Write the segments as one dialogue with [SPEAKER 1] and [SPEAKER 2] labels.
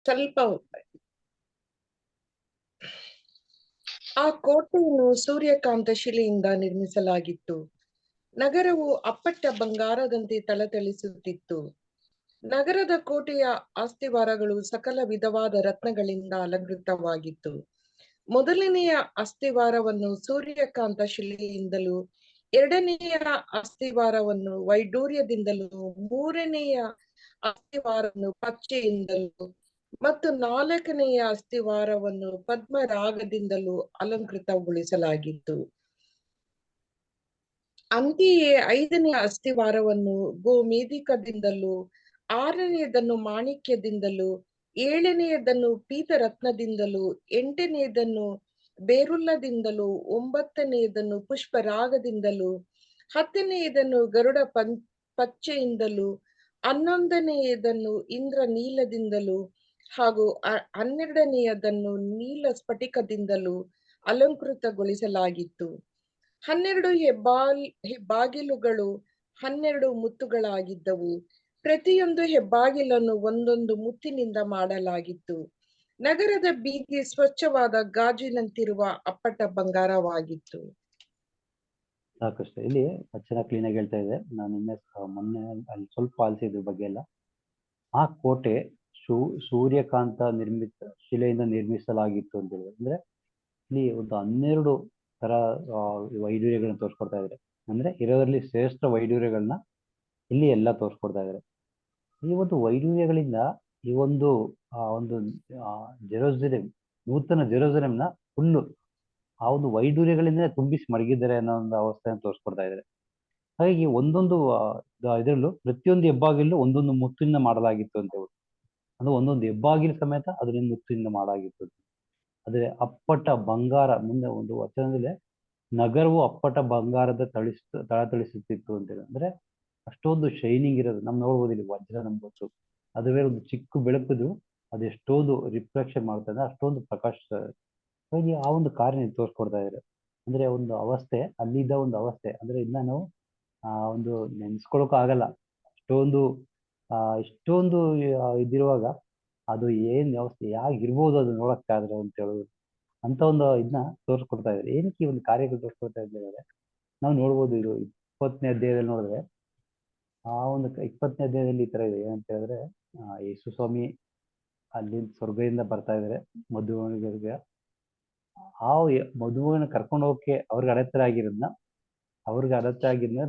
[SPEAKER 1] ಸ್ವಲ್ಪ ಆ ಕೋಟೆಯನ್ನು ಸೂರ್ಯಕಾಂತ ಶಿಲೆಯಿಂದ ನಿರ್ಮಿಸಲಾಗಿತ್ತು. ನಗರವು ಅಪ್ಪಟ ಬಂಗಾರದಂತೆ ಥಳಥಳಿಸುತ್ತಿತ್ತು. ನಗರದ ಕೋಟೆಯ ಅಸ್ತಿವಾರಗಳು ಸಕಲ ವಿಧವಾದ ರತ್ನಗಳಿಂದ ಅಲಂಕೃತವಾಗಿತ್ತು. ಮೊದಲನೆಯ ಅಸ್ತಿವಾರವನ್ನು ಸೂರ್ಯಕಾಂತ ಶಿಲೆಯಿಂದಲೂ, ಎರಡನೆಯ ಅಸ್ತಿವಾರವನ್ನು ವೈಡೂರ್ಯದಿಂದಲೂ, ಮೂರನೆಯ ಅಸ್ತಿವಾರವನ್ನು ಪಚ್ಚೆಯಿಂದಲೂ ಮತ್ತು ನಾಲ್ಕನೆಯ ಅಸ್ತಿವಾರವನ್ನು ಪದ್ಮರಾಗದಿಂದಲೂ ಅಲಂಕೃತಗೊಳಿಸಲಾಗಿತ್ತು. ಅಂತೆಯೇ ಐದನೆಯ ಅಸ್ತಿವಾರವನ್ನು ಗೋಮೇಧಿಕದಿಂದಲೂ, ಆರನೆಯದನ್ನು ಮಾಣಿಕ್ಯದಿಂದಲೂ, ಏಳನೆಯದನ್ನು ಪೀತರತ್ನದಿಂದಲೂ, ಎಂಟನೆಯದನ್ನು ಬೇರುಲ್ಲದಿಂದಲೂ, ಒಂಬತ್ತನೆಯದನ್ನು ಪುಷ್ಪರಾಗದಿಂದಲೂ, ಹತ್ತನೆಯದನ್ನು ಗರುಡ ಪಚ್ಚೆಯಿಂದಲೂ, ಹನ್ನೊಂದನೆಯದನ್ನು ಇಂದ್ರನೀಲದಿಂದಲೂ ಹಾಗೂ 12ನೆಯದನ್ನು ನೀಲ ಸ್ಫಟಿಕದಿಂದಲೂ ಅಲಂಕೃತಗೊಳಿಸಲಾಗಿತ್ತು. 12 ಹೆಬ್ಬಾಗಿಲುಗಳು 12 ಮುತ್ತುಗಳಾಗಿದ್ದವು. ಪ್ರತಿಯೊಂದು ಹೆಬ್ಬಾಗಿಲನ್ನು ಒಂದೊಂದು ಮುತ್ತಿನಿಂದ ಮಾಡಲಾಗಿತ್ತು. ನಗರದ ಬೀದಿ ಸ್ವಚ್ಛವಾದ ಗಾಜಿನಂತಿರುವ ಅಪ್ಪಟ ಬಂಗಾರವಾಗಿತ್ತು.
[SPEAKER 2] ಸಾಕಷ್ಟು ಇಲ್ಲಿ ವಚನ ಕ್ಲೀನ್ ಆಗಿ ಹೇಳ್ತಾ ಇದೆ. ನಾನು ಮೊನ್ನೆ ಅಲ್ಲಿ ಸ್ವಲ್ಪ ಆಲಿಸಿದ್ರ ಬಗ್ಗೆ ಎಲ್ಲ. ಆ ಕೋಟೆ ಸೂರ್ಯಕಾಂತ ಶಿಲೆಯಿಂದ ನಿರ್ಮಿಸಲಾಗಿತ್ತು ಅಂತ ಹೇಳಿದ್ರೆ, ಅಂದ್ರೆ ಇಲ್ಲಿ ಒಂದು 12 ತರ ವೈಡೂರ್ಯಗಳನ್ನ ತೋರಿಸ್ಕೊಡ್ತಾ ಇದ್ದಾರೆ. ಅಂದ್ರೆ ಇರೋದ್ರಲ್ಲಿ ಶ್ರೇಷ್ಠ ವೈಡೂರ್ಯಗಳನ್ನ ಇಲ್ಲಿ ಎಲ್ಲ ತೋರಿಸ್ಕೊಡ್ತಾ ಇದ್ದಾರೆ. ಈ ಒಂದು ವೈಡೂರ್ಯಗಳಿಂದ ಈ ಒಂದು ಜೆರೂಸಲೇಮ್, ನೂತನ ಜೆರೂಸಲೇಮ್ನ ಫುಲ್ಲು ಆ ಒಂದು ವೈಡೂರ್ಯಗಳಿಂದ ತುಂಬಿಸಿ ಮಡಗಿದ್ದಾರೆ ಅನ್ನೋ ಒಂದು ಅವಸ್ಥೆಯನ್ನು ತೋರಿಸ್ಕೊಡ್ತಾ ಇದ್ದಾರೆ. ಹಾಗಾಗಿ ಒಂದೊಂದು ಇದರಲ್ಲೂ ಪ್ರತಿಯೊಂದು ಹೆಬ್ಬಾಗಿಲು ಒಂದೊಂದು ಮುತ್ತಿನಿಂದ ಮಾಡಲಾಗಿತ್ತು ಅಂತ ಹೇಳಿ, ಅಂದ್ರೆ ಒಂದೊಂದು ಹೆಬ್ಬಾಗಿಲು ಸಮೇತ ಅದರಿಂದ ಮುತ್ತಿನಿಂದ ಮಾಡಾಗಿತ್ತು. ಆದ್ರೆ ಅಪ್ಪಟ ಬಂಗಾರ, ಮುಂದೆ ಒಂದು ವಚನದಲ್ಲಿ ನಗರವು ಅಪ್ಪಟ ಬಂಗಾರದ ಥಳಥಳಿಸುತ್ತಿತ್ತು ಅಂತೇಳಿ, ಅಂದ್ರೆ ಅಷ್ಟೊಂದು ಶೈನಿಂಗ್ ಇರೋದು. ನಮ್ ನೋಡ್ಬೋದು ಇಲ್ಲಿ ವಜ್ರ ನಮ್ಗೆ ಗೊತ್ತು, ಅದುವೇ ಒಂದು ಚಿಕ್ಕ ಬೆಳಕದು ಅದೆಷ್ಟೊಂದು ರಿಫ್ಲೆಕ್ಷನ್ ಮಾಡ್ತದೆ, ಅಷ್ಟೊಂದು ಪ್ರಕಾಶಿಸ್ತದೆ. ಹಾಗಾಗಿ ಆ ಒಂದು ಕಾರ್ಯ ತೋರಿಸ್ಕೊಡ್ತಾ ಇದ್ದಾರೆ. ಅಂದ್ರೆ ಒಂದು ಅವಸ್ಥೆ, ಅಲ್ಲಿದ್ದ ಒಂದು ಅವಸ್ಥೆ, ಅಂದ್ರೆ ಇನ್ನ ನಾವು ಒಂದು ನೆನ್ಸ್ಕೊಳಕ್ ಆಗಲ್ಲ. ಅಷ್ಟೊಂದು ಇಷ್ಟೊಂದು ಇದಿರುವಾಗ ಅದು ಏನ್ ವ್ಯವಸ್ಥೆ ಯಾಗಿರ್ಬೋದು ಅದು ನೋಡಕ್ಕಾದ್ರೆ ಅಂತ ಹೇಳೋದು, ಅಂತ ಒಂದು ಇದನ್ನ ತೋರಿಸ್ಕೊಡ್ತಾ ಇದ್ದಾರೆ. ಏನಕ್ಕೆ ಈ ಒಂದು ಕಾರ್ಯಗಳು ತೋರಿಸ್ಕೊಡ್ತಾ ಇದ್ದಾರೆ ನಾವು ನೋಡ್ಬೋದು. ಇದು 20ನೇ ಅಧ್ಯಾಯದಲ್ಲಿ ನೋಡಿದ್ರೆ, ಆ ಒಂದು 20ನೇ ಅಧ್ಯಾಯದಲ್ಲಿ ಈ ತರ ಇದೆ. ಏನಂತ ಹೇಳಿದ್ರೆ, ಯೇಸು ಸ್ವಾಮಿ ಅಲ್ಲಿ ಸ್ವರ್ಗದಿಂದ ಬರ್ತಾ ಇದ್ದಾರೆ ಮದುವೆಗೆ. ಆ ಮದುಮಗನ ಕರ್ಕೊಂಡು ಹೋಗಕ್ಕೆ ಅವ್ರಿಗೆ ಅಡೆತಡೆ ಆಗಿರೋದ್ನ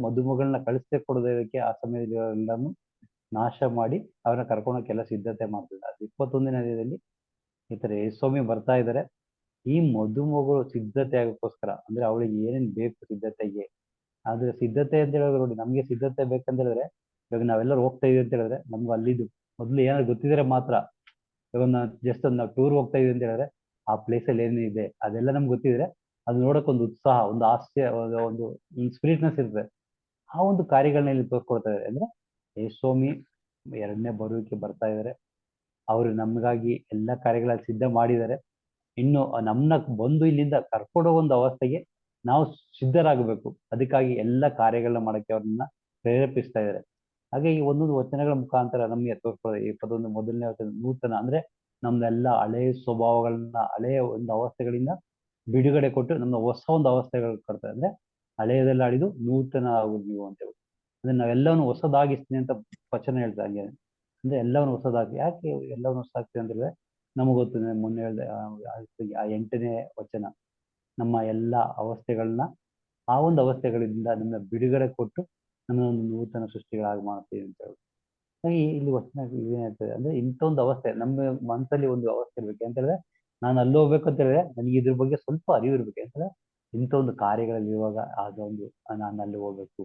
[SPEAKER 2] ಮದುಮಗಳನ್ನ ಕಳಿಸ್ತೇ ಕೊಡೋದಕ್ಕೆ ಆ ಸಮಯದಲ್ಲಿ ಎಲ್ಲಾನು ನಾಶ ಮಾಡಿ ಅವ್ರನ್ನ ಕರ್ಕೊಂಡೋಗೆಲ್ಲ ಸಿದ್ಧತೆ ಮಾಡ್ತಿದ್ದಾರೆ. 21ನೇ ಅಧ್ಯಾಯದಲ್ಲಿ ಈ ತರ ಯೇಸು ಸ್ವಾಮಿ ಬರ್ತಾ ಇದ್ದಾರೆ. ಈ ಮದುಮಗಳು ಸಿದ್ಧತೆ ಆಗೋಕ್ಕೋಸ್ಕರ, ಅಂದ್ರೆ ಅವಳಿಗೆ ಏನೇನ್ ಬೇಕು ಸಿದ್ಧತೆಗೆ, ಆದ್ರೆ ಸಿದ್ಧತೆ ಅಂತ ಹೇಳಿದ್ರೆ ನೋಡಿ, ನಮ್ಗೆ ಸಿದ್ಧತೆ ಬೇಕಂತ ಹೇಳಿದ್ರೆ ಇವಾಗ ನಾವೆಲ್ಲರೂ ಹೋಗ್ತಾ ಇದೀವಿ ಅಂತ ಹೇಳಿದ್ರೆ ನಮ್ಗೆ ಅಲ್ಲಿದ್ದು ಮೊದ್ಲು ಏನಾದ್ರು ಗೊತ್ತಿದ್ರೆ ಮಾತ್ರ. ಇವಾಗ ಜಸ್ಟ್ ನಾವು ಟೂರ್ ಹೋಗ್ತಾ ಇದೀವಿ ಅಂತ ಹೇಳಿದ್ರೆ ಆ ಪ್ಲೇಸಲ್ಲಿ ಏನಿದೆ ಅದೆಲ್ಲ ನಮ್ಗೆ ಗೊತ್ತಿದ್ರೆ ಅದು ನೋಡಕ್ ಒಂದು ಉತ್ಸಾಹ, ಒಂದು ಹಾಸ್ಯ, ಒಂದು ಸ್ಪಿರಿಟ್ನೆಸ್ ಇರ್ತದೆ. ಆ ಒಂದು ಕಾರ್ಯಗಳನ್ನ ಇಲ್ಲಿ ತೋರ್ಸ್ಕೊಡ್ತಾ ಇದ್ದಾರೆ. ಅಂದ್ರೆ ಯೇಸು ಸ್ವಾಮಿ 2ನೇ ಬರುವಿಕೆ ಬರ್ತಾ ಇದ್ದಾರೆ. ಅವರು ನಮ್ಗಾಗಿ ಎಲ್ಲ ಕಾರ್ಯಗಳಲ್ಲಿ ಸಿದ್ಧ ಮಾಡಿದ್ದಾರೆ. ಇನ್ನು ನಮ್ನ ಬಂದು ಇಲ್ಲಿಂದ ಕರ್ಕೊಂಡೋಗೋ ಒಂದು ಅವಸ್ಥೆಗೆ ನಾವು ಸಿದ್ಧರಾಗಬೇಕು. ಅದಕ್ಕಾಗಿ ಎಲ್ಲ ಕಾರ್ಯಗಳನ್ನ ಮಾಡಕ್ಕೆ ಅವ್ರನ್ನ ಪ್ರೇರೇಪಿಸ್ತಾ ಇದ್ದಾರೆ. ಹಾಗೆ ಈ ಒಂದೊಂದು ವಚನಗಳ ಮುಖಾಂತರ ನಮ್ಗೆ ತೋರ್ಸ್ಕೊಳ್ತಾರೆ. ಈ ಪದೊಂದು ಮೊದಲನೇ ವಚನ ನೂತನ, ಅಂದ್ರೆ ನಮ್ದೆಲ್ಲ ಹಳೆಯ ಸ್ವಭಾವಗಳನ್ನ, ಹಳೆಯ ಒಂದು ಅವಸ್ಥೆಗಳಿಂದ ಬಿಡುಗಡೆ ಕೊಟ್ಟು ನಮ್ಮ ಹೊಸ ಒಂದು ಅವಸ್ಥೆಗಳು ಕೊಡ್ತಾರೆ. ಅಂದ್ರೆ ಹಳೆಯದೆಲ್ಲ ಅಳಿದು ನೂತನ ಆಗುದು ನೀವು ಅಂತ ಹೇಳಿ, ಅಂದ್ರೆ ನಾವೆಲ್ಲವನ್ನು ಹೊಸದಾಗಿಸ್ತೀನಿ ಅಂತ ವಚನ ಹೇಳ್ತಾ ಹಂಗೆ. ಅಂದ್ರೆ ಎಲ್ಲವನ್ನು ಹೊಸದಾಗಿ, ಯಾಕೆ ಎಲ್ಲವನ್ನು ಹೊಸದಾಗ್ತೀವಿ ಅಂತ ಹೇಳಿದ್ರೆ ನಮಗೆ ಗೊತ್ತು. ಮೊನ್ನೆ ಹೇಳಿದೆ ಆ 8ನೇ ವಚನ, ನಮ್ಮ ಎಲ್ಲ ಅವಸ್ಥೆಗಳನ್ನ, ಆ ಒಂದು ಅವಸ್ಥೆಗಳಿಂದ ನಮ್ಮ ಬಿಡುಗಡೆ ಕೊಟ್ಟು ನಮ್ಮ ಒಂದು ನೂತನ ಸೃಷ್ಟಿಗಳಾಗಿ ಮಾಡ್ತೀವಿ ಅಂತ ಹೇಳಿ. ಹಾಗೆ ಇಲ್ಲಿ ವಚನ ಏನ್ ಹೇಳ್ತದೆ ಅಂದ್ರೆ, ಇಂಥ ಒಂದು ಅವಸ್ಥೆ ನಮ್ಮ ಮನಸ್ಸಲ್ಲಿ ಒಂದು ಅವಸ್ಥೆ ಇರ್ಬೇಕು ಅಂತ ಹೇಳಿದ್ರೆ, ನಾನು ಅಲ್ಲಿ ಹೋಗ್ಬೇಕು ಅಂತ ಹೇಳಿದ್ರೆ ನನಗೆ ಇದ್ರ ಬಗ್ಗೆ ಸ್ವಲ್ಪ ಅರಿವು ಇರ್ಬೇಕು ಅಂತಂದ್ರೆ, ಇಂಥ ಒಂದು ಕಾರ್ಯಗಳಲ್ಲಿ ಇರುವಾಗ ಅದೊಂದು ನಾನು ಅಲ್ಲಿ ಹೋಗ್ಬೇಕು,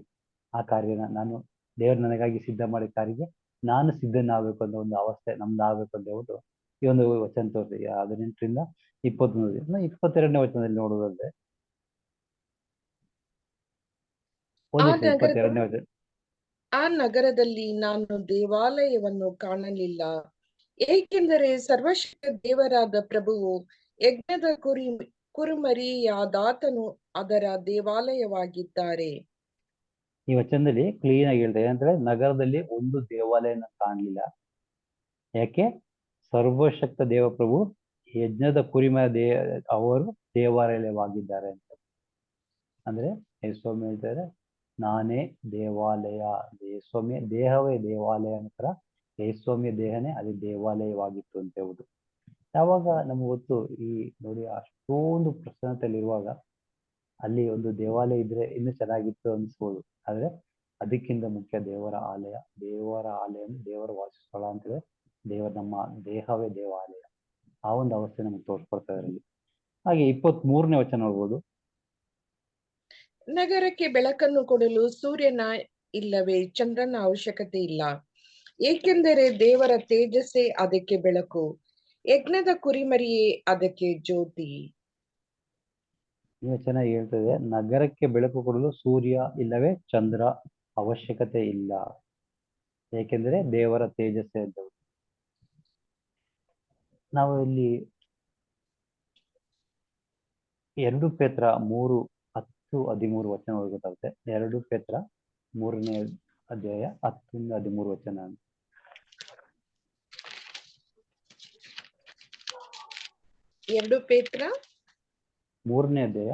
[SPEAKER 2] ಆ ಕಾರ್ಯನ ನಾನು ದೇವರು ನನಗಾಗಿ ಸಿದ್ಧ ಮಾಡಿದ ಕಾರ್ಯಕ್ಕೆ ನಾನು ಸಿದ್ಧನಾಗಬೇಕು ಅನ್ನೋ ಒಂದು ಅವಸ್ಥೆ ನಮ್ದು ಆಗ್ಬೇಕು ಅಂತ ಹೇಳ್ಬಿಟ್ಟು ಈ ಒಂದು ವಚನ ತೋರಿಸಿ 18ರಿಂದ 23. 22ನೇ ವಚನದಲ್ಲಿ ನೋಡುವುದಂದ್ರೆ, ಓದಿಸಿ 22ನೇ ವಚನ.
[SPEAKER 1] ಆ ನಗರದಲ್ಲಿ ನಾನು ದೇವಾಲಯವನ್ನು ಕಾಣಲಿಲ್ಲ, ಏಕೆಂದರೆ ಸರ್ವಶಕ್ತ ದೇವರಾದ ಪ್ರಭುವು ಯಜ್ಞದ ಕುರುಮರಿಯಾದಾತನು ಅದರ ದೇವಾಲಯವಾಗಿದ್ದಾರೆ.
[SPEAKER 2] ಈ ವಚನದಲ್ಲಿ ಕ್ಲೀನ್ ಆಗಿ ಹೇಳ್ತಾರೆ. ಏನಂದ್ರೆ, ನಗರದಲ್ಲಿ ಒಂದು ದೇವಾಲಯನ ಕಾಣಲಿಲ್ಲ. ಯಾಕೆ? ಸರ್ವಶಕ್ತ ದೇವಪ್ರಭು ಯಜ್ಞದ ಕುರಿಮಯ ಅವರು ದೇವಾಲಯವಾಗಿದ್ದಾರೆ ಅಂತ. ಅಂದ್ರೆ ಯೇಸುಸ್ವಾಮಿ ಹೇಳ್ತಾರೆ, ನಾನೇ ದೇವಾಲಯ. ಯೇಸುಸ್ವಾಮಿಯ ದೇಹವೇ ದೇವಾಲಯ ನಂತರ ಯೇಸುಸ್ವಾಮಿಯ ದೇಹನೇ ಅಲ್ಲಿ ದೇವಾಲಯವಾಗಿತ್ತು ಅಂತ ಹೇಳುದು. ಯಾವಾಗ ನಮ್ಗೆ ಗೊತ್ತು, ಈ ನೋಡಿ ಅಷ್ಟೊಂದು ಪ್ರಸನ್ನತೆಯಲ್ಲಿರುವಾಗ ಅಲ್ಲಿ ಒಂದು ದೇವಾಲಯ ಇದ್ರೆ ಇನ್ನೂ ಚೆನ್ನಾಗಿತ್ತು ಅನ್ಸ್ಬೋದು. ಆದ್ರೆ ಅದಕ್ಕಿಂತ ಮುಖ್ಯ ದೇವರ ಆಲಯ. ದೇವರ ಆಲಯ ಅಂದ್ರೆ ದೇವರ ವಾಸಸ್ಥಳ ಅಂತೇಳಿ, ನಮ್ಮ ದೇಹವೇ ದೇವಾಲಯ. ಆ ಒಂದು ಅವಸ್ಥೆ ನಮ್ಗೆ ತೋರ್ಸ್ಕೊಡ್ತಾ ಇದರಲ್ಲಿ. ಹಾಗೆ 23ನೇ ವಚನ ನೋಡ್ಬೋದು.
[SPEAKER 1] ನಗರಕ್ಕೆ ಬೆಳಕನ್ನು ಕೊಡಲು ಸೂರ್ಯನ ಇಲ್ಲವೇ ಚಂದ್ರನ ಅವಶ್ಯಕತೆ ಇಲ್ಲ, ಏಕೆಂದರೆ ದೇವರ ತೇಜಸ್ಸೇ ಅದಕ್ಕೆ ಬೆಳಕು, ಯಜ್ಞದ ಕುರಿಮರಿಯೇ ಅದಕ್ಕೆ ಜ್ಯೋತಿ.
[SPEAKER 2] ನೀವು ಚೆನ್ನಾಗಿ ಹೇಳ್ತದೆ, ನಗರಕ್ಕೆ ಬೆಳಕು ಕೊಡಲು ಸೂರ್ಯ ಇಲ್ಲವೇ ಚಂದ್ರ ಅವಶ್ಯಕತೆ ಇಲ್ಲ, ಏಕೆಂದರೆ ದೇವರ ತೇಜಸ್ಸೇ ಅಂತ. ನಾವು ಇಲ್ಲಿ 2 ಪೇತ್ರ 3:10-13 ವಚನ ಗೊತ್ತಾಗುತ್ತೆ. 2 ಪೇತ್ರ 3ನೇ ಅಧ್ಯಾಯ 10-13 ವಚನ.
[SPEAKER 1] 2 ಪೇತ್ರ
[SPEAKER 2] 3ನೇ ಅಧ್ಯಾಯ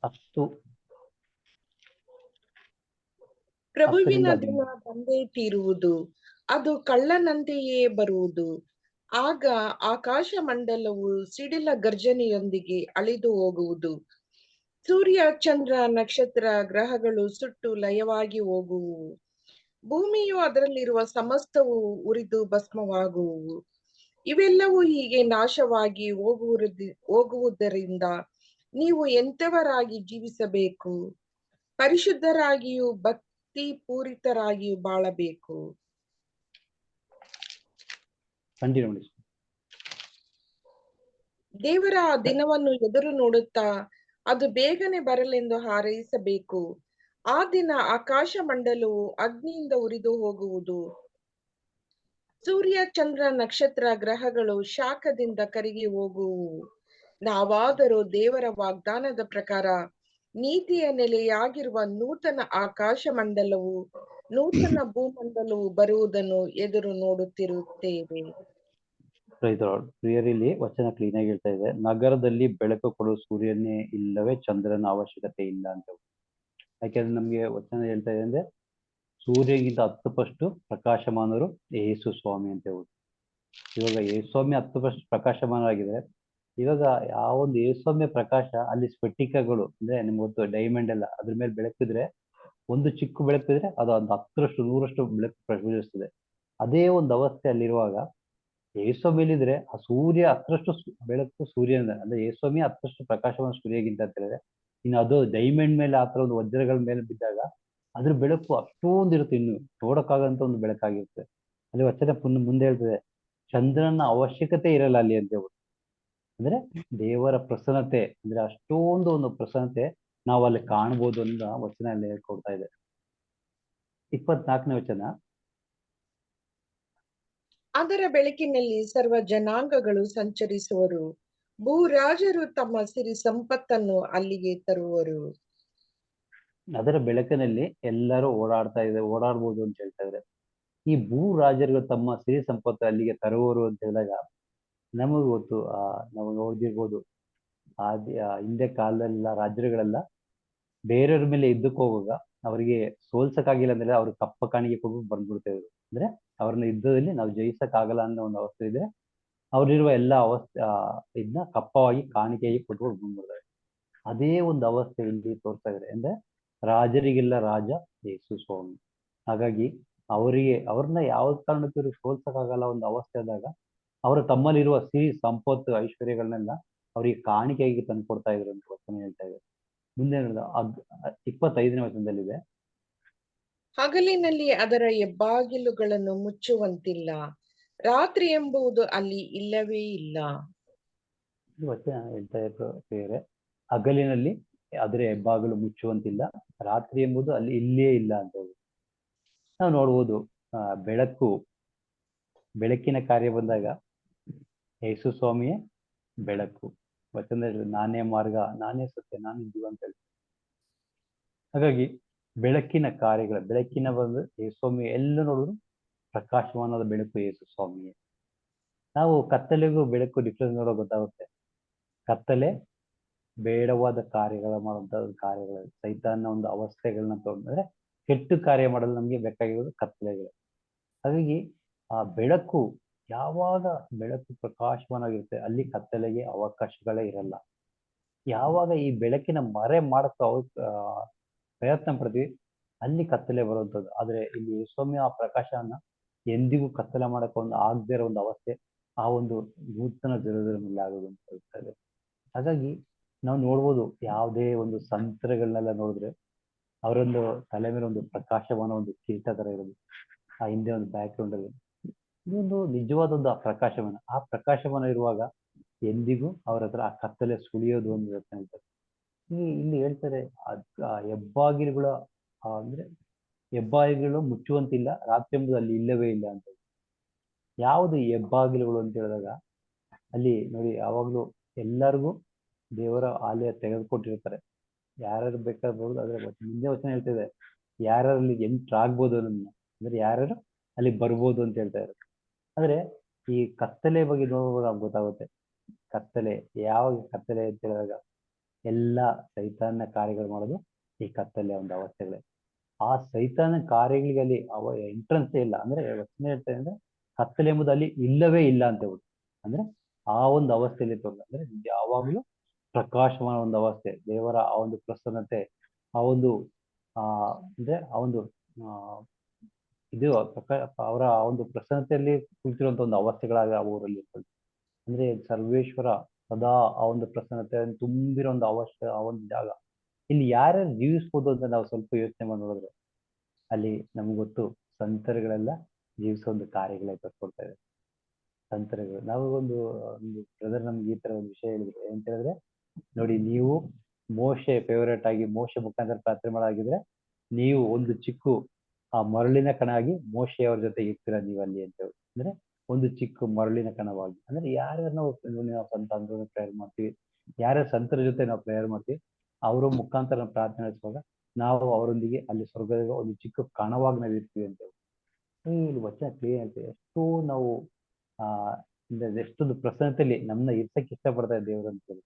[SPEAKER 2] 10.
[SPEAKER 1] ಪ್ರಭುವಿನ ದಿನ ಬಂದೇ ತೀರುವುದು, ಅದು ಕಳ್ಳನಂತೆಯೇ ಬರುವುದು. ಆಗ ಆಕಾಶ ಮಂಡಲವು ಸಿಡಿಲ ಗರ್ಜನೆಯೊಂದಿಗೆ ಅಳಿದು ಹೋಗುವುದು, ಸೂರ್ಯ ಚಂದ್ರ ನಕ್ಷತ್ರ ಗ್ರಹಗಳು ಸುಟ್ಟು ಲಯವಾಗಿ ಹೋಗುವು, ಭೂಮಿಯು ಅದರಲ್ಲಿರುವ ಸಮಸ್ತವು ಉರಿದು ಭಸ್ಮವಾಗುವು. ಇವೆಲ್ಲವೂ ಹೀಗೆ ನಾಶವಾಗಿ ಹೋಗುವುದರಿಂದ ನೀವು ಎಂಥವರಾಗಿ ಜೀವಿಸಬೇಕು, ಪರಿಶುದ್ಧರಾಗಿಯೂ ಭಕ್ತಿ ಪೂರಿತರಾಗಿಯೂ ಬಾಳಬೇಕು. ದೇವರ ಆ ದಿನವನ್ನು ಎದುರು ನೋಡುತ್ತಾ ಅದು ಬೇಗನೆ ಬರಲೆಂದು ಹಾರೈಸಬೇಕು. ಆ ದಿನ ಆಕಾಶ ಮಂಡಲವು ಅಗ್ನಿಯಿಂದ ಉರಿದು ಹೋಗುವುದು, ಸೂರ್ಯ ಚಂದ್ರ ನಕ್ಷತ್ರ ಗ್ರಹಗಳು ಶಾಖದಿಂದ ಕರಗಿ ಹೋಗುವು. ನಾವಾದರೂ ದೇವರ ವಾಗ್ದಾನದ ಪ್ರಕಾರ ನೀತಿಯ ನೆಲೆಯಾಗಿರುವ ನೂತನ ಆಕಾಶ ಮಂಡಲವು ನೂತನ ಭೂಮಂಡಲವು ಬರುವುದನ್ನು ಎದುರು ನೋಡುತ್ತಿರುತ್ತೇವೆ.
[SPEAKER 2] ಪ್ರಿಯರಲ್ಲಿ ವಚನ ಕ್ಲೀನ್ ಆಗಿ ಹೇಳ್ತಾ ಇದೆ, ನಗರದಲ್ಲಿ ಬೆಳಕು ಕೊಡುವ ಸೂರ್ಯನೇ ಇಲ್ಲವೇ ಚಂದ್ರನ ಅವಶ್ಯಕತೆ ಇಲ್ಲ ಅಂತ. ಯಾಕೆಂದ್ರೆ ನಮ್ಗೆ ವಚನ ಹೇಳ್ತಾ ಇದೆ ಅಂದ್ರೆ, ಸೂರ್ಯಗಿಂತ 10 ಪಟ್ಟು ಪ್ರಕಾಶಮಾನರು ಯೇಸು ಸ್ವಾಮಿ ಅಂತ ಹೇಳುದು. ಇವಾಗ ಯೇಸು ಸ್ವಾಮಿ 10 ಪಟ್ಟು ಪ್ರಕಾಶಮಾನರಾಗಿದೆ. ಇವಾಗ ಆ ಒಂದು ಯೇಸು ಸ್ವಾಮಿಯ ಪ್ರಕಾಶ ಅಲ್ಲಿ ಸ್ಫಟಿಕಗಳು ಅಂದ್ರೆ ನಿಮ್ಗೆ ಗೊತ್ತು, ಡೈಮಂಡ್ ಎಲ್ಲ ಅದ್ರ ಮೇಲೆ ಬೆಳಕಿದ್ರೆ, ಒಂದು ಚಿಕ್ಕ ಬೆಳಕಿದ್ರೆ ಅದು ಒಂದು 10ರಷ್ಟು 100ರಷ್ಟು ಬೆಳಕು ಪ್ರಜ್ವಲಿಸ್ತದೆ. ಅದೇ ಒಂದು ಅವಸ್ಥೆ ಅಲ್ಲಿರುವಾಗ ಯೇಸುಸ್ವಾಮಿ ಇದ್ರೆ ಆ ಸೂರ್ಯ 10ರಷ್ಟು ಬೆಳಕು ಸೂರ್ಯನ ಅಂದ್ರೆ ಯೇಸುಸ್ವಾಮಿ 10ರಷ್ಟು ಪ್ರಕಾಶವಾದ ಸೂರ್ಯಗಿಂತ ಅಂತ ಹೇಳಿದ್ರೆ, ಇನ್ನು ಅದು ಡೈಮಂಡ್ ಮೇಲೆ ಆ ತರ ಒಂದು ವಜ್ರಗಳ ಮೇಲೆ ಬಿದ್ದಾಗ ಅದ್ರ ಬೆಳಕು ಅಷ್ಟೊಂದು ಇರುತ್ತೆ, ಇನ್ನು ನೋಡಕ್ಕಾಗಂತ ಒಂದು ಬೆಳಕಾಗಿರುತ್ತೆ. ಅಲ್ಲಿ ವಚನ ಮುಂದೆ ಹೇಳ್ತದೆ, ಚಂದ್ರನ ಅವಶ್ಯಕತೆ ಇರಲ್ಲ ಅಲ್ಲಿ ಅಂತ ಹೇಳ್ಬಿಟ್ಟು. ಅಂದ್ರೆ ದೇವರ ಪ್ರಸನ್ನತೆ ಅಂದ್ರೆ ಅಷ್ಟೊಂದು ಒಂದು ಪ್ರಸನ್ನತೆ ನಾವು ಅಲ್ಲಿ ಕಾಣ್ಬೋದು ಅಂತ ವಚನ ಅಲ್ಲಿ ಹೇಳ್ಕೊಡ್ತಾ ಇದೆ. 24ನೇ ವಚನ,
[SPEAKER 1] ಅದರ ಬೆಳಕಿನಲ್ಲಿ ಸರ್ವ ಜನಾಂಗಗಳು ಸಂಚರಿಸುವರು, ಭೂರಾಜರು ತಮ್ಮ ಸಿರಿ ಸಂಪತ್ತನ್ನು ಅಲ್ಲಿಗೆ ತರುವರು.
[SPEAKER 2] ಅದರ ಬೆಳಕಿನಲ್ಲಿ ಎಲ್ಲರೂ ಓಡಾಡ್ಬೋದು ಅಂತ ಹೇಳ್ತಾ ಇದ್ದಾರೆ. ಈ ಭೂ ರಾಜರುಗಳು ತಮ್ಮ ಸಿರಿ ಸಂಪತ್ತು ಅಲ್ಲಿಗೆ ತರುವರು ಅಂತ ಹೇಳಿದಾಗ ನಮಗೆ ಗೊತ್ತು, ನಾವು ನೋಡಿರ್ಬೋದು, ಹಿಂದೆ ಕಾಲದಲ್ಲ ರಾಜರುಗಳೆಲ್ಲ ಬೇರೆಯವ್ರ ಮೇಲೆ ಯುದ್ಧಕ್ಕೆ ಹೋಗುವಾಗ ಅವರಿಗೆ ಸೋಲ್ಸಕ್ಕಾಗಿಲ್ಲ ಅಂದ್ರೆ ಅವ್ರಿಗೆ ಕಪ್ಪ ಕಾಣಿಕೆ ಕೊಟ್ಟು ಬಂದ್ಬಿಡ್ತಾ ಇದ್ರು. ಅಂದ್ರೆ ಅವ್ರನ್ನ ಯುದ್ಧದಲ್ಲಿ ನಾವು ಜಯಿಸಕ್ಕಾಗಲ್ಲ ಅನ್ನೋ ಒಂದು ಅವಸ್ಥೆ ಇದ್ರೆ ಅವ್ರಿರುವ ಎಲ್ಲ ಇದನ್ನ ಕಪ್ಪವಾಗಿ ಕಾಣಿಕೆಯಾಗಿ ಕೊಟ್ಕೊಂಡು ಬಂದ್ಬಿಡ್ತಾರೆ. ಅದೇ ಒಂದು ಅವಸ್ಥೆ ಇಲ್ಲಿ ತೋರ್ತಾ ಇದ್ದಾರೆ. ಅಂದ್ರೆ ರಾಜರಿಗೆಲ್ಲ ರಾಜ ಯೇಸು ಸ್ವಾಮಿ. ಹಾಗಾಗಿ ಅವ್ರನ್ನ ಯಾವ ಕಾರಣಕ್ಕೂ ಸೋಲ್ಸಕ್ಕಾಗಲ್ಲ ಒಂದು ಅವಸ್ಥೆ ಆದಾಗ ಅವರು ತಮ್ಮಲ್ಲಿರುವ ಸಿರಿ ಸಂಪತ್ತು ಐಶ್ವರ್ಯಗಳನ್ನೆಲ್ಲ ಅವರಿಗೆ ಕಾಣಿಕೆಯಾಗಿ ತಂದು ಕೊಡ್ತಾ ಇದ್ರು ಅಂತ ವಚನ ಹೇಳ್ತಾ ಇದೆ. ಮುಂದೆ 25ನೇ ವಚನದಲ್ಲಿದೆ,
[SPEAKER 1] ಹಗಲಿನಲ್ಲಿ ಅದರ ಹೆಬ್ಬಾಗಿಲುಗಳನ್ನು ಮುಚ್ಚುವಂತಿಲ್ಲ, ರಾತ್ರಿ ಎಂಬುದು ಅಲ್ಲಿ ಇಲ್ಲವೇ ಇಲ್ಲ.
[SPEAKER 2] ವಚನ ಹೇಳ್ತಾ ಇದ್ದಾರೆ, ಹಗಲಿನಲ್ಲಿ ಅದರ ಹೆಬ್ಬಾಗಿಲು ಮುಚ್ಚುವಂತಿಲ್ಲ, ರಾತ್ರಿ ಎಂಬುದು ಅಲ್ಲಿ ಇಲ್ಲೇ ಇಲ್ಲ ಅಂತ ಹೇಳಿ ನಾವು ನೋಡ್ಬೋದು. ಬೆಳಕಿನ ಕಾರ್ಯ ಬಂದಾಗ ಯೇಸು ಸ್ವಾಮಿಯೇ ಬೆಳಕು. ವಚನದಲ್ಲಿ ನಾನೇ ಮಾರ್ಗ, ನಾನೇ ಸತ್ಯ, ನಾನೇ ಜೀವ ಅಂತ ಹೇಳ್ತಾರೆ. ಹಾಗಾಗಿ ಬೆಳಕಿನ ಕಾರ್ಯಗಳ ಬೆಳಕಿನ ಬಂದು ಯೇಸು ಸ್ವಾಮಿ ಎಲ್ಲ ನೋಡಿದ್ರು ಪ್ರಕಾಶಮಾನವಾದ ಬೆಳಕು ಯೇಸು ಸ್ವಾಮಿಯೇ. ನಾವು ಕತ್ತಲೆಗೂ ಬೆಳಕು ಡಿಫ್ರೆನ್ಸ್ ನೋಡೋ ಗೊತ್ತಾಗುತ್ತೆ. ಕತ್ತಲೆ ಬೇಡವಾದ ಕಾರ್ಯಗಳ ಮಾಡುವಂತ ಕಾರ್ಯಗಳು, ಸೈತಾನ ಒಂದು ಅವಸ್ಥೆಗಳನ್ನ ತೊಗೊಂಡ್ರೆ ಕೆಟ್ಟ ಕಾರ್ಯ ಮಾಡಲು ನಮ್ಗೆ ಬೇಕಾಗಿರೋದು ಕತ್ತಲೆಗಳು. ಹಾಗಾಗಿ ಆ ಬೆಳಕು, ಯಾವಾಗ ಬೆಳಕು ಪ್ರಕಾಶಮಾನವಾಗಿರುತ್ತೆ ಅಲ್ಲಿ ಕತ್ತಲೆಗೆ ಅವಕಾಶಗಳೇ ಇರಲ್ಲ. ಯಾವಾಗ ಈ ಬೆಳಕಿನ ಮರೆ ಮಾಡಕ್ಕೆ ಪ್ರಯತ್ನ ಪಡ್ತೀವಿ ಅಲ್ಲಿ ಕತ್ತಲೆ ಬರುವಂಥದ್ದು. ಆದ್ರೆ ಇಲ್ಲಿ ಸೌಮ್ಯ ಆ ಪ್ರಕಾಶನ ಎಂದಿಗೂ ಕತ್ತಲೆ ಮಾಡಕ್ಕೆ ಆಗದೇ ಇರೋ ಒಂದು ಅವಸ್ಥೆ ಆ ಒಂದು ನೂತನ ಜೆರುಸಲೇಮಲ್ಲಿ ಆಗೋದು ಅಂತ ಹೇಳ್ತಾರೆ. ಹಾಗಾಗಿ ನಾವು ನೋಡ್ಬೋದು, ಯಾವುದೇ ಒಂದು ಸಂತರುಗಳನ್ನೆಲ್ಲ ನೋಡಿದ್ರೆ ಅವರೊಂದು ತಲೆ ಮೇಲೆ ಒಂದು ಪ್ರಕಾಶಮಾನ ಒಂದು ಕಿರೀಟ ತರ ಇರೋದು, ಆ ಹಿಂದೆ ಒಂದು ಬ್ಯಾಕ್ ಗ್ರೌಂಡ್ ಅಲ್ಲಿ ಇದೊಂದು ನಿಜವಾದ ಒಂದು ಆ ಪ್ರಕಾಶಮಾನ ಇರುವಾಗ ಎಂದಿಗೂ ಅವ್ರ ಹತ್ರ ಆ ಕತ್ತಲೆ ಸುಳಿಯೋದು ಒಂದು ಹೇಳ್ತಾರೆ. ಇಲ್ಲಿ ಹೇಳ್ತಾರೆ ಹೆಬ್ಬಾಗಿಲುಗಳ ಅಂದ್ರೆ ಹೆಬ್ಬಾಗಿಲುಗಳು ಮುಚ್ಚುವಂತಿಲ್ಲ, ರಾತ್ರಿ ಎಂಬುದು ಅಲ್ಲಿ ಇಲ್ಲವೇ ಇಲ್ಲ ಅಂತ. ಯಾವುದು ಹೆಬ್ಬಾಗಿಲುಗಳು ಅಂತ ಹೇಳಿದಾಗ ಅಲ್ಲಿ ನೋಡಿ, ಯಾವಾಗ್ಲೂ ಎಲ್ಲರಿಗೂ ದೇವರ ಆಲಯ ತೆಗೆದುಕೊಟ್ಟಿರ್ತಾರೆ, ಯಾರ್ಯಾರು ಬೇಕಾಗ್ಬೋದು. ಆದ್ರೆ ಮುಂದೆ ವಚನ ಹೇಳ್ತಿದೆ ಯಾರಲ್ಲಿ ಆಗ್ಬೋದು ನನ್ನ, ಅಂದ್ರೆ ಯಾರ್ಯಾರು ಅಲ್ಲಿ ಬರ್ಬೋದು ಅಂತ ಹೇಳ್ತಾ ಇದ್ದಾರೆ. ಆದ್ರೆ ಈ ಕತ್ತಲೆ ಬಗ್ಗೆ ನೋಡುವಾಗ ಗೊತ್ತಾಗುತ್ತೆ. ಕತ್ತಲೆ ಯಾವಾಗ ಕತ್ತಲೆ ಅಂತ ಹೇಳಿದಾಗ ಎಲ್ಲಾ ಸೈತಾನ ಕಾರ್ಯಗಳು ಮಾಡೋದು ಈ ಕತ್ತಲೆಯ ಒಂದು ಅವಸ್ಥೆಗಳೇ. ಆ ಸೈತಾನ ಕಾರ್ಯಗಳಿಗೆ ಅಲ್ಲಿ ಎಂಟ್ರೆನ್ಸ್ ಇಲ್ಲ. ಅಂದ್ರೆ ವಚನ ಹೇಳ್ತಾರೆ ಅಂದ್ರೆ ಕತ್ತಲೆ ಎಂಬುದು ಅಲ್ಲಿ ಇಲ್ಲವೇ ಇಲ್ಲ ಅಂತ ಹೇಳ್ಬೋದು. ಅಂದ್ರೆ ಆ ಒಂದು ಅವಸ್ಥೆಯಲ್ಲಿ ಅಂದ್ರೆ ಯಾವಾಗ್ಲೂ ಪ್ರಕಾಶಮಾನ ಒಂದು ಅವಸ್ಥೆ, ದೇವರ ಆ ಒಂದು ಪ್ರಸನ್ನತೆ, ಆ ಒಂದು ಅಂದ್ರೆ ಆ ಒಂದು ಇದು ಅವರ ಆ ಒಂದು ಪ್ರಸನ್ನತೆಯಲ್ಲಿ ಕುಳಿತಿರುವಂತ ಒಂದು ಅವಸ್ಥೆಗಳಾಗಿ ಆ ಊರಲ್ಲಿ ಇರ್ತದೆ. ಅಂದ್ರೆ ಸರ್ವೇಶ್ವರ ಸದಾ ಆ ಒಂದು ಪ್ರಸನ್ನತೆ ತುಂಬಿರೋ ಒಂದು ಅವಸ್ಥೆ, ಆ ಒಂದು ಜಾಗ ಇಲ್ಲಿ ಯಾರ್ಯಾರು ಜೀವಿಸ್ಬೋದು ಅಂತ ನಾವು ಸ್ವಲ್ಪ ಯೋಚನೆ ಮಾಡಿ ನೋಡಿದ್ರೆ ಅಲ್ಲಿ ನಮ್ಗೆ ಗೊತ್ತು, ಸಂತರುಗಳೆಲ್ಲ ಜೀವಿಸೋ ಒಂದು ಕಾರ್ಯಗಳೇ ತರ್ಕೊಡ್ತಾ ಇದೆ. ಸಂತರುಗಳು ನಾವು ಒಂದು ಬ್ರದರ್ ನಮ್ಗೆ ಈ ತರ ಒಂದು ವಿಷಯ ಹೇಳಿದ್ರು. ಏನಂತ ಹೇಳಿದ್ರೆ, ನೋಡಿ ನೀವು ಮೋಶೆ ಫೇವರೇಟ್ ಆಗಿ ಮೋಶೆ ಮುಖಾಂತರ ಪ್ರಾರ್ಥನೆ ಮಾಡಾಗಿದ್ರೆ ನೀವು ಒಂದು ಚಿಕ್ಕ ಆ ಮರಳಿನ ಕಣ ಆಗಿ ಮೋಶೆ ಅವ್ರ ಜೊತೆ ಇರ್ತೀರ ನೀವು ಅಲ್ಲಿ ಅಂತ ಹೇಳಿ. ಅಂದ್ರೆ ಒಂದು ಚಿಕ್ಕ ಮರಳಿನ ಕಣವಾಗಿ, ಅಂದ್ರೆ ಯಾರ್ಯಾರು ನಾವು ಸಂತ ಅಂದ್ರೆ ಪ್ರೇಯರ್ ಮಾಡ್ತೀವಿ, ಯಾರ್ಯಾರ ಸಂತರ ಜೊತೆ ನಾವು ಪ್ರೇಯರ್ ಮಾಡ್ತೀವಿ ಅವರ ಮುಖಾಂತರ ನಾವು ಪ್ರಾರ್ಥನೆ ನಡೆಸುವಾಗ ನಾವು ಅವರೊಂದಿಗೆ ಅಲ್ಲಿ ಸ್ವರ್ಗದ ಒಂದು ಚಿಕ್ಕ ಕಣವಾಗಿ ನಾವು ಇರ್ತೀವಿ ಅಂತ ಹೇಳಿ. ಇಲ್ಲಿ ವಚನ ಕ್ಲಿಯರ್ ಹೇಳ್ತೀವಿ. ಎಷ್ಟೋ ನಾವು ಎಷ್ಟೊಂದು ಪ್ರಸನ್ನತೆಯಲ್ಲಿ ನಮ್ಮನ್ನ ಇರ್ಸಕ್ಕೆ ಇಷ್ಟಪಡ್ತಾ ಇದ್ದೇವೆ ದೇವರು ಅಂತ ಹೇಳಿ.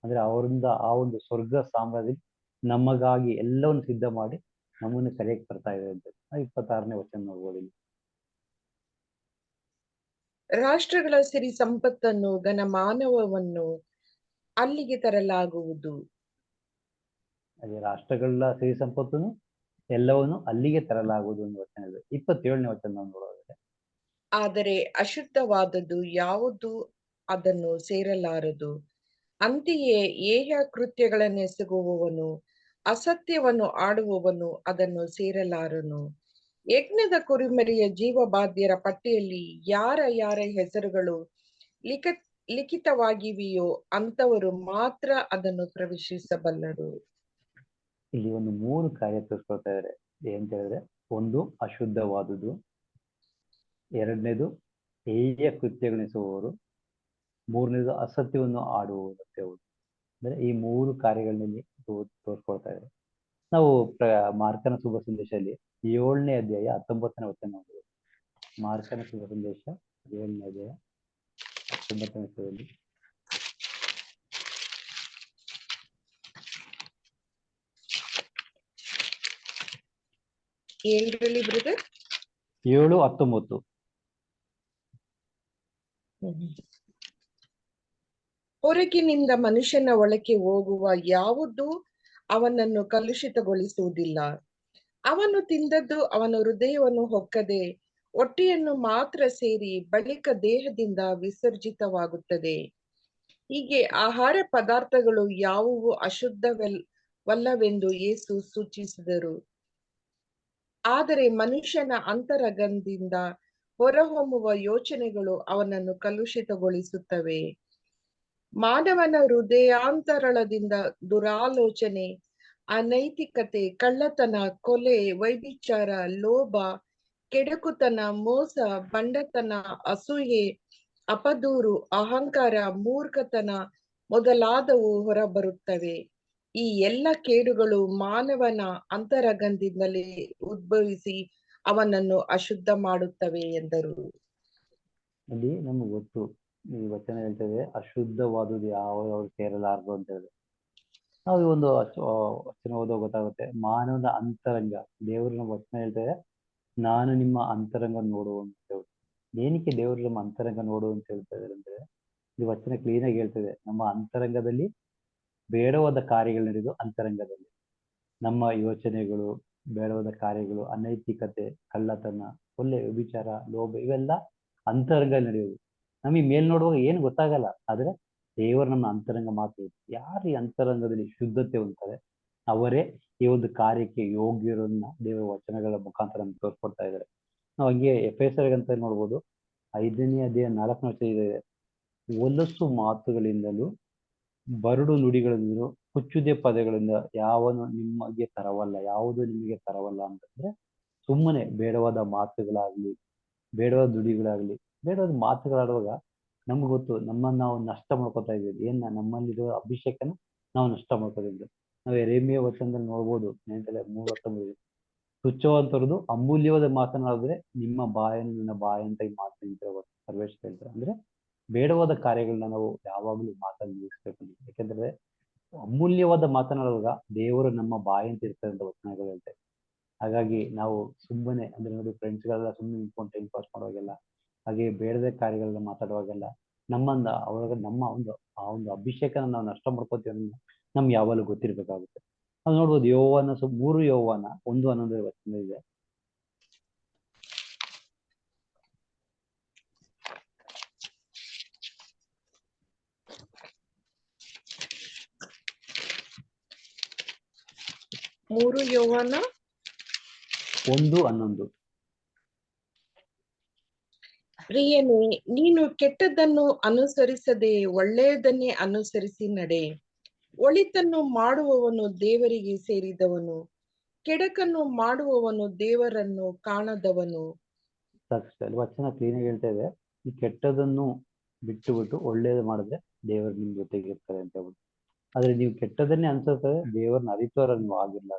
[SPEAKER 2] ಅಂದ್ರೆ ಅವರಿಂದ ಆ ಒಂದು ಸ್ವರ್ಗ ಸಾಮ್ರಾಜ್ಯದಲ್ಲಿ ನಮಗಾಗಿ ಎಲ್ಲವನ್ನು ಸಿದ್ಧ ಮಾಡಿ ನಮ್ಮನ್ನು ಕರೆಯಕ್ಕೆ ಬರ್ತಾ ಇದೆ ಅಂತ 26ನೇ ವಚನ ನೋಡ್ಬೋದು ಇಲ್ಲಿ.
[SPEAKER 1] ರಾಷ್ಟ್ರಗಳ ಸಿರಿ ಸಂಪತ್ತನ್ನು ಘನ ಮಾನವವನ್ನು ಅಲ್ಲಿಗೆ ತರಲಾಗುವುದು.
[SPEAKER 2] ಅದೇ ರಾಷ್ಟ್ರಗಳ ಸಿರಿ ಸಂಪತ್ತನ್ನು ಎಲ್ಲವನ್ನು ಅಲ್ಲಿಗೆ ತರಲಾಗುವುದು ಒಂದು ವಚನ ಇದೆ. 27ನೇ ವಚನ ನಾವು ನೋಡೋದಾದ್ರೆ,
[SPEAKER 1] ಆದರೆ ಅಶುದ್ಧವಾದದ್ದು ಯಾವುದು ಅದನ್ನು ಸೇರಲಾರದು. ಅಂತೆಯೇ ಏಹ ಕೃತ್ಯಗಳನ್ನೆಸಗುವವನು ಅಸತ್ಯವನ್ನು ಆಡುವವನು ಅದನ್ನು ಸೇರಲಾರನು. ಯಜ್ಞದ ಕುರಿಮರಿಯ ಜೀವಬಾಧ್ಯರ ಪಟ್ಟಿಯಲ್ಲಿ ಯಾರ ಹೆಸರುಗಳು ಲಿಖಿತವಾಗಿವೆಯೋ ಅಂತವರು ಮಾತ್ರ ಅದನ್ನು ಪ್ರವೇಶಿಸಬಲ್ಲರು.
[SPEAKER 2] ಇಲ್ಲಿ ಒಂದು 3 ಕಾರ್ಯ ತೋರಿಸ್ಕೊಳ್ತಾ ಇದ್ದಾರೆ. ಏನಂತ ಹೇಳಿದ್ರೆ, ಒಂದು ಅಶುದ್ಧವಾದುದು, ಎರಡನೇದು ಹೇಯ ಕೃತ್ಯಗಳೆನಿಸುವವರು, ಮೂರನೇದು ಅಸತ್ಯವನ್ನು ಆಡುವುದು ಅಂತ ಹೇಳುವುದು. ಅಂದ್ರೆ ಈ 3 ಕಾರ್ಯಗಳಲ್ಲಿ ತೋರಿಸ್ಕೊಳ್ತಾ ಇದ್ದಾರೆ. ನಾವು ಮಾರ್ಕನ ಶುಭ ಸಂದೇಶದಲ್ಲಿ 7ನೇ ಅಧ್ಯಾಯ 19ನೇ ವಚನ ನೋಡ್ಬೋದು. ಮಾರ್ಕನ ಶುಭ ಸಂದೇಶ 7ನೇ ಅಧ್ಯಾಯ 19ನೇ ವಚನದಲ್ಲಿ, 7:19.
[SPEAKER 1] ಹೊರಗಿನಿಂದ ಮನುಷ್ಯನ ಒಳಕ್ಕೆ ಹೋಗುವ ಯಾವುದು ಅವನನ್ನು ಕಲುಷಿತಗೊಳಿಸುವುದಿಲ್ಲ. ಅವನು ತಿಂದದ್ದು ಅವನ ಹೃದಯವನ್ನು ಹೊಕ್ಕದೆ ಹೊಟ್ಟೆಯನ್ನು ಮಾತ್ರ ಸೇರಿ ಬಳಿಕ ದೇಹದಿಂದ ವಿಸರ್ಜಿತವಾಗುತ್ತದೆ. ಹೀಗೆ ಆಹಾರ ಪದಾರ್ಥಗಳು ಯಾವುವು ಅಶುದ್ಧವಲ್ಲವೆಂದು ಯೇಸು ಸೂಚಿಸಿದರು. ಆದರೆ ಮನುಷ್ಯನ ಅಂತರಂಗದಿಂದ ಹೊರಹೊಮ್ಮುವ ಯೋಚನೆಗಳು ಅವನನ್ನು ಕಲುಷಿತಗೊಳಿಸುತ್ತವೆ. ಮಾನವನ ಹೃದಯಾಂತರಾಳದಿಂದ ದುರಾಲೋಚನೆ, ಅನೈತಿಕತೆ, ಕಳ್ಳತನ, ಕೊಲೆ, ವ್ಯಭಿಚಾರ, ಲೋಭ, ಕೆಡುಕುತನ, ಮೋಸ, ಬಂಡತನ, ಅಸೂಯೆ, ಅಪದೂರು, ಅಹಂಕಾರ, ಮೂರ್ಖತನ ಮೊದಲಾದವು ಹೊರಬರುತ್ತವೆ. ಈ ಎಲ್ಲ ಕೇಡುಗಳು ಮಾನವನ ಅಂತರಂಗದಿಂದಲೇ ಉದ್ಭವಿಸಿ ಅವನನ್ನು ಅಶುದ್ಧ ಮಾಡುತ್ತವೆ ಎಂದರು.
[SPEAKER 2] ಅಲ್ಲಿ ನಮ್ಗೆ ಗೊತ್ತು, ಈ ವಚನ ಹೇಳ್ತೇವೆ ಅಶುದ್ಧವಾದುದು ಯಾವ ಸೇರಲಾರದು ಅಂತ ಹೇಳಿದ್ರೆ, ನಾವು ಈ ಒಂದು ವಚನ ಓದೋ ಗೊತ್ತಾಗುತ್ತೆ. ಮಾನವನ ಅಂತರಂಗ, ದೇವರು ನಮ್ಮ ವಚನ ಹೇಳ್ತೇವೆ, ನಾನು ನಿಮ್ಮ ಅಂತರಂಗ ನೋಡುವಂತ. ಏನಕ್ಕೆ ದೇವರು ನಮ್ಮ ಅಂತರಂಗ ನೋಡು ಅಂತ ಹೇಳ್ತಾ ಇದ್ದಾರೆ ಅಂದ್ರೆ, ಈ ವಚನ ಕ್ಲೀನ್ ಆಗಿ ಹೇಳ್ತದೆ, ನಮ್ಮ ಅಂತರಂಗದಲ್ಲಿ ಬೇಡವಾದ ಕಾರ್ಯಗಳು ನಡೆದು ಅಂತರಂಗದಲ್ಲಿ ನಮ್ಮ ಯೋಚನೆಗಳು, ಬೇಡವಾದ ಕಾರ್ಯಗಳು, ಅನೈತಿಕತೆ, ಕಳ್ಳತನ, ಒಳ್ಳೆ ವಿಚಾರ, ಲೋಭ, ಇವೆಲ್ಲ ಅಂತರಂಗ ನಡೆಯೋದು. ನಮಗೆ ಮೇಲ್ ನೋಡುವಾಗ ಏನು ಗೊತ್ತಾಗಲ್ಲ, ಆದ್ರೆ ದೇವರು ನಮ್ಮ ಅಂತರಂಗ ಮಾತ್ರ. ಯಾರು ಈ ಅಂತರಂಗದಲ್ಲಿ ಶುದ್ಧತೆ ಹೊಂದ್ತಾರೆ ಅವರೇ ಈ ಒಂದು ಕಾರ್ಯಕ್ಕೆ ಯೋಗ್ಯರನ್ನ ದೇವರ ವಚನಗಳ ಮುಖಾಂತರ ನಮ್ಗೆ ತೋರ್ಸ್ಕೊಡ್ತಾ ಇದ್ದಾರೆ. ನಾವು ಹಂಗೆ ಎಫೆಸರಿಗಂತ ನೋಡ್ಬೋದು, 5ನೇ ಅಧ್ಯಾಯ 4ನೇ ವಚನ ಇದೆ, ಹೊಲಸು ಮಾತುಗಳಿಂದಲೂ ಬರಡು ನುಡಿಗಳಿಂದಲೂ ಹುಚ್ಚುದೆ ಪದಗಳಿಂದ ಯಾವುದು ನಿಮಗೆ ತರವಲ್ಲ ಅಂತಂದ್ರೆ, ಸುಮ್ಮನೆ ಬೇಡವಾದ ಮಾತುಗಳಾಗ್ಲಿ, ಬೇಡವಾದ ನುಡಿಗಳಾಗ್ಲಿ, ಬೇಡವಾದ ಮಾತುಗಳಾಡುವಾಗ ನಮ್ಗೆ ಗೊತ್ತು, ನಮ್ಮನ್ನ ನಾವು ನಷ್ಟ ಮಾಡ್ಕೊತಾ ಇದ್ದೀವಿ. ನಮ್ಮಲ್ಲಿರೋ ಅಭಿಷೇಕನ ನಾವು ನಷ್ಟ ಮಾಡ್ಕೊತಿದ್ವಿ. ನಾವು ಯೆರೆಮೀಯ ವಚನದಲ್ಲಿ ನೋಡ್ಬೋದು, 3:19, ತುಚ್ಛವಂತರದು ಅಮೂಲ್ಯವಾದ ಮಾತನಾಡಿದ್ರೆ ನಿಮ್ಮ ಬಾಯನ್ನು ನನ್ನ ಬಾಯಿ ಅಂತ ಈ ಮಾತನ್ನ ಸರ್ವೇಶ್ ಹೇಳ್ತಾರೆ. ಅಂದ್ರೆ ಬೇಡವಾದ ಕಾರ್ಯಗಳನ್ನ ನಾವು ಯಾವಾಗ್ಲೂ ಮಾತಲ್ಲಿ ನಿಲ್ಲಿಸ್ಬೇಕು. ಯಾಕೆಂದ್ರೆ ಅಮೂಲ್ಯವಾದ ಮಾತನಾಡುವಾಗ ದೇವರು ನಮ್ಮ ಬಾಯಿ ಅಂತ ಇರ್ತಾರೆ ಅಂತ ವಚನಗಳು ಹೇಳ್ತಾರೆ. ಹಾಗಾಗಿ ನಾವು ಸುಮ್ಮನೆ ಅಂದ್ರೆ ನೋಡಿ, ಫ್ರೆಂಡ್ಸ್ಗಳೆಲ್ಲ ಸುಮ್ಮನೆ ನಿಂತ್ಕೊಂಡು ಟೈಮ್ ಪಾಸ್ ಮಾಡುವಾಗೆಲ್ಲ, ಹಾಗೆ ಬೇಡದ ಕಾರ್ಯಗಳನ್ನ ಮಾತಾಡುವಾಗೆಲ್ಲ ನಮ್ಮನ್ನ ಅವಾಗ ನಮ್ಮ ಆ ಒಂದು ಅಭಿಷೇಕನ ನಾವು ನಷ್ಟ ಮಾಡ್ಕೋತೀವಿ ಅನ್ನೋದು ನಮ್ಗೆ ಯಾವಾಗಲೂ ಗೊತ್ತಿರ್ಬೇಕಾಗುತ್ತೆ. ಅದು ನೋಡ್ಬೋದು, ಯೋವಾನ 3 ಯೋವಾನ 1:11 ವಚನ ಇದೆ.
[SPEAKER 1] ಯೋವಾನ
[SPEAKER 2] 1:11.
[SPEAKER 1] ಪ್ರಿಯನೇ, ನೀನು ಕೆಟ್ಟದ್ದನ್ನು ಅನುಸರಿಸದೆ ಒಳ್ಳೆಯದನ್ನೇ ಅನುಸರಿಸಿ ನಡೆ. ಒಳಿತನ್ನು ಮಾಡುವವನು ದೇವರಿಗೆ ಸೇರಿದವನು, ಕೆಡಕನ್ನು ಮಾಡುವವನು ದೇವರನ್ನು ಕಾಣದವನು.
[SPEAKER 2] ವಚನ ಕ್ಲೀನ್ ಆಗಿ ಹೇಳ್ತಾ ಇದೆ, ಈ ಕೆಟ್ಟದನ್ನು ಬಿಟ್ಟು ಒಳ್ಳೇದು ಮಾಡಿದ್ರೆ ದೇವರು ನಿಮ್ ಜೊತೆಗೆ ಇರ್ತಾರೆ ಅಂತ ಹೇಳ್ಬಿಟ್ಟು. ಆದ್ರೆ ನೀವು ಕೆಟ್ಟದನ್ನೇ ಅನ್ಸುತ್ತಾರೆ, ದೇವರನ್ನ ಅರಿತವರ ನೀವು ಆಗಿಲ್ಲ.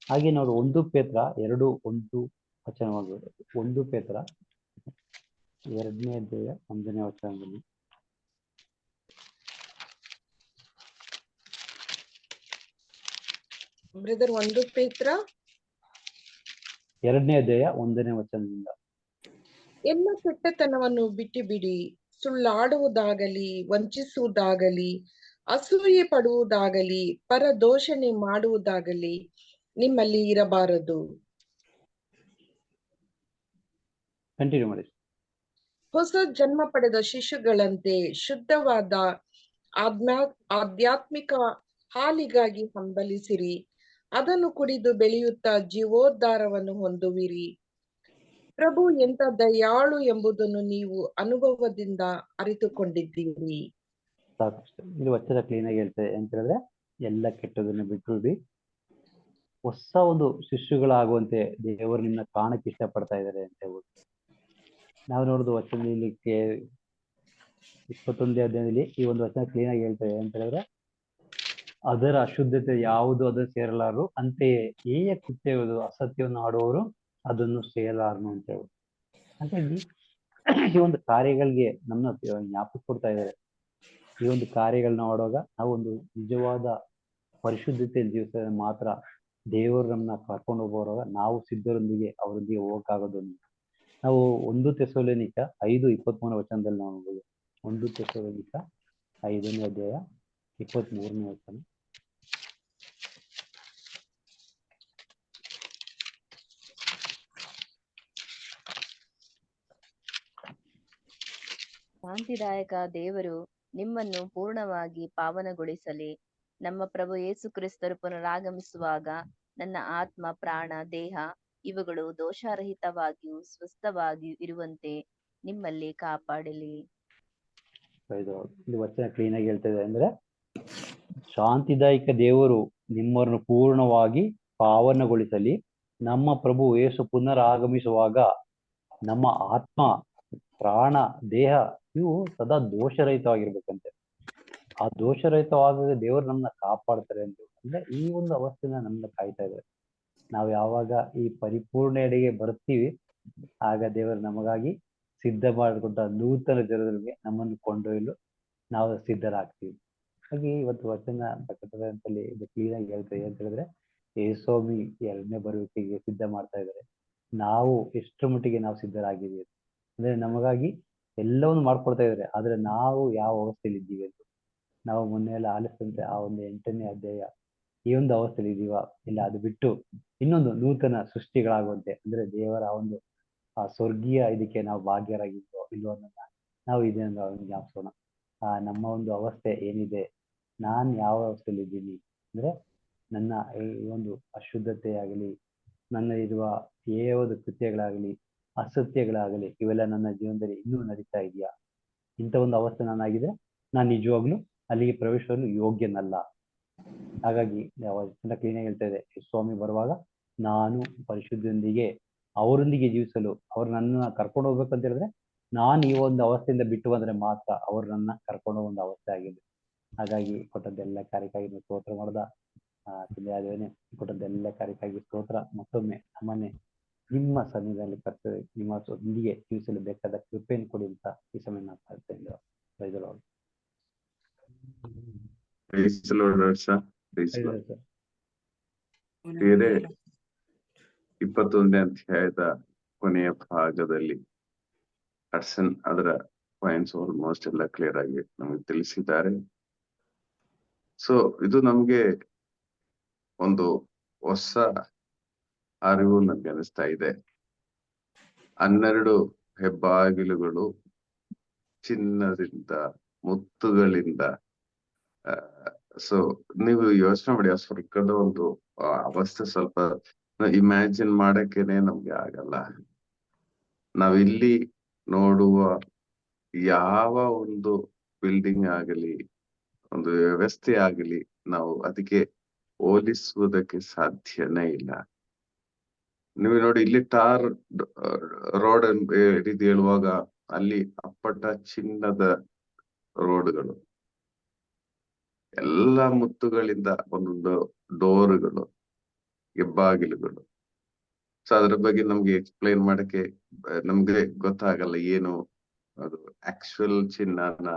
[SPEAKER 2] ಹಾಗೆ ನೋಡಿ, 1 ಪೇತ್ರ 2:1 ವಚನವಾಗ್ಬೋದು. 1 ಪೇತ್ರ 2ನೇ ಅಧ್ಯಾಯ 1ನೇ ವಚನದಲ್ಲಿ,
[SPEAKER 1] ಬ್ರದರ್ 1 ಪೇತ್ರ
[SPEAKER 2] 2ನೇ ಅಧ್ಯಾಯ 1ನೇ ವಚನದಿಂದ,
[SPEAKER 1] ಎಲ್ಲ ಕೆಟ್ಟತನವನ್ನು ಬಿಟ್ಟು ಬಿಡಿ, ಸುಳ್ಳಾಡುವುದಾಗಲಿ, ವಂಚಿಸುವುದಾಗಲಿ, ಅಸೂಯೆ ಪಡುವುದಾಗಲಿ, ಪರದೋಷಣೆ ಮಾಡುವುದಾಗಲಿ ನಿಮ್ಮಲ್ಲಿ ಇರಬಾರದು.
[SPEAKER 2] ಕಂಟಿನ್ಯೂ ಮಾಡಿ.
[SPEAKER 1] ಹೊಸ ಜನ್ಮ ಪಡೆದ ಶಿಶುಗಳಂತೆ ಶುದ್ಧವಾದ ಆಧ್ಯಾತ್ಮಿಕ ಹಾಲಿಗಾಗಿ ಹಂಬಲಿಸಿರಿ. ಅದನ್ನು ಕುಡಿದು ಬೆಳೆಯುತ್ತಾ ಜೀವೋದ್ಧಾರವನ್ನು ಹೊಂದುವಿರಿ. ಪ್ರಭು ಎಂತ ದಯಾಳು ಎಂಬುದನ್ನು ನೀವು ಅನುಭವದಿಂದ ಅರಿತುಕೊಂಡಿದ್ದೀರಿ.
[SPEAKER 2] ಸಾಕಷ್ಟು ಇಲ್ಲಿ ವಚನ ಕ್ಲೀನ್ ಆಗಿ ಹೇಳ್ತೇವೆ ಅಂತ ಹೇಳಿದ್ರೆ, ಎಲ್ಲ ಕೆಟ್ಟದನ್ನು ಬಿಟ್ಟು ಹೊಸ ಒಂದು ಶಿಶುಗಳಾಗುವಂತೆ ದೇವರು ನಿಮ್ಮನ್ನ ಕಾಣಕ್ಕೆ ಇಷ್ಟಪಡ್ತಾ ಇದ್ದಾರೆ ಅಂತ ಹೇಳ್ಬೋದು. ನಾವು ನೋಡುದು ವಚನದಲ್ಲಿ 21ನೇ ಅಧ್ಯಾಯದಲ್ಲಿ ಈ ಒಂದು ವಚನ ಕ್ಲೀನ್ ಆಗಿ ಹೇಳ್ತೇವೆ ಅಂತ ಹೇಳಿದ್ರೆ, ಅದರ ಅಶುದ್ಧತೆ ಯಾವುದು ಅದನ್ನು ಸೇರಲಾರು, ಅಂತೆಯೇ ಹೇಯ ಕೃತ್ಯವುದು ಅಸತ್ಯವನ್ನು ಆಡುವವರು ಅದನ್ನು ಸೇರಲಾರನು ಅಂತ ಹೇಳ್ಬೋದು. ಹಾಗಾಗಿ ಈ ಒಂದು ಕಾರ್ಯಗಳಿಗೆ ನಮ್ಮ ಜ್ಞಾಪಿಸ್ಕೊಡ್ತಾ ಇದ್ದಾರೆ. ಈ ಒಂದು ಕಾರ್ಯಗಳನ್ನ ಮಾಡುವಾಗ ನಾವು ಒಂದು ನಿಜವಾದ ಪರಿಶುದ್ಧತೆಯಲ್ಲಿ ಜೀವಿಸಿದ್ರೆ ಮಾತ್ರ ದೇವರು ನಮ್ಮನ್ನ ಕರ್ಕೊಂಡು ಹೋಗುವಾಗ ನಾವು ಸಿದ್ಧರೊಂದಿಗೆ ಅವರೊಂದಿಗೆ ಹೋಗಕ್ಕಾಗೋದು. ನಾವು 1 ಥೆಸಲೋನಿಕ 5:23 ವಚನದಲ್ಲಿ ನಾವು ನೋಡ್ಬೋದು. 1 ಥೆಸಲೋನಿಕ 5ನೇ ಅಧ್ಯಾಯ 23ನೇ ವಚನ,
[SPEAKER 3] ಶಾಂತಿದಾಯಕ ದೇವರು ನಿಮ್ಮನ್ನು ಪೂರ್ಣವಾಗಿ ಪಾವನಗೊಳಿಸಲಿ. ನಮ್ಮ ಪ್ರಭು ಯೇಸು ಕ್ರಿಸ್ತರು ಪುನರಾಗಮಿಸುವಾಗ ನನ್ನ ಆತ್ಮ, ಪ್ರಾಣ, ದೇಹ ಇವುಗಳು ದೋಷರಹಿತವಾಗಿಯೂ ಸ್ವಸ್ಥವಾಗಿಯೂ ಇರುವಂತೆ ನಿಮ್ಮಲ್ಲಿ ಕಾಪಾಡಲಿ.
[SPEAKER 2] ಇಲ್ಲಿ ವಚನ ಕ್ಲೀನ್ ಆಗಿ ಹೇಳ್ತದೆ ಅಂದ್ರೆ, ಶಾಂತಿದಾಯಕ ದೇವರು ನಿಮ್ಮನ್ನು ಪೂರ್ಣವಾಗಿ ಪಾವನಗೊಳಿಸಲಿ. ನಮ್ಮ ಪ್ರಭು ಯೇಸು ಪುನರಾಗಮಿಸುವಾಗ ನಮ್ಮ ಆತ್ಮ, ಪ್ರಾಣ, ದೇಹ ಇವು ಸದಾ ದೋಷರಹಿತವಾಗಿರ್ಬೇಕಂತೆ. ಆ ದೋಷರಹಿತವಾದಾಗ ದೇವರು ನಮ್ಮನ್ನ ಕಾಪಾಡ್ತಾರೆ ಅಂತ. ಅಂದ್ರೆ ಈ ಒಂದು ಅವಸ್ಥೆನ ನಮ್ಮನ್ನ ಕಾಯ್ತಾ ಇದ್ದಾರೆ. ನಾವು ಯಾವಾಗ ಈ ಪರಿಪೂರ್ಣೆಡೆಗೆ ಬರ್ತೀವಿ, ಆಗ ದೇವರು ನಮಗಾಗಿ ಸಿದ್ಧ ಮಾಡಿಕೊಟ್ಟ ನೂತನ ಜನರಿಗೆ ನಮ್ಮನ್ನು ಕೊಂಡೊಯ್ಯಲು ನಾವು ಸಿದ್ಧರಾಗ್ತೀವಿ. ಹಾಗೆ ಇವತ್ತು ವಚನ ಪ್ರಕಟಣೆಯಲ್ಲಿ ಇದು ಕ್ಲೀನ್ ಆಗಿ ಹೇಳ್ತಾರೆ. ಅಂತ ಹೇಳಿದ್ರೆ ಯೇಸುಸ್ವಾಮಿ 2ನೇ ಬರುವಿಕೆಗೆ ಸಿದ್ಧ ಮಾಡ್ತಾ ಇದ್ದಾರೆ. ನಾವು ಎಷ್ಟರ ಮಟ್ಟಿಗೆ ನಾವು ಸಿದ್ಧರಾಗಿದ್ದೀವಿ ಅಂದ್ರೆ ನಮಗಾಗಿ ಎಲ್ಲವನ್ನು ಮಾಡ್ಕೊಡ್ತಾ ಇದ್ದಾರೆ. ಆದ್ರೆ ನಾವು ಯಾವ ಅವಸ್ಥೆಯಲ್ಲಿ ಇದ್ದೀವಿ ಅಂತ ನಾವು ಮೊನ್ನೆ ಎಲ್ಲ ಆಲಿಸಿದಂತೆ ಆ ಒಂದು 8ನೇ ಅಧ್ಯಾಯ ಈ ಒಂದು ಅವಸ್ಥೆಯಲ್ಲಿ ಇದೀವ ಇಲ್ಲ, ಅದು ಬಿಟ್ಟು ಇನ್ನೊಂದು ನೂತನ ಸೃಷ್ಟಿಗಳಾಗುವಂತೆ ಅಂದ್ರೆ ದೇವರ ಒಂದು ಆ ಸ್ವರ್ಗೀಯ ಇದಕ್ಕೆ ನಾವು ಭಾಗ್ಯರಾಗಿದ್ದೋ ಇಲ್ಲೋ ಅನ್ನೋದನ್ನ ನಾವು ಇದನ್ನ ಜ್ಞಾಪಿಸೋಣ. ನಮ್ಮ ಒಂದು ಅವಸ್ಥೆ ಏನಿದೆ, ನಾನ್ ಯಾವ ಅವಸ್ಥೆಯಲ್ಲಿ ಇದ್ದೀನಿ ಅಂದ್ರೆ ನನ್ನ ಈ ಒಂದು ಅಶುದ್ಧತೆ ಆಗಲಿ, ನನ್ನ ಇರುವ ಒಂದು ಕೃತ್ಯಗಳಾಗಲಿ, ಅಸತ್ಯಗಳಾಗಲಿ, ಇವೆಲ್ಲ ನನ್ನ ಜೀವನದಲ್ಲಿ ಇನ್ನೂ ನಡೀತಾ ಇದೆಯಾ? ಇಂಥ ಒಂದು ಅವಸ್ಥೆ ನಾನಾಗಿದೆ, ನಾನು ನಿಜವಾಗ್ಲೂ ಅಲ್ಲಿಗೆ ಪ್ರವೇಶಿಸಲು ಯೋಗ್ಯನಲ್ಲ. ಹಾಗಾಗಿ ಕ್ಲೀನಾಗಿ ಹೇಳ್ತಾ ಇದೆ, ಸ್ವಾಮಿ ಬರುವಾಗ ನಾನು ಪರಿಶುದ್ಧರೊಂದಿಗೆ ಅವರೊಂದಿಗೆ ಜೀವಿಸಲು ಅವ್ರು ನನ್ನ ಕರ್ಕೊಂಡು ಹೋಗ್ಬೇಕು ಅಂತ ಹೇಳಿದ್ರೆ ನಾನು ಈ ಒಂದು ಅವಸ್ಥೆಯಿಂದ ಬಿಟ್ಟು ಬಂದ್ರೆ ಮಾತ್ರ ಅವ್ರು ನನ್ನ ಕರ್ಕೊಂಡು ಒಂದು ಅವಸ್ಥೆ ಆಗಿದೆ. ಹಾಗಾಗಿ ಕೊಟ್ಟದ್ದೆಲ್ಲ ಕಾರ್ಯಕ್ಕಾಗಿ ಸ್ತೋತ್ರ ಮಾಡ್ದ ತಂದೆ ಆದೇವನೇ ಕೊಟ್ಟದ್ದೆಲ್ಲ ಕಾರ್ಯಕ್ಕಾಗಿ ಸ್ತೋತ್ರ. ಮತ್ತೊಮ್ಮೆ ನಮ್ಮನ್ನೇ ನಿಮ್ಮ ಸನ್ನಿಧಿಯಲ್ಲಿ ಕರ್ತವ್ಯ ನಿಮ್ಮೊಂದಿಗೆ ಜೀವಿಸಲು ಬೇಕಾದ ಕೃಪೆಯನ್ನು ಕೊಡಿ ಅಂತ ಈ ಸಮಯ ನಾನು ಪ್ರಾರ್ಥನೆ
[SPEAKER 4] ಬೇರೆ 21ನೇ ಅಧ್ಯಾಯದ ಕೊನೆಯ ಭಾಗದಲ್ಲಿ ಹಡ್ಸನ್ ಅದರ ಪಾಯಿಂಟ್ಸ್ ಆಲ್ಮೋಸ್ಟ್ ಎಲ್ಲ ಕ್ಲಿಯರ್ ಆಗಿ ನಮಗೆ ತಿಳಿಸಿದ್ದಾರೆ. ಸೊ ಇದು ನಮ್ಗೆ ಒಂದು ಹೊಸ ಅರಿವು ನಮ್ಗೆ ಅನಿಸ್ತಾ ಇದೆ. 12 ಹೆಬ್ಬಾಗಿಲುಗಳು ಚಿನ್ನದಿಂದ ಮುತ್ತುಗಳಿಂದ. ಸೊ ನೀವು ಯೋಚನೆ ಮಾಡಿ, ಆ ಸ್ವರ್ಗದ ಒಂದು ಅವಸ್ಥೆ ಸ್ವಲ್ಪ ಇಮ್ಯಾಜಿನ್ ಮಾಡಕ್ಕೇನೆ ನಮ್ಗೆ ಆಗಲ್ಲ. ನಾವಿಲ್ಲಿ ನೋಡುವ ಯಾವ ಒಂದು ಬಿಲ್ಡಿಂಗ್ ಆಗಲಿ, ಒಂದು ವ್ಯವಸ್ಥೆ ಆಗಲಿ, ನಾವು ಅದಕ್ಕೆ ಹೋಲಿಸುವುದಕ್ಕೆ ಸಾಧ್ಯನೇ ಇಲ್ಲ. ನೀವು ನೋಡಿ, ಇಲ್ಲಿ ಟಾರ್ ರೋಡ್ ರೀತಿ ಹೇಳುವಾಗ ಅಲ್ಲಿ ಅಪ್ಪಟ ಚಿನ್ನದ ರೋಡ್ಗಳು, ಎಲ್ಲ ಮುತ್ತುಗಳಿಂದ ಒಂದೊಂದು ಡೋರ್ಗಳು, ಹೆಬ್ಬಾಗಿಲುಗಳು. ಸೊ ಅದ್ರ ಬಗ್ಗೆ ನಮ್ಗೆ ಎಕ್ಸ್ಪ್ಲೈನ್ ಮಾಡಕ್ಕೆ ನಮ್ಗೆ ಗೊತ್ತಾಗಲ್ಲ, ಏನು ಅದು ಆಕ್ಚುಯಲ್ ಚಿನ್ನನ,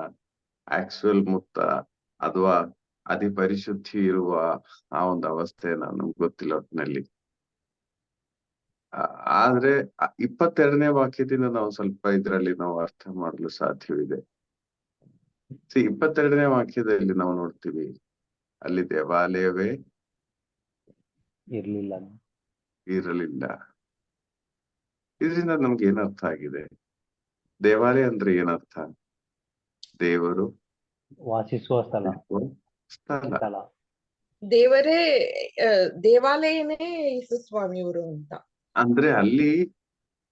[SPEAKER 4] ಆಕ್ಚುಯಲ್ ಮುತ್ತ ಅಥವಾ ಅತಿ ಪರಿಶುದ್ಧಿ ಇರುವ ಆ ಒಂದು ಅವಸ್ಥೆನ ನಮ್ಗೆ ಗೊತ್ತಿಲ್ಲ ಒಟ್ಟಿನಲ್ಲಿ. ಆದ್ರೆ 22ನೇ ವಾಕ್ಯದಿಂದ ನಾವು ಸ್ವಲ್ಪ ಇದರಲ್ಲಿ ನಾವು ಅರ್ಥ ಮಾಡಲು ಸಾಧ್ಯವಿದೆ. 22ನೇ ವಾಕ್ಯದಲ್ಲಿ ನಾವು ನೋಡ್ತೀವಿ, ಅಲ್ಲಿ ದೇವಾಲಯವೇ ಇರಲಿಲ್ಲ. ಇದರಿಂದ ನಮ್ಗೆ ಏನರ್ಥ ಆಗಿದೆ? ದೇವಾಲಯ ಅಂದ್ರೆ ಏನರ್ಥ? ದೇವರು
[SPEAKER 2] ವಾಸಿಸುವ ಸ್ಥಳ,
[SPEAKER 1] ದೇವರೇ, ದೇವಾಲಯನೇ ಯೇಸು ಸ್ವಾಮಿಯವರು ಅಂತ.
[SPEAKER 4] ಅಂದ್ರೆ ಅಲ್ಲಿ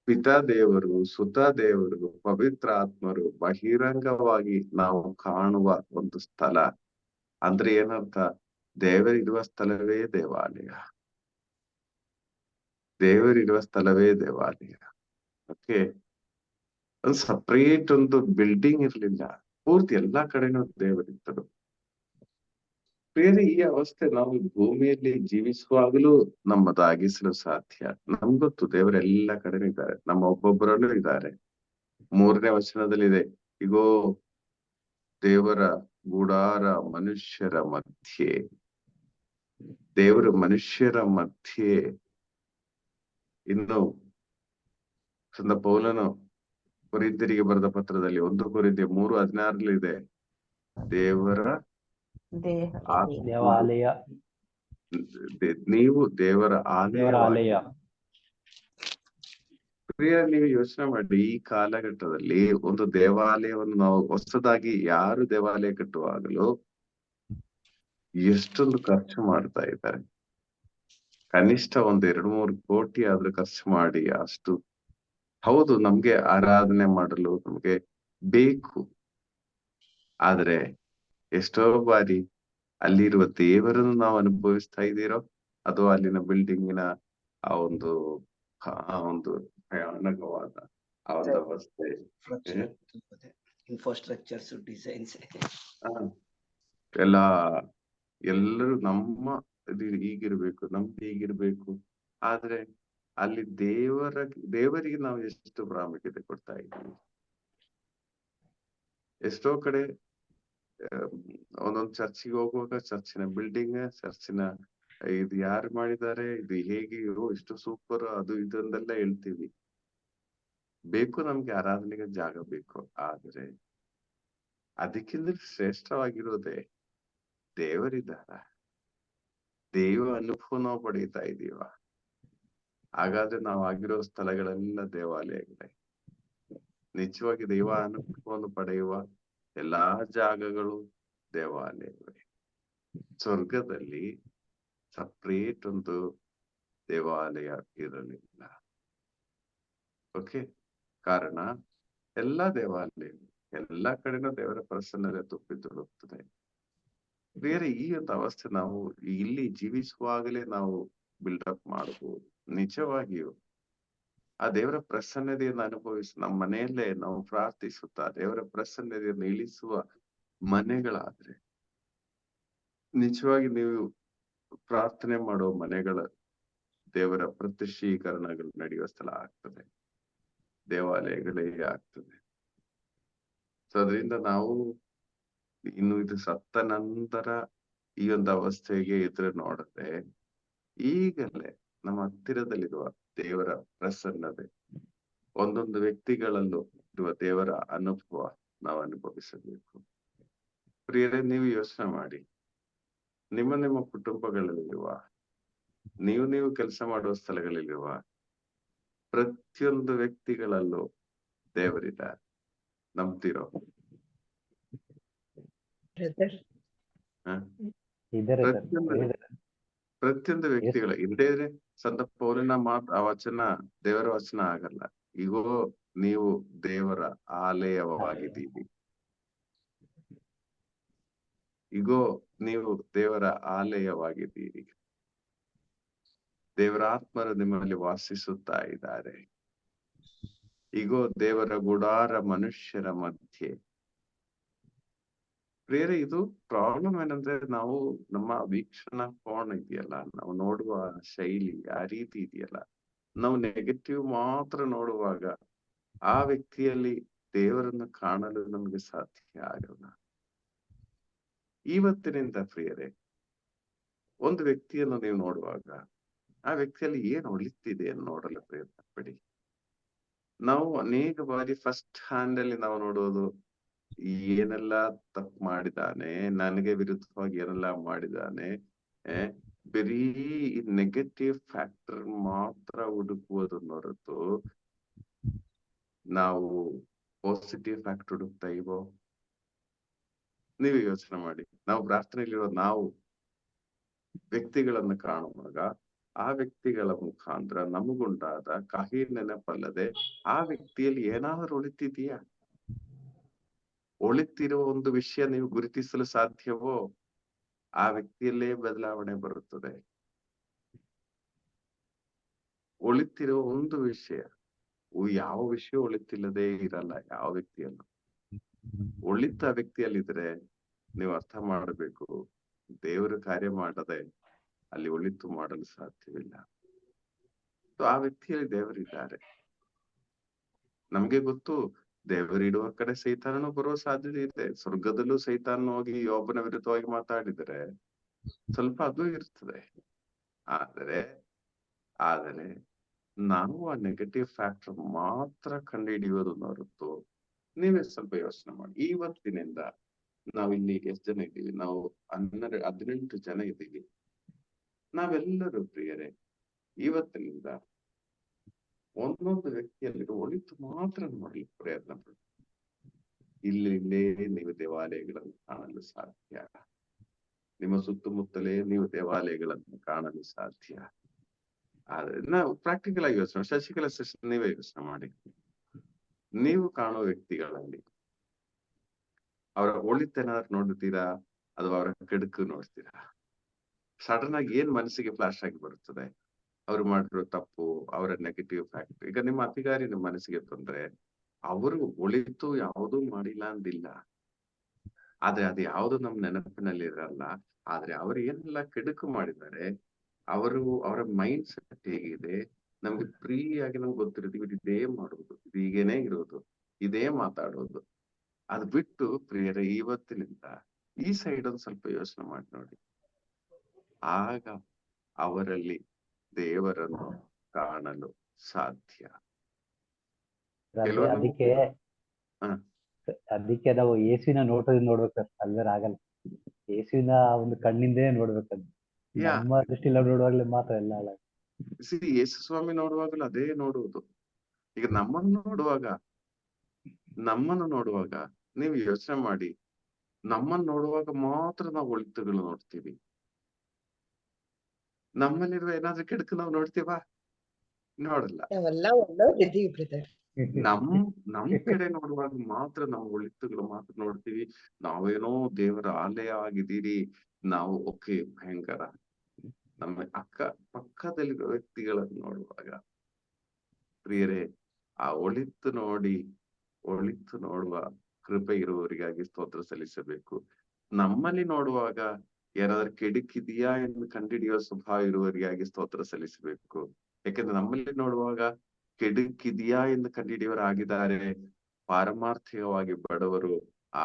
[SPEAKER 4] ಪಿತಾ ದೇವರು, ಸುತ ದೇವರು, ಪವಿತ್ರ ಆತ್ಮರು ಬಹಿರಂಗವಾಗಿ ನಾವು ಕಾಣುವ ಒಂದು ಸ್ಥಳ. ಅಂದ್ರೆ ಏನರ್ಥ? ದೇವರಿರುವ ಸ್ಥಳವೇ ದೇವಾಲಯ, ದೇವರಿರುವ ಸ್ಥಳವೇ ದೇವಾಲಯ. ಓಕೆ, ಒಂದು ಸಪ್ರೇಟ್ ಒಂದು ಬಿಲ್ಡಿಂಗ್ ಇರ್ಲಿಲ್ಲ, ಪೂರ್ತಿ ಎಲ್ಲಾ ಕಡೆನೂ ದೇವರಿದ್ದರು. ಬೇರೆ ಈ ಅವಸ್ಥೆ ನಾವು ಭೂಮಿಯಲ್ಲಿ ಜೀವಿಸುವಾಗಲೂ ನಮ್ಮದಾಗಿಸಲು ಸಾಧ್ಯ. ನಮ್ಗೊತ್ತು ದೇವರೆಲ್ಲ ಕಡೆನೂ ಇದ್ದಾರೆ, ನಮ್ಮ ಒಬ್ಬೊಬ್ಬರಲ್ಲೂ ಇದ್ದಾರೆ. 3ನೇ ವಚನದಲ್ಲಿದೆ, ಇಗೋ ದೇವರ ಗುಡಾರ ಮನುಷ್ಯರ ಮಧ್ಯೆ. ದೇವರು ಮನುಷ್ಯರ ಮಧ್ಯೆ. ಇನ್ನು ಸಂತ ಪೌಲನು ಕೊರಿಂಥರಿಗೆ ಬರೆದ ಪತ್ರದಲ್ಲಿ 1 ಕೊರಿಂಥಿ 3:16 ಇದೆ, ದೇವರ
[SPEAKER 2] ದೇವಾಲಯ,
[SPEAKER 4] ನೀವು ದೇವರ
[SPEAKER 2] ಆಲಯ.
[SPEAKER 4] ಪ್ರಿಯ, ನೀವು ಯೋಚನೆ ಮಾಡಿ, ಈ ಕಾಲಘಟ್ಟದಲ್ಲಿ ಒಂದು ದೇವಾಲಯವನ್ನು ನಾವು ಹೊಸದಾಗಿ ಯಾರು ದೇವಾಲಯ ಕಟ್ಟುವಾಗಲೂ ಎಷ್ಟೊಂದು ಖರ್ಚು ಮಾಡ್ತಾ ಇದ್ದಾರೆ. ಕನಿಷ್ಠ 1-2-3 ಕೋಟಿ ಆದ್ರೂ ಖರ್ಚು ಮಾಡಿ ಅಷ್ಟು. ಹೌದು, ನಮ್ಗೆ ಆರಾಧನೆ ಮಾಡಲು ನಮ್ಗೆ ಬೇಕು. ಆದ್ರೆ ಎಷ್ಟೋ ಬಾರಿ ಅಲ್ಲಿರುವ ದೇವರನ್ನು ನಾವು ಅನುಭವಿಸ್ತಾ ಇದ್ದೀರೋ ಅಥವಾ ಅಲ್ಲಿನ ಬಿಲ್ಡಿಂಗಿನ ಆ ಒಂದು ಭಯಾನಕವಾದ ಆ ಒಂದು ಅವಸ್ಥೆ,
[SPEAKER 5] ಇನ್ಫ್ರಾಸ್ಟ್ರಕ್ಚರ್ಸ್, ಡಿಸೈನ್ಸ್
[SPEAKER 4] ಎಲ್ಲರೂ ನಮ್ಮ ಹೀಗಿರ್ಬೇಕು, ನಮ್ದು ಹೀಗಿರ್ಬೇಕು ಆದ್ರೆ ಅಲ್ಲಿ ದೇವರಿಗೆ ನಾವು ಎಷ್ಟು ಪ್ರಾಮುಖ್ಯತೆ ಕೊಡ್ತಾ ಇದ್ದೀವಿ. ಎಷ್ಟೋ ಕಡೆ ಒಂದೊಂದು ಚರ್ಚಿಗೆ ಹೋಗುವಾಗ ಚರ್ಚಿನ ಬಿಲ್ಡಿಂಗ್, ಚರ್ಚಿನ ಇದು ಯಾರು ಮಾಡಿದ್ದಾರೆ, ಇದು ಹೇಗೆ, ಎಷ್ಟು ಸೂಪರ್, ಅದು ಇದೊಂದೆಲ್ಲ ಹೇಳ್ತೀವಿ. ಬೇಕು, ನಮ್ಗೆ ಆರಾಧನೆಗೆ ಜಾಗ ಬೇಕು. ಆದ್ರೆ ಅದಕ್ಕಿಂತ ಶ್ರೇಷ್ಠವಾಗಿರೋದೇ ದೇವರಿದ್ದಾರ. ದೇವ ಅನುಭವ ನಾವು ಪಡೀತಾ ಇದೀವ. ಹಾಗಾದ್ರೆ ನಾವು ಆಗಿರೋ ಸ್ಥಳಗಳೆಲ್ಲ ದೇವಾಲಯಗಳೇ. ನಿಜವಾಗಿ ದೈವ ಅನುಭವವನ್ನು ಪಡೆಯುವ ಎಲ್ಲಾ ಜಾಗಗಳು ದೇವಾಲಯವೇ. ಸ್ವರ್ಗದಲ್ಲಿ ಸಪ್ರೇಟ್ ಒಂದು ದೇವಾಲಯ ಇರಲಿಲ್ಲ. ಓಕೆ, ಕಾರಣ ಎಲ್ಲಾ ದೇವಾಲಯ, ಎಲ್ಲಾ ಕಡೆನೂ ದೇವರ ಪ್ರಸನ್ನತೆ ತುಂಬಿ ತುಳುಕ್ತದೆ. ಬೇರೆ ಈ ಒಂದು ಅವಸ್ಥೆ ನಾವು ಇಲ್ಲಿ ಜೀವಿಸುವಾಗಲೇ ನಾವು ಬಿಲ್ಡಪ್ ಮಾಡಬಹುದು. ನಿಜವಾಗಿಯೂ ಆ ದೇವರ ಪ್ರಸನ್ನತೆಯನ್ನು ಅನುಭವಿಸಿ ನಮ್ಮ ಮನೆಯಲ್ಲೇ ನಾವು ಪ್ರಾರ್ಥಿಸುತ್ತಾ ದೇವರ ಪ್ರಸನ್ನತೆಯನ್ನು ಇಳಿಸುವ ಮನೆಗಳಾದ್ರೆ, ನಿಜವಾಗಿ ನೀವು ಪ್ರಾರ್ಥನೆ ಮಾಡೋ ಮನೆಗಳ ದೇವರ ಪ್ರತ್ಯಕ್ಷೀಕರಣಗಳು ನಡೆಯುವ ಸ್ಥಳ ಆಗ್ತದೆ, ದೇವಾಲಯಗಳೇ ಆಗ್ತದೆ. ಸೊ ಅದರಿಂದ ನಾವು ಇನ್ನು ಇದು ಸತ್ತ ನಂತರ ಈ ಒಂದು ಅವಸ್ಥೆಗೆ ಎದುರು ನೋಡದೆ, ಈಗಲೇ ನಮ್ಮ ಹತ್ತಿರದಲ್ಲಿರುವ ದೇವರ ಪ್ರಸನ್ನತೆ, ಒಂದೊಂದು ವ್ಯಕ್ತಿಗಳಲ್ಲೂ ಇರುವ ದೇವರ ಅನುಭವ ನಾವು ಅನುಭವಿಸಬೇಕು. ಪ್ರಿಯರೇ, ನೀವು ಯೋಚನೆ ಮಾಡಿ, ನಿಮ್ಮ ಕುಟುಂಬಗಳಲ್ಲಿರುವ, ನೀವು ಕೆಲಸ ಮಾಡುವ ಸ್ಥಳಗಳಲ್ಲಿರುವ ಪ್ರತಿಯೊಂದು ವ್ಯಕ್ತಿಗಳಲ್ಲೂ ದೇವರಿದ್ದಾರೆ. ನಂಬ್ತಿರೋ? ಪ್ರತಿಯೊಂದು ವ್ಯಕ್ತಿಗಳ ಇಲ್ಲದೇ ಇದ್ರೆ ಸಂತ ಪೌಲನ ಮಾತು, ಆ ವಚನ ದೇವರ ವಚನ ಆಗಲ್ಲ. ಈಗೋ ನೀವು ದೇವರ ಆಲಯವಾಗಿದ್ದೀರಿ. ಈಗೋ ನೀವು ದೇವರ ಆಲಯವಾಗಿದ್ದೀರಿ. ದೇವರ ಆತ್ಮರು ನಿಮ್ಮಲ್ಲಿ ವಾಸಿಸುತ್ತಾ ಇದ್ದಾರೆ. ಈಗೋ ದೇವರ ಗುಡಾರ ಮನುಷ್ಯರ ಮಧ್ಯೆ. ಬೇರೆ ಇದು ಪ್ರಾಬ್ಲಮ್ ಏನಂದ್ರೆ, ನಾವು ನಮ್ಮ ವೀಕ್ಷಣಾ ಕೋನ ಇದೆಯಲ್ಲ, ನಾವು ನೋಡುವ ಶೈಲಿ ಆ ರೀತಿ ಇದೆಯಲ್ಲ, ನಾವು ನೆಗೆಟಿವ್ ಮಾತ್ರ ನೋಡುವಾಗ ಆ ವ್ಯಕ್ತಿಯಲ್ಲಿ ದೇವರನ್ನು ಕಾಣಲು ನಮ್ಗೆ ಸಾಧ್ಯ ಆಗಲ್ಲ. ಇವತ್ತಿನಿಂದ ಪ್ರಿಯರೇ, ಒಂದು ವ್ಯಕ್ತಿಯನ್ನು ನೀವು ನೋಡುವಾಗ ಆ ವ್ಯಕ್ತಿಯಲ್ಲಿ ಏನ್ ಒಳಿತಿದೆ ಅಂತ ನೋಡಲು ಪ್ರಯತ್ನ ಪಡಿ. ನಾವು ಅನೇಕ ಬಾರಿ ಫಸ್ಟ್ ಹ್ಯಾಂಡ್ ಅಲ್ಲಿ ನಾವು ನೋಡೋದು, ಏನೆಲ್ಲ ತಪ್ಪು ಮಾಡಿದಾನೆ, ನನಗೆ ವಿರುದ್ಧವಾಗಿ ಏನೆಲ್ಲ ಮಾಡಿದಾನೆ, ಬರೀ ನೆಗೆಟಿವ್ ಫ್ಯಾಕ್ಟರ್ ಮಾತ್ರ ಹುಡುಕುವುದನ್ನು ಹೊರತು ನಾವು ಪಾಸಿಟಿವ್ ಫ್ಯಾಕ್ಟರ್ ಹುಡುಕ್ತಾ ಇವೋ? ನೀವು ಯೋಚನೆ ಮಾಡಿ. ನಾವು ಪ್ರಾರ್ಥನೆಯಲ್ಲಿರೋ ನಾವು ವ್ಯಕ್ತಿಗಳನ್ನು ಕಾಣುವಾಗ ಆ ವ್ಯಕ್ತಿಗಳ ಮುಖಾಂತರ ನಮಗುಂಟಾದ ಕಹಿ ನೆನಪಲ್ಲದೆ ಆ ವ್ಯಕ್ತಿಯಲ್ಲಿ ಏನಾದರೂ ಒಳಿತಿದೆಯಾ? ಒಳಿತಿರುವ ಒಂದು ವಿಷಯ ನೀವು ಗುರುತಿಸಲು ಸಾಧ್ಯವೋ? ಆ ವ್ಯಕ್ತಿಯಲ್ಲೇ ಬದಲಾವಣೆ ಬರುತ್ತದೆ. ಒಳಿತಿರುವ ಒಂದು ವಿಷಯ, ಯಾವ ವಿಷಯ ಒಳಿತಿಲ್ಲದೆ ಇರಲ್ಲ ಯಾವ ವ್ಯಕ್ತಿಯಲ್ಲೂ. ಒಳಿತ ವ್ಯಕ್ತಿಯಲ್ಲಿದ್ರೆ ನೀವು ಅರ್ಥ ಮಾಡಬೇಕು, ದೇವರು ಕಾರ್ಯ ಮಾಡದೆ ಅಲ್ಲಿ ಒಳಿತು ಮಾಡಲು ಸಾಧ್ಯವಿಲ್ಲ. ಆ ವ್ಯಕ್ತಿಯಲ್ಲಿ ದೇವರಿದ್ದಾರೆ. ನಮ್ಗೆ ಗೊತ್ತು, ದೇವರಿಡುವ ಕಡೆ ಸೈತಾನನು ಬರುವ ಸಾಧ್ಯತೆ ಇದೆ. ಸ್ವರ್ಗದಲ್ಲೂ ಸೈತಾನ ಹೋಗಿ ಯೋಬನ ವಿರುದ್ಧವಾಗಿ ಮಾತಾಡಿದರೆ ಸ್ವಲ್ಪ ಅದು ಇರ್ತದೆ. ಆದರೆ ನಾವು ಆ ನೆಗೆಟಿವ್ ಫ್ಯಾಕ್ಟರ್ ಮಾತ್ರ ಕಂಡುಹಿಡಿಯೋದನ್ನ ಹೊರತು, ನೀವೇ ಸ್ವಲ್ಪ ಯೋಚನೆ ಮಾಡಿ. ಇವತ್ತಿನಿಂದ ನಾವು ಇಲ್ಲಿ ಎಷ್ಟು ಜನ ಇದ್ದೀವಿ? ನಾವು 18 ಜನ ಇದ್ದೀವಿ. ನಾವೆಲ್ಲರೂ ಪ್ರಿಯರೇ, ಇವತ್ತಿನಿಂದ ಒಂದೊಂದು ವ್ಯಕ್ತಿಯಲ್ಲಿ ಒಳಿತು ಮಾತ್ರ ನೋಡ್ಲಿಕ್ಕೆ ಪ್ರಯತ್ನ ಪಡಿ. ಇಲ್ಲೇ ನೀವು ದೇವಾಲಯಗಳನ್ನು ಕಾಣಲು ಸಾಧ್ಯ. ನಿಮ್ಮ ಸುತ್ತಮುತ್ತಲೇ ನೀವು ದೇವಾಲಯಗಳನ್ನು ಕಾಣಲು ಸಾಧ್ಯ. ಆದ್ರೆ ನಾವು ಪ್ರಾಕ್ಟಿಕಲ್ ಆಗಿ ಯೋಚನೆ, ಶಶಿಕಲಾ ಸೆಷನ್ ನೀವೇ ಯೋಚನೆ ಮಾಡಿ. ನೀವು ಕಾಣುವ ವ್ಯಕ್ತಿಗಳಲ್ಲಿ ಅವರ ಒಳಿತೇನಾದ್ರು ನೋಡ್ತೀರಾ ಅಥವಾ ಅವರ ಕೆಡುಕು ನೋಡ್ತೀರಾ? ಸಡನ್ ಆಗಿ ಏನ್ ಮನಸ್ಸಿಗೆ ಫ್ಲಾಶ್ ಆಗಿ ಬರುತ್ತದೆ? ಅವ್ರು ಮಾಡಿರೋ ತಪ್ಪು, ಅವರ ನೆಗೆಟಿವ್ ಫ್ಯಾಕ್ಟರ್. ಈಗ ನಿಮ್ಮ ಅಧಿಕಾರಿ ನಿಮ್ಮ ಮನಸ್ಸಿಗೆ ತಂದ್ರೆ, ಅವರು ಒಳಿತು ಯಾವುದೂ ಮಾಡಿಲ್ಲ ಅಂದಿಲ್ಲ, ಆದ್ರೆ ಅದು ಯಾವುದು ನಮ್ ನೆನಪಿನಲ್ಲಿ ಇರಲ್ಲ. ಆದ್ರೆ ಅವರು ಏನೆಲ್ಲ ಕೆಡುಕು ಮಾಡಿದ್ದಾರೆ ಅವರ ಮೈಂಡ್ ಸೆಟ್ ಹೇಗಿದೆ, ನಮ್ಗೆ ಫ್ರೀ ಆಗಿ ನಮ್ಗೆ ಗೊತ್ತಿರುತ್ತೆ ಇವ್ರು ಇದೇ ಮಾಡುದು, ಇದು ಹೀಗೇನೆ ಇರೋದು, ಇದೇ ಮಾತಾಡೋದು. ಅದ್ ಬಿಟ್ಟು ಪ್ರಿಯರೇ ಇವತ್ತಿನಿಂದ ಈ ಸೈಡ್ ಒಂದ್ ಸ್ವಲ್ಪ ಯೋಚನೆ ಮಾಡಿ ನೋಡಿ. ಆಗ ಅವರಲ್ಲಿ ದೇವರನ್ನು ಕಾಣಲು ಸಾಧ್ಯ. ಕೆಲವರು
[SPEAKER 2] ಅದಕ್ಕೆ ಅದಕ್ಕೆ ನಾವು ಯೇಸುವಿನ ನೋಟದಿಂದ ನೋಡ್ಬೇಕು, ಅಲ್ವೇ ಆಗಲ್ಲ. ಯೇಸುವಿನ ಒಂದು ಕಣ್ಣಿಂದೇ ನೋಡ್ಬೇಕದು. ನಮ್ಮ ದೃಷ್ಟಿಯಲ್ಲಿ ನೋಡುವಾಗ್ಲೇ ಮಾತ್ರ ಎಲ್ಲ ಅಲ್ಲ.
[SPEAKER 4] ಯೇಸು ಸ್ವಾಮಿ ನೋಡುವಾಗಲೂ ಅದೇ ನೋಡುವುದು. ಈಗ ನಮ್ಮನ್ನು ನೋಡುವಾಗ ನೀವು ಯೋಚನೆ ಮಾಡಿ, ನಮ್ಮನ್ನು ನೋಡುವಾಗ ಮಾತ್ರ ನಾವು ಒಳಿತುಗಳು ನೋಡ್ತೀವಿ. ನಮ್ಮಲ್ಲಿರುವ ಏನಾದ್ರೂ ಕೆಡುಕು ನಾವು ನೋಡ್ತೀವಾ? ನೋಡಲ್ಲ.
[SPEAKER 1] ನಾವೆಲ್ಲ ಒಳ್ಳೆಯವರಿದ್ದೀವಿ ಬ್ರದರ್.
[SPEAKER 4] ನಮ್ ಕಡೆ ನೋಡುವಾಗ ಮಾತ್ರ ನಾವು ಒಳಿತುಗಳು ಮಾತ್ರ ನೋಡ್ತೀವಿ. ನಾವೇನೋ ದೇವರ ಆಲಯ ಆಗಿದ್ದೀರಿ, ನಾವು ಓಕೆ ಭಯಂಕರ. ನಮ್ಮ ಪಕ್ಕದಲ್ಲಿರುವ ವ್ಯಕ್ತಿಗಳನ್ನು ನೋಡುವಾಗ ಪ್ರಿಯರೇ, ಆ ಒಳಿತು ನೋಡುವ ಕೃಪೆ ಇರುವವರಿಗಾಗಿ ಸ್ತೋತ್ರ ಸಲ್ಲಿಸಬೇಕು. ನಮ್ಮಲ್ಲಿ ನೋಡುವಾಗ ಯಾರಾದ್ರೂ ಕೆಡುಕಿದೆಯಾ ಎಂದು ಕಂಡುಹಿಡಿಯುವ ಸ್ವಭಾವ ಇರುವವರಿಗಾಗಿ ಸ್ತೋತ್ರ ಸಲ್ಲಿಸಬೇಕು. ಯಾಕಂದ್ರೆ ನಮ್ಮಲ್ಲಿ ನೋಡುವಾಗ ಕೆಡುಕಿದೆಯಾ ಎಂದು ಕಂಡುಹಿಡಿಯವರಾಗಿದ್ದಾರೆ ಪಾರಮಾರ್ಥಿಕವಾಗಿ ಬಡವರು,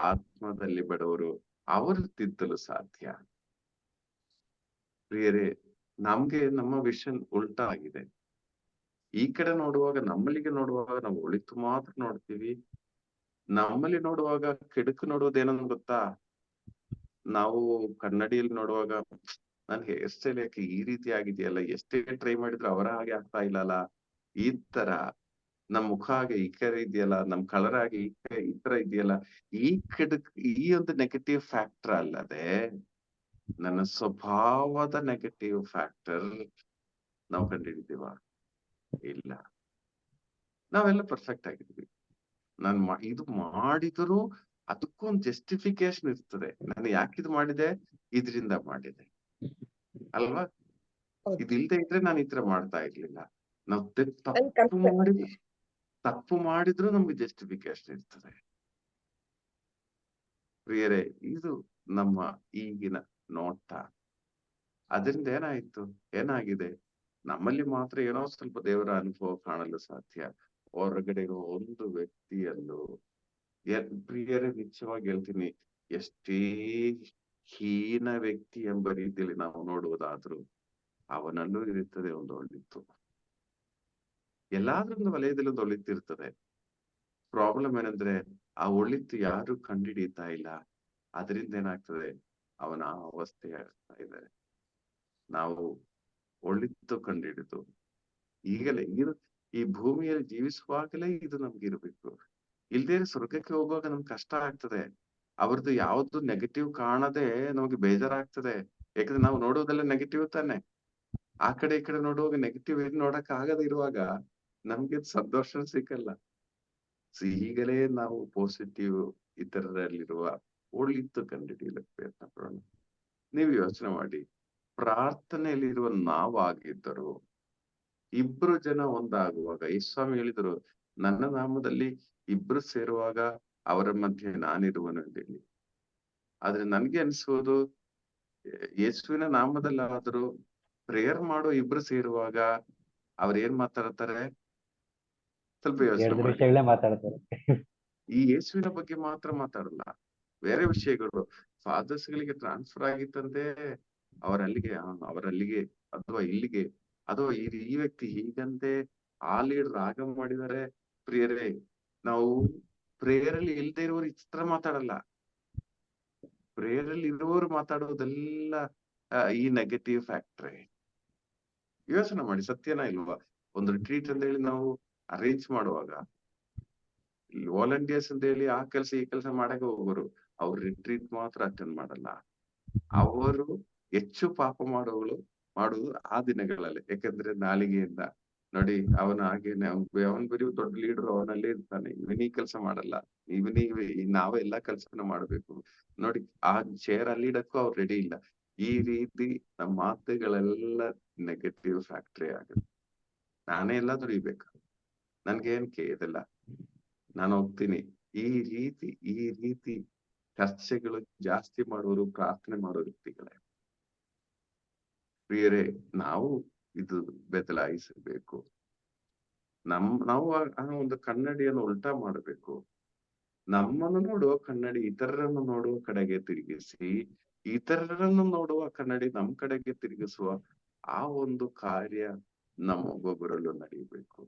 [SPEAKER 4] ಆತ್ಮದಲ್ಲಿ ಬಡವರು, ಅವರು ತಿದ್ದಲು ಸಾಧ್ಯ. ಪ್ರಿಯರೇ, ನಮ್ಗೆ ನಮ್ಮ ವಿಷನ್ ಉಲ್ಟಾ ಆಗಿದೆ. ಈ ಕಡೆ ನೋಡುವಾಗ, ನಮ್ಮಲ್ಲಿಗೆ ನೋಡುವಾಗ ನಾವು ಒಳಿತು ಮಾತ್ರ ನೋಡ್ತೀವಿ. ನಮ್ಮಲ್ಲಿ ನೋಡುವಾಗ ಕೆಡುಕು ನೋಡುವುದೇನಂದ್ ಗೊತ್ತಾ? ನಾವು ಕನ್ನಡಿಯಲ್ಲಿ ನೋಡುವಾಗ ನನ್ ಹೇರ್ ಸ್ಟೈಲ್ ಯಾಕೆ ಈ ರೀತಿ ಆಗಿದೆಯಲ್ಲ, ಎಷ್ಟೇ ಟ್ರೈ ಮಾಡಿದ್ರು ಅವರ ಹಾಗೆ ಆಗ್ತಾ ಇಲ್ಲಲ್ಲ, ಈ ತರ ನಮ್ ಮುಖ ಹಾಗೆ ಈ ಕಡೆ ಇದೆಯಲ್ಲ, ನಮ್ ಕಲರ್ ಆಗಿ ಈ ತರ ಇದೆಯಲ್ಲ, ಈ ಒಂದು ನೆಗೆಟಿವ್ ಫ್ಯಾಕ್ಟರ್ ಅಲ್ಲದೆ ನನ್ನ ಸ್ವಭಾವದ ನೆಗೆಟಿವ್ ಫ್ಯಾಕ್ಟರ್ ನಾವು ಕಂಡುಹಿಡಿದೀವ? ಇಲ್ಲ. ನಾವೆಲ್ಲ ಪರ್ಫೆಕ್ಟ್ ಆಗಿದ್ವಿ. ಇದು ಮಾಡಿದ್ರು ಅದಕ್ಕೊಂದು ಜಸ್ಟಿಫಿಕೇಶನ್ ಇರ್ತದೆ. ನಾನು ಯಾಕಿದ್ ಮಾಡಿದೆ, ಇದರಿಂದ ಮಾಡಿದೆ ಅಲ್ವಾ? ಇದಿಲ್ದೆ ಇದ್ರೆ ನಾನು ಈ ತರ ಮಾಡ್ತಾ ಇರ್ಲಿಲ್ಲ. ನಾವು ತಪ್ಪು ಮಾಡಿದ್ರು ನಮ್ಗೆ ಜಸ್ಟಿಫಿಕೇಶನ್ ಇರ್ತದೆ. ಪ್ರಿಯರೇ, ಇದು ನಮ್ಮ ಈಗಿನ ನೋಟ. ಅದರಿಂದ ಏನಾಗಿದೆ, ನಮ್ಮಲ್ಲಿ ಮಾತ್ರ ಏನೋ ಸ್ವಲ್ಪ ದೇವರ ಅನುಭವ ಕಾಣಲು ಸಾಧ್ಯ. ಹೊರಗಡೆ ಇರುವ ಒಂದು ವ್ಯಕ್ತಿಯಲ್ಲೂ, ಪ್ರಿಯರೇ ನಿಜವಾಗಿ ಹೇಳ್ತೀನಿ, ಎಷ್ಟೇ ಹೀನ ವ್ಯಕ್ತಿ ಎಂಬ ರೀತಿಯಲ್ಲಿ ನಾವು ನೋಡುವುದಾದ್ರೂ ಅವನಲ್ಲೂ ಇರುತ್ತದೆ ಒಂದು ಒಳಿತು. ಎಲ್ಲಾದ್ರೊಂದು ವಲಯದಲ್ಲಿ ಒಂದು ಒಳಿತಿರ್ತದೆ. ಪ್ರಾಬ್ಲಮ್ ಏನಂದ್ರೆ ಆ ಒಳಿತು ಯಾರು ಕಂಡುಹಿಡಿಯುತ್ತಾ ಇಲ್ಲ. ಅದರಿಂದ ಏನಾಗ್ತದೆ, ಅವನ ಆ ಅವಸ್ಥೆ ಆಗ್ತಾ ಇದ್ದಾರೆ. ನಾವು ಒಳಿತು ಕಂಡುಹಿಡಿದು ಈಗಲೇ ಈ ಭೂಮಿಯಲ್ಲಿ ಜೀವಿಸುವಾಗಲೇ ಇದು ನಮ್ಗೆ ಇರ್ಬೇಕು. ಇಲ್ದೇ ಸ್ವರ್ಗಕ್ಕೆ ಹೋಗುವಾಗ ನಮ್ಗೆ ಕಷ್ಟ ಆಗ್ತದೆ. ಅವ್ರದ್ದು ಯಾವ್ದು ನೆಗೆಟಿವ್ ಕಾಣದೆ ನಮ್ಗೆ ಬೇಜಾರಾಗ್ತದೆ. ಯಾಕಂದ್ರೆ ನಾವು ನೋಡೋದೆಲ್ಲ ನೆಗೆಟಿವ್ ತಾನೆ. ಆ ಕಡೆ ಈ ಕಡೆ ನೋಡುವಾಗ ನೆಗೆಟಿವ್ ಏನ್ ನೋಡಕ್ ಆಗದೆ ಇರುವಾಗ ನಮ್ಗೆ ಸಂತೋಷ ಸಿಕ್ಕಲ್ಲ. ಈಗಲೇ ನಾವು ಪಾಸಿಟಿವ್ ಇತರರಲ್ಲಿರುವ ಒಳಿತು ಕಂಡುಹಿಡಿಯಲು ಪ್ರಯತ್ನ ಪಡೋಣ. ನೀವು ಯೋಚನೆ ಮಾಡಿ, ಪ್ರಾರ್ಥನೆಯಲ್ಲಿರುವ ನಾವಾಗಿದ್ದರು ಇಬ್ರು ಜನ ಒಂದಾಗುವಾಗ, ಯೇಸುಸ್ವಾಮಿ ಹೇಳಿದ್ರು, ನನ್ನ ನಾಮದಲ್ಲಿ ಇಬ್ರು ಸೇರುವಾಗ ಅವರ ಮಧ್ಯೆ ನಾನಿರುವನು ಅಂತ ಹೇಳಿ. ಆದ್ರೆ ನನ್ಗೆ ಅನ್ಸೋದು, ಯೇಸುವಿನ ನಾಮದಲ್ಲಾದರೂ ಪ್ರೇಯರ್ ಮಾಡೋ ಇಬ್ರು ಸೇರುವಾಗ ಅವ್ರ ಏನ್ ಮಾತಾಡ್ತಾರೆ? ಸ್ವಲ್ಪ ಯೋಚನೆ
[SPEAKER 2] ಮಾತಾಡ್ತಾರೆ.
[SPEAKER 4] ಈ ಯೇಸುವಿನ ಬಗ್ಗೆ ಮಾತ್ರ ಮಾತಾಡಲ್ಲ, ಬೇರೆ ವಿಷಯಗಳು. ಫಾದರ್ಸ್ ಗಳಿಗೆ ಟ್ರಾನ್ಸ್ಫರ್ ಆಗಿತ್ತಂತೆ, ಅವರಲ್ಲಿಗೆ ಅಥವಾ ಇಲ್ಲಿಗೆ, ಅಥವಾ ಈ ವ್ಯಕ್ತಿ ಹೀಗಂತೆ, ಆ ಲೀಡರ್ ಆಗ ಮಾಡಿದ್ದಾರೆ. ಪ್ರಿಯರೇ, ನಾವು ಪ್ರೇಯರ್ ಅಲ್ಲಿ ಇಲ್ದೇ ಇರೋರು ಚಿತ್ರ ಮಾತಾಡಲ್ಲ. ಪ್ರೇಯರ್ ಅಲ್ಲಿ ಇರುವವರು ಮಾತಾಡೋದೆಲ್ಲ ಈ ನೆಗೆಟಿವ್ ಫ್ಯಾಕ್ಟ್ರಿ. ಯೋಚನೆ ಮಾಡಿ, ಸತ್ಯನಾ ಇಲ್ವಾ? ಒಂದು ರಿಟ್ರೀಟ್ ಅಂತ ಹೇಳಿ ನಾವು ಅರೇಂಜ್ ಮಾಡುವಾಗ, ವಾಲಂಟಿಯರ್ಸ್ ಅಂತ ಹೇಳಿ ಆ ಕೆಲಸ ಈ ಕೆಲಸ ಮಾಡಕ್ಕೆ ಹೋಗೋರು, ಅವ್ರು ರಿಟ್ರೀಟ್ ಮಾತ್ರ ಅಟೆಂಡ್ ಮಾಡಲ್ಲ. ಅವರು ಹೆಚ್ಚು ಪಾಪ ಮಾಡುವುದು ಆ ದಿನಗಳಲ್ಲಿ. ಯಾಕಂದ್ರೆ ನಾಲಿಗೆಯಿಂದ ನೋಡಿ, ಅವನ ಹಾಗೇನೆ ಅವನ್ ಬರೀ ದೊಡ್ಡ ಲೀಡರ್, ಅವನಲ್ಲೇ ಇರ್ತಾನೆ. ಇವನೀ ಕೆಲಸ ಮಾಡಲ್ಲ, ನಾವೇ ಎಲ್ಲಾ ಕೆಲ್ಸನ ಮಾಡ್ಬೇಕು. ನೋಡಿ, ಆ ಚೇರ್ ಅಲ್ಲಿ ಇಡಕ್ಕೂ ಅವ್ರು ರೆಡಿ ಇಲ್ಲ. ಈ ರೀತಿ ನಮ್ಮ ಮಾತುಗಳೆಲ್ಲ ನೆಗೆಟಿವ್ ಫ್ಯಾಕ್ಟ್ರಿ ಆಗುತ್ತೆ. ನಾನೇ ಎಲ್ಲ ದುಡಿಬೇಕು, ನನ್ಗೇನ್ ಇದೆಲ್ಲ, ನಾನು ಹೋಗ್ತೀನಿ. ಈ ರೀತಿ ಚರ್ಚೆಗಳು ಜಾಸ್ತಿ ಮಾಡುವರು ಪ್ರಾರ್ಥನೆ ಮಾಡೋ ವ್ಯಕ್ತಿಗಳೇ. ಪ್ರಿಯರೇ, ನಾವು ಇದು ಬದಲಾಯಿಸಬೇಕು. ನಾವು ಆ ಒಂದು ಕನ್ನಡಿಯನ್ನು ಉಲ್ಟಾ ಮಾಡಬೇಕು. ನಮ್ಮನ್ನು ನೋಡುವ ಕನ್ನಡಿ ಇತರರನ್ನು ನೋಡುವ ಕಡೆಗೆ ತಿರುಗಿಸಿ, ಇತರರನ್ನು ನೋಡುವ ಕನ್ನಡಿ ನಮ್ ಕಡೆಗೆ ತಿರುಗಿಸುವ ಆ ಒಂದು ಕಾರ್ಯ ನಮ್ಮ ಒಬ್ಬೊಬ್ಬರಲ್ಲೂ ನಡೆಯಬೇಕು.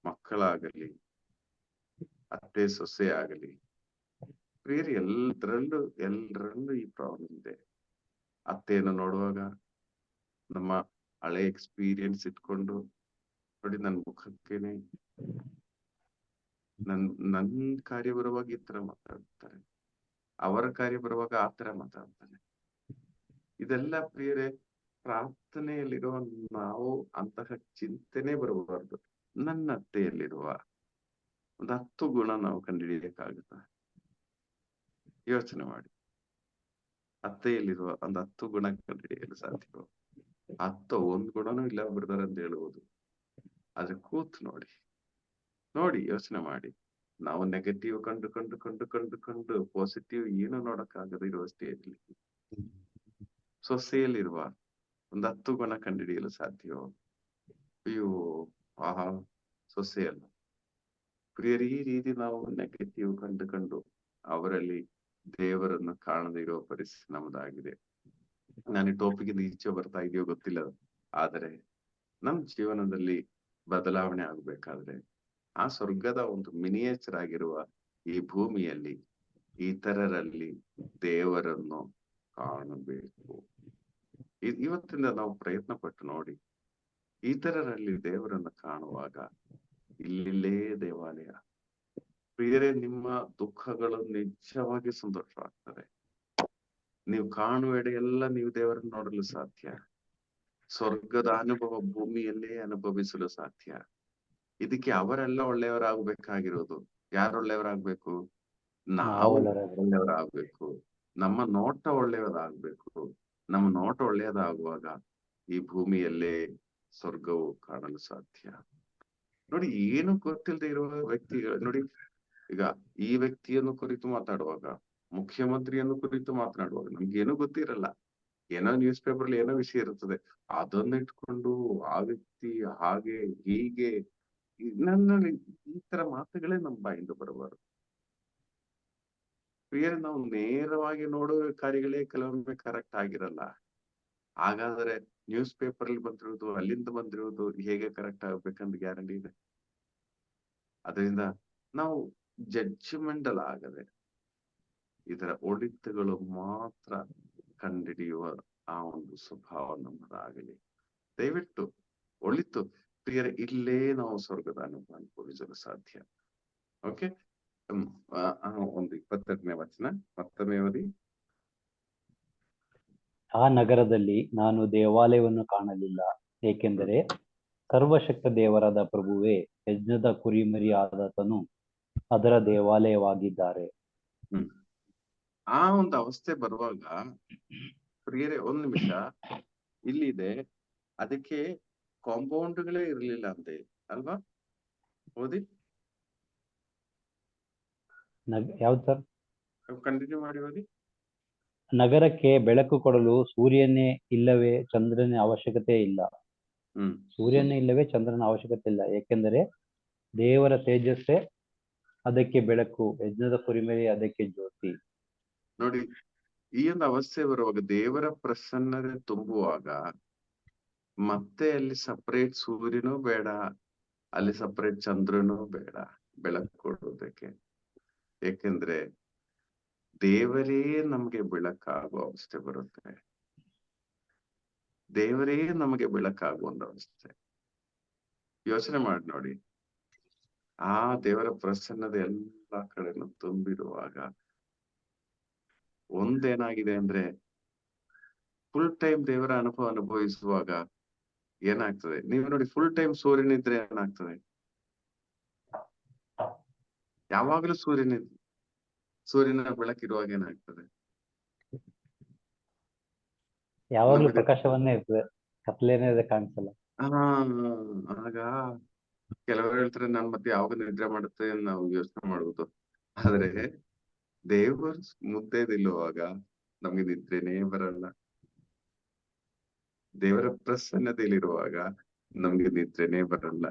[SPEAKER 4] ಮಕ್ಕಳಾಗಲಿ, ಅತ್ತೆ ಸೊಸೆ ಆಗಲಿ, ಪ್ರಿಯರಿ, ಎಲ್ಲರಲ್ಲೂ ಈ ಪ್ರಾಬ್ಲಮ್ ಇದೆ. ಅತ್ತೆಯನ್ನು ನೋಡುವಾಗ ನಮ್ಮ ಹಳೆ ಎಕ್ಸ್ಪೀರಿಯನ್ಸ್ ಇಟ್ಕೊಂಡು, ನೋಡಿ ನನ್ ಮುಖಕ್ಕೇನೆ ನನ್ ಕಾರ್ಯ ಬರುವಾಗ ಈ ತರ ಮಾತಾಡ್ತಾರೆ, ಅವರ ಕಾರ್ಯ ಬರುವಾಗ ಆ ತರ ಮಾತಾಡ್ತಾರೆ. ಇದೆಲ್ಲ ಪ್ರಿಯರೇ, ಪ್ರಾರ್ಥನೆಯಲ್ಲಿರುವ ನಾವು ಅಂತಹ ಚಿಂತನೆ ಬರಬಾರ್ದು. ನನ್ನ ಅತ್ತೆಯಲ್ಲಿರುವ ಒಂದು 10 ಗುಣ ನಾವು ಕಂಡುಹಿಡಿಯಕ್ಕಾಗುತ್ತ? ಯೋಚನೆ ಮಾಡಿ. ಅತ್ತೆಯಲ್ಲಿರುವ ಒಂದು 10 ಗುಣ ಕಂಡುಹಿಡಿಯಲು ಸಾಧ್ಯ? 10 ಒಂದು ಗುಣನೂ ಇಲ್ಲ ಬ್ರದರ್ ಅಂತ ಹೇಳುವುದು. ಆದ್ರೆ ಕೂತ್ ನೋಡಿ ಯೋಚನೆ ಮಾಡಿ. ನಾವು ನೆಗೆಟಿವ್ ಕಂಡು ಪಾಸಿಟಿವ್ ಏನು ನೋಡಕ್ಕಾಗದೆ ಇರುವ ಸ್ಟೇಜ್ ಸೊಸೆಯಲ್ಲಿರುವ ಒಂದು 10 ಗುಣ ಕಂಡುಹಿಡಿಯಲು ಸಾಧ್ಯವೋ? ಅಯ್ಯೋ, ಆಹಾ, ಸೊಸೆಯಲ್ಲ. ಪ್ರಿಯರಿ, ಈ ರೀತಿ ನಾವು ನೆಗೆಟಿವ್ ಕಂಡು ಅವರಲ್ಲಿ ದೇವರನ್ನು ಕಾಣದೇ ಇರುವ ಪರಿಸ್ಥಿತಿ ನಮ್ಮದಾಗಿದೆ. ನಾನು ಈ ಟಾಪಿಕ್ ಈಚೆ ಬರ್ತಾ ಇದೆಯೋ ಗೊತ್ತಿಲ್ಲ, ಆದರೆ ನಮ್ ಜೀವನದಲ್ಲಿ ಬದಲಾವಣೆ ಆಗ್ಬೇಕಾದ್ರೆ ಆ ಸ್ವರ್ಗದ ಒಂದು ಮಿನಿಯೇಚರ್ ಆಗಿರುವ ಈ ಭೂಮಿಯಲ್ಲಿ ಇತರರಲ್ಲಿ ದೇವರನ್ನು ಕಾಣಬೇಕು. ಇವತ್ತಿಂದ ನಾವು ಪ್ರಯತ್ನ ಪಟ್ಟು ನೋಡಿ. ಇತರರಲ್ಲಿ ದೇವರನ್ನು ಕಾಣುವಾಗ ಇಲ್ಲಿಲ್ಲೇ ದೇವಾಲಯ. ಪ್ರಿಯರೇ, ನಿಮ್ಮ ದುಃಖಗಳು ನಿಜವಾಗಿ ಸಂತೋಷವಾಗ್ತದೆ. ನೀವು ಕಾಣುವೆಡೆ ಎಲ್ಲ ನೀವು ದೇವರನ್ನು ನೋಡಲು ಸಾಧ್ಯ. ಸ್ವರ್ಗದ ಅನುಭವ ಭೂಮಿಯಲ್ಲೇ ಅನುಭವಿಸಲು ಸಾಧ್ಯ. ಇದಕ್ಕೆ ಅವರೆಲ್ಲ ಒಳ್ಳೆಯವರಾಗಬೇಕಾಗಿರೋದು. ಯಾರು ಒಳ್ಳೆಯವರಾಗ್ಬೇಕು? ನಾವು ಒಳ್ಳೆಯವರಾಗ್ಬೇಕು. ನಮ್ಮ ನೋಟ ಒಳ್ಳೆಯದಾಗ್ಬೇಕು. ನಮ್ಮ ನೋಟ ಒಳ್ಳೆಯದಾಗುವಾಗ ಈ ಭೂಮಿಯಲ್ಲೇ ಸ್ವರ್ಗವು ಕಾಣಲು ಸಾಧ್ಯ. ನೋಡಿ, ಏನು ಗೊತ್ತಿಲ್ಲದೆ ಇರುವ ವ್ಯಕ್ತಿಗಳು ನೋಡಿ, ಈಗ ಈ ವ್ಯಕ್ತಿಯನ್ನು ಕುರಿತು ಮಾತಾಡುವಾಗ, ಮುಖ್ಯಮಂತ್ರಿಯನ್ನು ಕುರಿತು ಮಾತನಾಡುವಾಗ ನಮ್ಗೇನು ಗೊತ್ತಿರಲ್ಲ. ಏನೋ ನ್ಯೂಸ್ ಪೇಪರ್ ಏನೋ ವಿಷಯ ಇರುತ್ತದೆ, ಅದನ್ನ ಇಟ್ಕೊಂಡು ಆ ವ್ಯಕ್ತಿ ಹಾಗೆ ಹೀಗೆ, ನನ್ನಲ್ಲಿ ಈ ತರ ಮಾತುಗಳೇ ನಮ್ಮ ಬಾಯಿಂದ ಬರಬಾರದು. ಪ್ರಿಯರೇ, ನಾವು ನೇರವಾಗಿ ನೋಡುವ ಕಾರ್ಯಗಳೇ ಕೆಲವೊಮ್ಮೆ ಕರೆಕ್ಟ್ ಆಗಿರಲ್ಲ. ಹಾಗಾದ್ರೆ ನ್ಯೂಸ್ ಪೇಪರ್ ಅಲ್ಲಿ ಬಂದಿರುವುದು, ಅಲ್ಲಿಂದ ಬಂದಿರುವುದು ಹೇಗೆ ಕರೆಕ್ಟ್ ಆಗ್ಬೇಕಂತ ಗ್ಯಾರಂಟಿ ಇದೆ? ಅದರಿಂದ ನಾವು ಜಡ್ಜ್ಮೆಂಟಲ್ ಆಗದೆ ಇದರ ಒಳಿತುಗಳು ಮಾತ್ರ ಕಂಡುಹಿಡಿಯುವ ಆ ಒಂದು ಸ್ವಭಾವ ನಮ್ಮದಾಗಲಿ. ದಯವಿಟ್ಟು ಒಳಿತು ಪ್ರಿಯರೇ, ಇಲ್ಲೇ ನಾವು ಸ್ವರ್ಗದ ಅನುಭವ ಅನುಭವಿಸಲು ಸಾಧ್ಯ. ಓಕೆ, ಒಂದು 22ನೇ ವಚನ ಮತ್ತೊಮ್ಮೆ ಓದಿ.
[SPEAKER 2] ಆ ನಗರದಲ್ಲಿ ನಾನು ದೇವಾಲಯವನ್ನು ಕಾಣಲಿಲ್ಲ, ಏಕೆಂದರೆ ಸರ್ವಶಕ್ತ ದೇವರಾದ ಪ್ರಭುವೇ, ಯಜ್ಞದ ಕುರಿಮರಿ ಆದಾತನು ಅದರ ದೇವಾಲಯವಾಗಿದ್ದಾರೆ.
[SPEAKER 4] ಆ ಒಂದು ಅವಸ್ಥೆ ಬರುವಾಗ ಪ್ರಿಯರೇ, 1 ನಿಮಿಷ ಇಲ್ಲಿದೆ, ಅದಕ್ಕೆ ಕಾಂಪೌಂಡ್ಗಳೇ ಇರ್ಲಿಲ್ಲ ಅಂತೆ ಅಲ್ವಾ? ಓದಿ.
[SPEAKER 2] ಯಾವ್ದು ಸರ್?
[SPEAKER 4] ಕಂಟಿನ್ಯೂ ಮಾಡಿ ಓದಿ.
[SPEAKER 2] ನಗರಕ್ಕೆ ಬೆಳಕು ಕೊಡಲು ಸೂರ್ಯನೇ ಇಲ್ಲವೇ ಚಂದ್ರನ ಅವಶ್ಯಕತೆ ಇಲ್ಲ. ಸೂರ್ಯನೇ ಇಲ್ಲವೇ ಚಂದ್ರನ ಅವಶ್ಯಕತೆ ಇಲ್ಲ, ಏಕೆಂದರೆ ದೇವರ ತೇಜಸ್ಸೇ ಅದಕ್ಕೆ ಬೆಳಕು, ಯಜ್ಞದ ಕುರಿಮರಿ ಅದಕ್ಕೆ ಜ್ಯೋತಿ.
[SPEAKER 4] ನೋಡಿ, ಈ ಒಂದು ಅವಸ್ಥೆ ಬರುವಾಗ, ದೇವರ ಪ್ರಸನ್ನತೆ ತುಂಬುವಾಗ, ಮತ್ತೆ ಅಲ್ಲಿ ಸಪರೇಟ್ ಸೂರ್ಯನೂ ಬೇಡ, ಅಲ್ಲಿ ಸಪರೇಟ್ ಚಂದ್ರನೂ ಬೇಡ ಬೆಳಕು ಕೊಡೋದಕ್ಕೆ. ಏಕೆಂದ್ರೆ ದೇವರೇ ನಮ್ಗೆ ಬೆಳಕಾಗುವ ಅವಸ್ಥೆ ಬರುತ್ತೆ. ದೇವರೇ ನಮಗೆ ಬೆಳಕಾಗುವ ಒಂದು ಅವಸ್ಥೆ. ಯೋಚನೆ ಮಾಡಿ ನೋಡಿ, ಆ ದೇವರ ಪ್ರಸನ್ನತೆ ಎಲ್ಲಾ ಕಡೆನೂ ತುಂಬಿರುವಾಗ ಒಂದೇನಾಗಿದೆ ಅಂದ್ರೆ, ಫುಲ್ ಟೈಮ್ ದೇವರ ಅನುಭವ ಅನುಭವಿಸುವಾಗ ಏನಾಗ್ತದೆ? ನೀವು ನೋಡಿ, ಫುಲ್ ಟೈಮ್ ಸೂರ್ಯನಿದ್ರೆ ಏನಾಗ್ತದೆ? ಯಾವಾಗಲೂ ಸೂರ್ಯನ ಬೆಳಕಿರುವಾಗ ಏನಾಗ್ತದೆ?
[SPEAKER 2] ಯಾವಾಗ್ಲೂ ಪ್ರಕಾಶವನ್ನೇ ಇರ್ತದೆ, ಕತ್ಲೇನೇ ಕಾಣಿಸಲ್ಲ.
[SPEAKER 4] ಆಗ ಕೆಲವರು ಹೇಳ್ತಾರೆ, ನಾನ್ ಮತ್ತೆ ಯಾವಾಗ ನಿದ್ರೆ ಮಾಡುತ್ತೆ ನಾವು ಯೋಚನೆ ಮಾಡುವುದು. ಆದ್ರೆ ದೇವರು ಮುದ್ದೆ ನಿಲ್ಲುವಾಗ ನಮ್ಗೆ ನಿದ್ರೆನೇ ಬರಲ್ಲ. ದೇವರ ಪ್ರಸನ್ನತೆಯಲ್ಲಿರುವಾಗ ನಮ್ಗೆ ನಿದ್ರೆನೇ ಬರಲ್ಲ.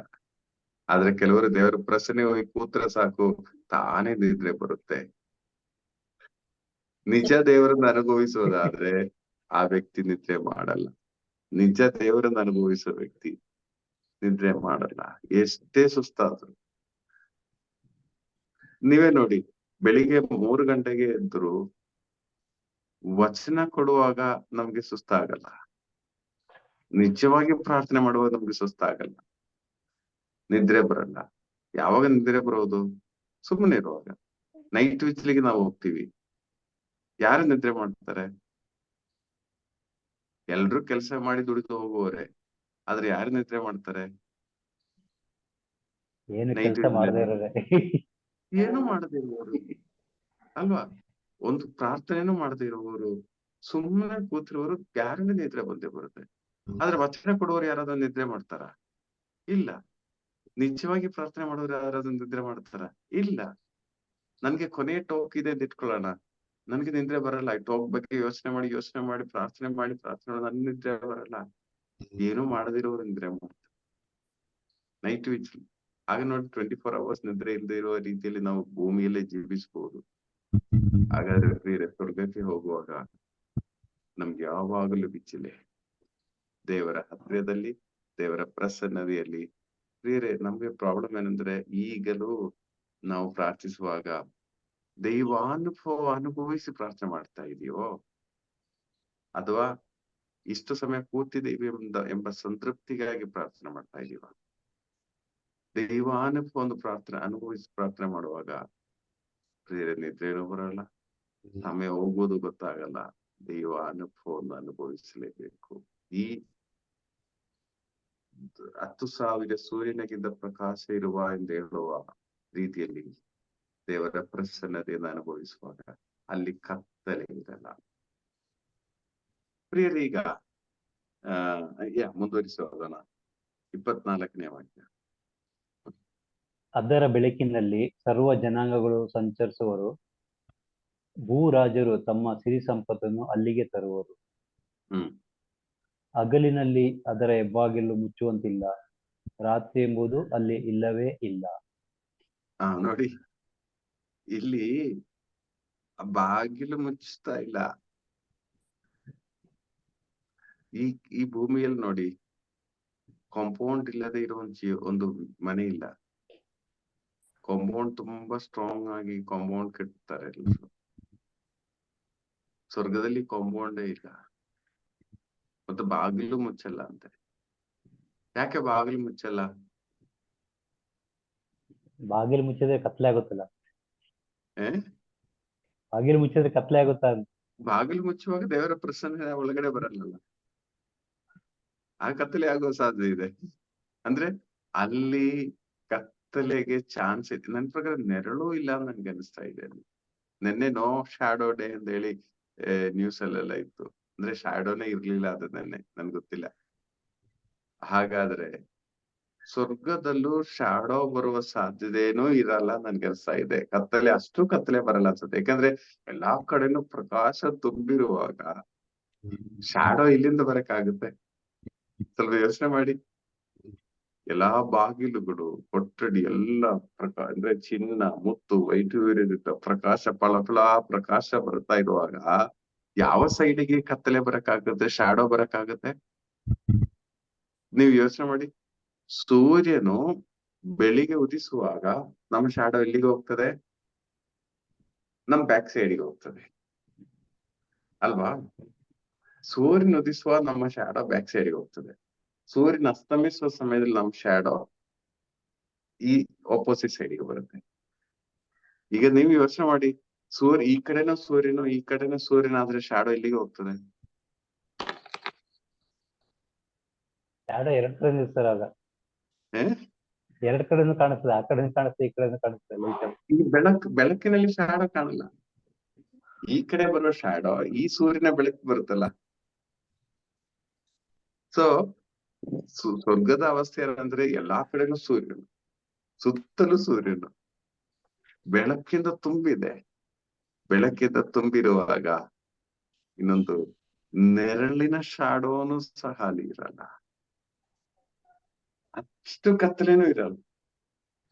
[SPEAKER 4] ಆದ್ರೆ ಕೆಲವರು ದೇವರ ಪ್ರಸನ್ನೆ ಹೋಗಿ ಕೂತ್ರೆ ಸಾಕು, ತಾನೇ ನಿದ್ರೆ ಬರುತ್ತೆ. ನಿಜ ದೇವರನ್ನ ಅನುಭವಿಸೋದಾದ್ರೆ ಆ ವ್ಯಕ್ತಿ ನಿದ್ರೆ ಮಾಡಲ್ಲ. ನಿಜ ದೇವರನ್ನ ಅನುಭವಿಸೋ ವ್ಯಕ್ತಿ ನಿದ್ರೆ ಮಾಡಲ್ಲ, ಎಷ್ಟೇ ಸುಸ್ತಾದ್ರು. ನೀವೇ ನೋಡಿ, ಬೆಳಿಗ್ಗೆ 3 ಗಂಟೆಗೆ ಎದ್ರು ವಚನ ಕೊಡುವಾಗ ನಮ್ಗೆ ಸುಸ್ತಾಗಲ್ಲ, ನಿಜವಾಗಿ ಪ್ರಾರ್ಥನೆ ಮಾಡುವಾಗ ನಮ್ಗೆ ಸುಸ್ತಾಗಲ್ಲ, ನಿದ್ರೆ ಬರಲ್ಲ. ಯಾವಾಗ ನಿದ್ರೆ ಬರೋದು? ಸುಮ್ಮನೆ ಇರುವಾಗ. ನೈಟ್ ವಿಚ್ಲಿಗೆ ನಾವು ಹೋಗ್ತೀವಿ, ಯಾರು ನಿದ್ರೆ ಮಾಡ್ತಾರೆ? ಎಲ್ರು ಕೆಲಸ ಮಾಡಿ ದುಡಿದು ಹೋಗುವವರೇ, ಆದ್ರೆ ಯಾರು ನಿದ್ರೆ ಮಾಡ್ತಾರೆ?
[SPEAKER 2] ಏನು
[SPEAKER 4] ನೈಟ್
[SPEAKER 2] ಕೆಲಸ ಮಾಡದೇ ಇರೋದೇ.
[SPEAKER 4] ಏನು ಮಾಡದೇ ಇರುವವರು ಅಲ್ವಾ? ಒಂದು ಪ್ರಾರ್ಥನೆನೂ ಮಾಡದೇ ಇರುವವರು, ಸುಮ್ಮನೆ ಕೂತಿರುವವರು ಯಾರನ್ನ ನಿದ್ರೆ ಬಂದೇ ಬರುತ್ತೆ. ಆದ್ರೆ ವಚನ ಕೊಡುವವರು ಯಾರಾದ್ರೂ ನಿದ್ರೆ ಮಾಡ್ತಾರ? ಇಲ್ಲ. ನಿಜವಾಗಿ ಪ್ರಾರ್ಥನೆ ಮಾಡೋರು ಯಾರಾದ್ರೂ ನಿದ್ರೆ ಮಾಡ್ತಾರ? ಇಲ್ಲ. ನನ್ಗೆ ಕೊನೆ ಟೋಕ್ ಇದೆ ಅಂತ ಇಟ್ಕೊಳ್ಳೋಣ, ನನ್ಗೆ ನಿದ್ರೆ ಬರಲ್ಲ. ಈ ಟೋಕ್ ಬಗ್ಗೆ ಯೋಚನೆ ಮಾಡಿ ಪ್ರಾರ್ಥನೆ ಮಾಡಿ ನನ್ ನಿದ್ರೆ ಬರಲ್ಲ. ಏನು ಮಾಡದಿರೋರು ನಿದ್ರೆ ಮಾಡ್ತಾರೆ ನೈಟ್ ವಿಚ್ಲಿ. ಆಗ ನೋಡಿ 24 ಅವರ್ಸ್ ನಿದ್ರೆ ಇಲ್ಲದೆ ಇರುವ ರೀತಿಯಲ್ಲಿ ನಾವು ಭೂಮಿಯಲ್ಲೇ ಜೀವಿಸಬಹುದು. ಹಾಗಾದ್ರೆ ಪ್ರಿಯರೇ, ಸ್ವರ್ಗಕ್ಕೆ ಹೋಗುವಾಗ ನಮ್ಗೆ ಯಾವಾಗಲೂ ಬಿಚ್ಚಿಲೆ ದೇವರ ಹತ್ತಿರದಲ್ಲಿ, ದೇವರ ಪ್ರಸನ್ನತೆಯಲ್ಲಿ. ಪ್ರಿಯರೇ, ನಮ್ಗೆ ಪ್ರಾಬ್ಲಮ್ ಏನಂದ್ರೆ, ಈಗಲೂ ನಾವು ಪ್ರಾರ್ಥಿಸುವಾಗ ದೈವಾನುಭವ ಅನುಭವಿಸಿ ಪ್ರಾರ್ಥನೆ ಮಾಡ್ತಾ ಇದೀವೋ, ಅಥವಾ ಇಷ್ಟು ಸಮಯ ಕೂತಿದ್ದೀವಿ ಎಂಬ ಸಂತೃಪ್ತಿಗಾಗಿ ಪ್ರಾರ್ಥನೆ ಮಾಡ್ತಾ ಇದೀವ? ದೈವಾನುಭವ ಒಂದು ಪ್ರಾರ್ಥನೆ ಅನುಭವಿಸಿ ಪ್ರಾರ್ಥನೆ ಮಾಡುವಾಗ ಪ್ರಿಯರೇ, ನಿದ್ರೇನೂ ಬರಲ್ಲ, ಸಮಯ ಹೋಗೋದು ಗೊತ್ತಾಗಲ್ಲ. ದೈವ ಅನುಭವವನ್ನು ಅನುಭವಿಸಲೇಬೇಕು. ಈ 10,000 ಸೂರ್ಯನಿಗಿಂತ ಪ್ರಕಾಶ ಇರುವ ಎಂದು ಹೇಳುವ ರೀತಿಯಲ್ಲಿ ದೇವರ ಪ್ರಸನ್ನತೆಯನ್ನು ಅನುಭವಿಸುವಾಗ ಅಲ್ಲಿ ಕತ್ತಲೆ ಇರಲ್ಲ. ಪ್ರಿಯರೇ, ಈಗ ಮುಂದುವರಿಸೋದನ್ನ 24ನೇ ವಾಕ್ಯ.
[SPEAKER 2] ಅದರ ಬೆಳಕಿನಲ್ಲಿ ಸರ್ವ ಜನಾಂಗಗಳು ಸಂಚರಿಸುವರು, ಭೂರಾಜರು ತಮ್ಮ ಸಿರಿ ಸಂಪತ್ತನ್ನು ಅಲ್ಲಿಗೆ ತರುವರು. ಹಗಲಿನಲ್ಲಿ ಅದರ ಹೆಬ್ಬಾಗಿಲು ಮುಚ್ಚುವಂತಿಲ್ಲ, ರಾತ್ರಿ ಎಂಬುದು ಅಲ್ಲಿ ಇಲ್ಲವೇ ಇಲ್ಲ.
[SPEAKER 4] ನೋಡಿ, ಇಲ್ಲಿ ಬಾಗಿಲು ಮುಚ್ಚಿಸ್ತಾ ಇಲ್ಲ. ಈ ಭೂಮಿಯಲ್ಲಿ ನೋಡಿ, ಕಾಂಪೌಂಡ್ ಇಲ್ಲದೆ ಇರೋ ಒಂದು ಮನೆ ಇಲ್ಲ. ಕಾಂಪೌಂಡ್ ತುಂಬಾ ಸ್ಟ್ರಾಂಗ್ ಆಗಿ ಕಾಂಪೌಂಡ್ ಕಟ್ತಾರೆ ಎಲ್ಲರೂ. ಸ್ವರ್ಗದಲ್ಲಿ ಕಾಂಪೌಂಡೇ ಇಲ್ಲ, ಮತ್ತೆ ಬಾಗಿಲು ಮುಚ್ಚಲ್ಲ ಅಂತೆ. ಯಾಕೆ ಬಾಗಿಲು ಮುಚ್ಚಲ್ಲ?
[SPEAKER 2] ಬಾಗಿಲು ಮುಚ್ಚಿದ್ರೆ ಕತ್ಲೆ ಆಗುತ್ತಲ್ಲ.
[SPEAKER 4] ಏ
[SPEAKER 2] ಬಾಗಿಲು ಮುಚ್ಚಿದ್ರೆ ಕತ್ಲೆ ಆಗುತ್ತಾ?
[SPEAKER 4] ಬಾಗಿಲು ಮುಚ್ಚುವಾಗ ದೇವರ ಪ್ರಸನ್ನ ಒಳಗಡೆ ಬರಲ್ಲ, ಆ ಕತ್ತಲೆ ಆಗೋ ಸಾಧ್ಯತೆ ಇದೆ. ಅಂದ್ರೆ ಅಲ್ಲಿ ಕತ್ತಲೆಗೆ ಚಾನ್ಸ್ ಐತಿ. ನನ್ ಪ್ರಕಾರ ನೆರಳು ಇಲ್ಲ ಅಂತ ನನ್ಗೆ ಅನಿಸ್ತಾ ಇದೆ. ನಿನ್ನೆ ನೋ ಶ್ಯಾಡೋ ಡೇ ಅಂತ ಹೇಳಿ ನ್ಯೂಸ್ ಅಲ್ಲೆಲ್ಲ ಇತ್ತು. ಅಂದ್ರೆ ಶ್ಯಾಡೋನೇ ಇರ್ಲಿಲ್ಲ ಅದು ನೆನ್ನೆ, ನನ್ಗೆ ಗೊತ್ತಿಲ್ಲ. ಹಾಗಾದ್ರೆ ಸ್ವರ್ಗದಲ್ಲೂ ಶ್ಯಾಡೋ ಬರುವ ಸಾಧ್ಯತೆನೂ ಇರಲ್ಲ ನನ್ಗೆ ಅನಿಸ್ತಾ ಇದೆ. ಕತ್ತಲೆ, ಅಷ್ಟು ಕತ್ತಲೆ ಬರಲ್ಲ ಅನ್ಸುತ್ತೆ. ಯಾಕಂದ್ರೆ ಎಲ್ಲಾ ಕಡೆನೂ ಪ್ರಕಾಶ ತುಂಬಿರುವಾಗ ಶ್ಯಾಡೋ ಇಲ್ಲಿಂದ ಬರಕ್ಕಾಗುತ್ತೆ? ಸ್ವಲ್ಪ ಯೋಚನೆ ಮಾಡಿ. ಎಲ್ಲಾ ಬಾಗಿಲುಗಳು, ಕೊಠಡಿ ಎಲ್ಲ ಅಂದ್ರೆ ಚಿನ್ನ, ಮುತ್ತು, ವೈಢೂರ್ಯಯುತ ಪ್ರಕಾಶ, ಫಳಫಳ ಪ್ರಕಾಶ ಬರ್ತಾ ಇರುವಾಗ ಯಾವ ಸೈಡಿಗೆ ಕತ್ತಲೆ ಬರಕ್ಕಾಗುತ್ತೆ, ಶ್ಯಾಡೋ ಬರಕ್ಕಾಗುತ್ತೆ? ನೀವು ಯೋಚನೆ ಮಾಡಿ. ಸೂರ್ಯನು ಬೆಳಿಗ್ಗೆ ಉದಿಸುವಾಗ ನಮ್ಮ ಶ್ಯಾಡೋ ಎಲ್ಲಿಗೆ ಹೋಗ್ತದೆ? ನಮ್ ಬ್ಯಾಕ್ ಸೈಡ್ಗೆ ಹೋಗ್ತದೆ ಅಲ್ವಾ? ಸೂರ್ಯನ ಉದಿಸುವ ನಮ್ಮ ಶ್ಯಾಡೋ ಬ್ಯಾಕ್ ಸೈಡ್ಗೆ ಹೋಗ್ತದೆ. ಸೂರ್ಯನ ಅಸ್ತಮಿಸುವ ಸಮಯದಲ್ಲಿ ನಮ್ಮ ಶ್ಯಾಡೋ ಈ ಆಪೋಸಿಟ್ ಸೈಡ್ಗೆ ಬರುತ್ತೆ. ಈಗ ನೀವು ಯೋಚನೆ ಮಾಡಿ, ಈ ಕಡೆನೂ ಸೂರ್ಯನು, ಈ ಕಡೆನೂ ಸೂರ್ಯನ, ಆದ್ರೆ ಶ್ಯಾಡೋ ಎಲ್ಲಿಗೆ ಹೋಗ್ತದೆ?
[SPEAKER 2] ಶ್ಯಾಡೋ ಎರಡ್ ಕಡೆ ಇರ್ತಾರೆ. ಆಗ ಎರಡ್ ಕಡೆನೂ ಕಾಣಿಸ್ತದೆ, ಆ ಕಡೆನೂ ಕಾಣಿಸ್ತದೆ, ಈ ಕಡೆನೂ ಕಾಣಿಸ್ತದೆ.
[SPEAKER 4] ಈ ಬೆಳಕಿನಲ್ಲಿ ಶ್ಯಾಡೋ ಕಾಣಲ್ಲ. ಈ ಕಡೆ ಬರೋ ಶ್ಯಾಡೋ ಈ ಸೂರ್ಯನ ಬೆಳಕು ಬರುತ್ತಲ್ಲ. ಸೊ ಸ್ವರ್ಗದ ಅವಸ್ಥೆ ಏನಂದ್ರೆ ಎಲ್ಲಾ ಕಡೆನೂ ಸೂರ್ಯನು, ಸುತ್ತಲೂ ಸೂರ್ಯನು, ಬೆಳಕಿಂದ ತುಂಬಿದೆ. ಬೆಳಕಿಂದ ತುಂಬಿರುವಾಗ ಇನ್ನೊಂದು ನೆರಳಿನ ಶಾಡೋನು ಸಹ ಅಲ್ಲಿ ಇರಲ್ಲ, ಅಷ್ಟು ಕತ್ತಲೇನೂ ಇರಲ್ಲ